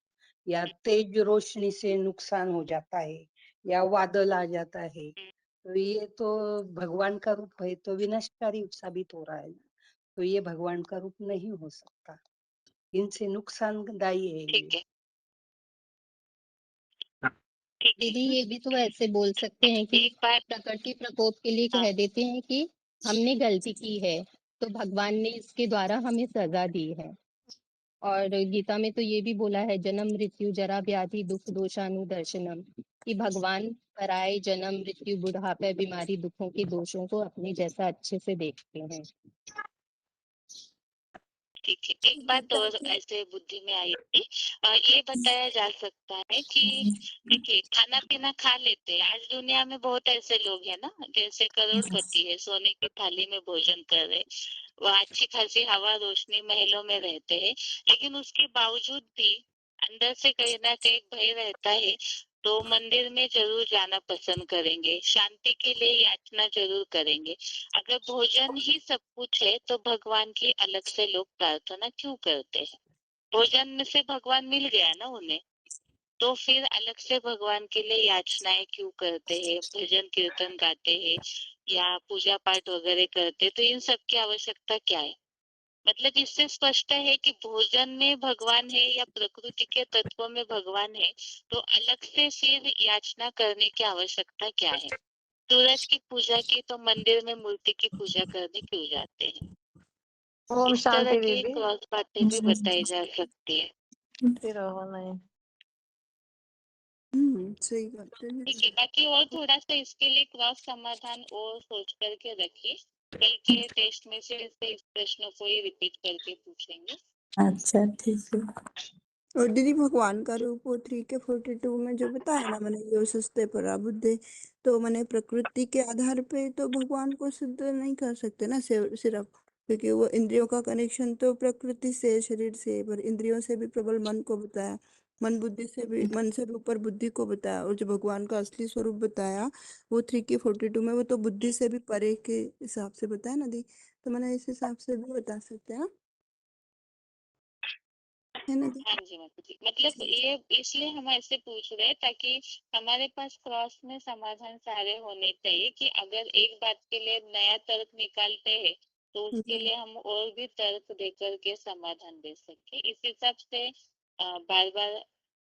या तेज रोशनी से नुकसान हो जाता है, या बादल आ जाता है, तो ये तो भगवान का रूप है, तो विनाशकारी साबित हो रहा है। तो ये भगवान का रूप नहीं हो सकता, इनसे नुकसानदायी है ये। ठीक है। दीदी ये भी तो ऐसे बोल सकते हैं कि एक बार प्रकृति प्रकोप के लिए कह देते हैं कि हमने गलती की है तो भगवान ने इसके द्वारा हमें सजा दी है। और गीता में तो ये भी बोला है जन्म मृत्यु जरा व्याधि दुख दोषानुदर्शनम, कि भगवान पराये जन्म मृत्यु बुढ़ापे बीमारी दुखों के दोषों को अपने जैसा अच्छे से देखते हैं। ठीक है, एक बात और ऐसे बुद्धि में आई थी। ये बताया जा सकता है कि देखिए खाना पीना खा लेते हैं। आज दुनिया में बहुत ऐसे लोग हैं ना, जैसे करोड़पति है, सोने की थाली में भोजन कर रहे, वो अच्छी खासी हवा रोशनी महलों में रहते हैं, लेकिन उसके बावजूद भी अंदर से कहीं ना कहीं भय रहता है। तो मंदिर में जरूर जाना पसंद करेंगे, शांति के लिए याचना जरूर करेंगे। अगर भोजन ही सब कुछ है तो भगवान की अलग से लोग प्रार्थना क्यों करते हैं? भोजन में से भगवान मिल गया ना उन्हें, तो फिर अलग से भगवान के लिए याचनाएं क्यों करते हैं, भजन कीर्तन गाते हैं या पूजा पाठ वगैरह करते हैं? तो इन सब की आवश्यकता क्या है? मतलब इससे स्पष्ट है कि भोजन में भगवान है या प्रकृति के तत्वों में भगवान है, तो अलग से फिर याचना करने की आवश्यकता क्या है? सूरज की पूजा की तो मंदिर में मूर्ति की पूजा करने क्यों जाते हैं? ओम इस तरह शांति की दीदी। क्रॉस बातें भी बताई जा सकती है। सही बात है ठीक है, बाकी और थोड़ा सा इसके लिए क्रॉस समाधान और सोच करके रखिए। कल के टेस्ट में से इस प्रश्न को ही रिपीट करके पूछेंगे। अच्छा ठीक है। और दीदी भगवान का रूप वो 3K42 में जो बताया ना मैंने यो सस्ते पराबुद्धे, तो मैंने प्रकृति के आधार पे तो भगवान को सिद्ध नहीं कर सकते ना सिर्फ, क्योंकि वो इंद्रियों का कनेक्शन तो प्रकृति से शरीर से, पर इंद्रियों से भी प्रबल मन को बताया, मन बुद्धि से भी, मन से भी ऊपर बुद्धि को बताया, और जो भगवान का असली स्वरूप बताया वो 3K42 में, वो तो बुद्धि से भी परे के हिसाब से बताया ना दी, तो मैंने इस हिसाब से भी बता सकते हैं ना, है ना दी? हाँ जी माता जी, मतलब ये इसलिए हम ऐसे पूछ रहे हैं ताकि हमारे पास क्रॉस में समाधान सारे होने चाहिए कि अगर एक बात के लिए नया तर्क निकालते हैं तो उसके लिए हम और भी तर्क देकर के समाधान दे सके। इस हिसाब से बार बार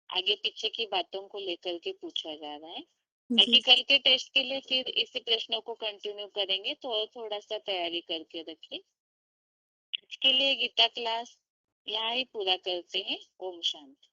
आगे पीछे की बातों को लेकर के पूछा जा रहा है। बाकी जी कल के टेस्ट के लिए फिर इसी प्रश्नों को कंटिन्यू करेंगे, तो और थोड़ा सा तैयारी करके रखिए। इसके लिए गीता क्लास यहाँ ही पूरा करते हैं। ओम शांति।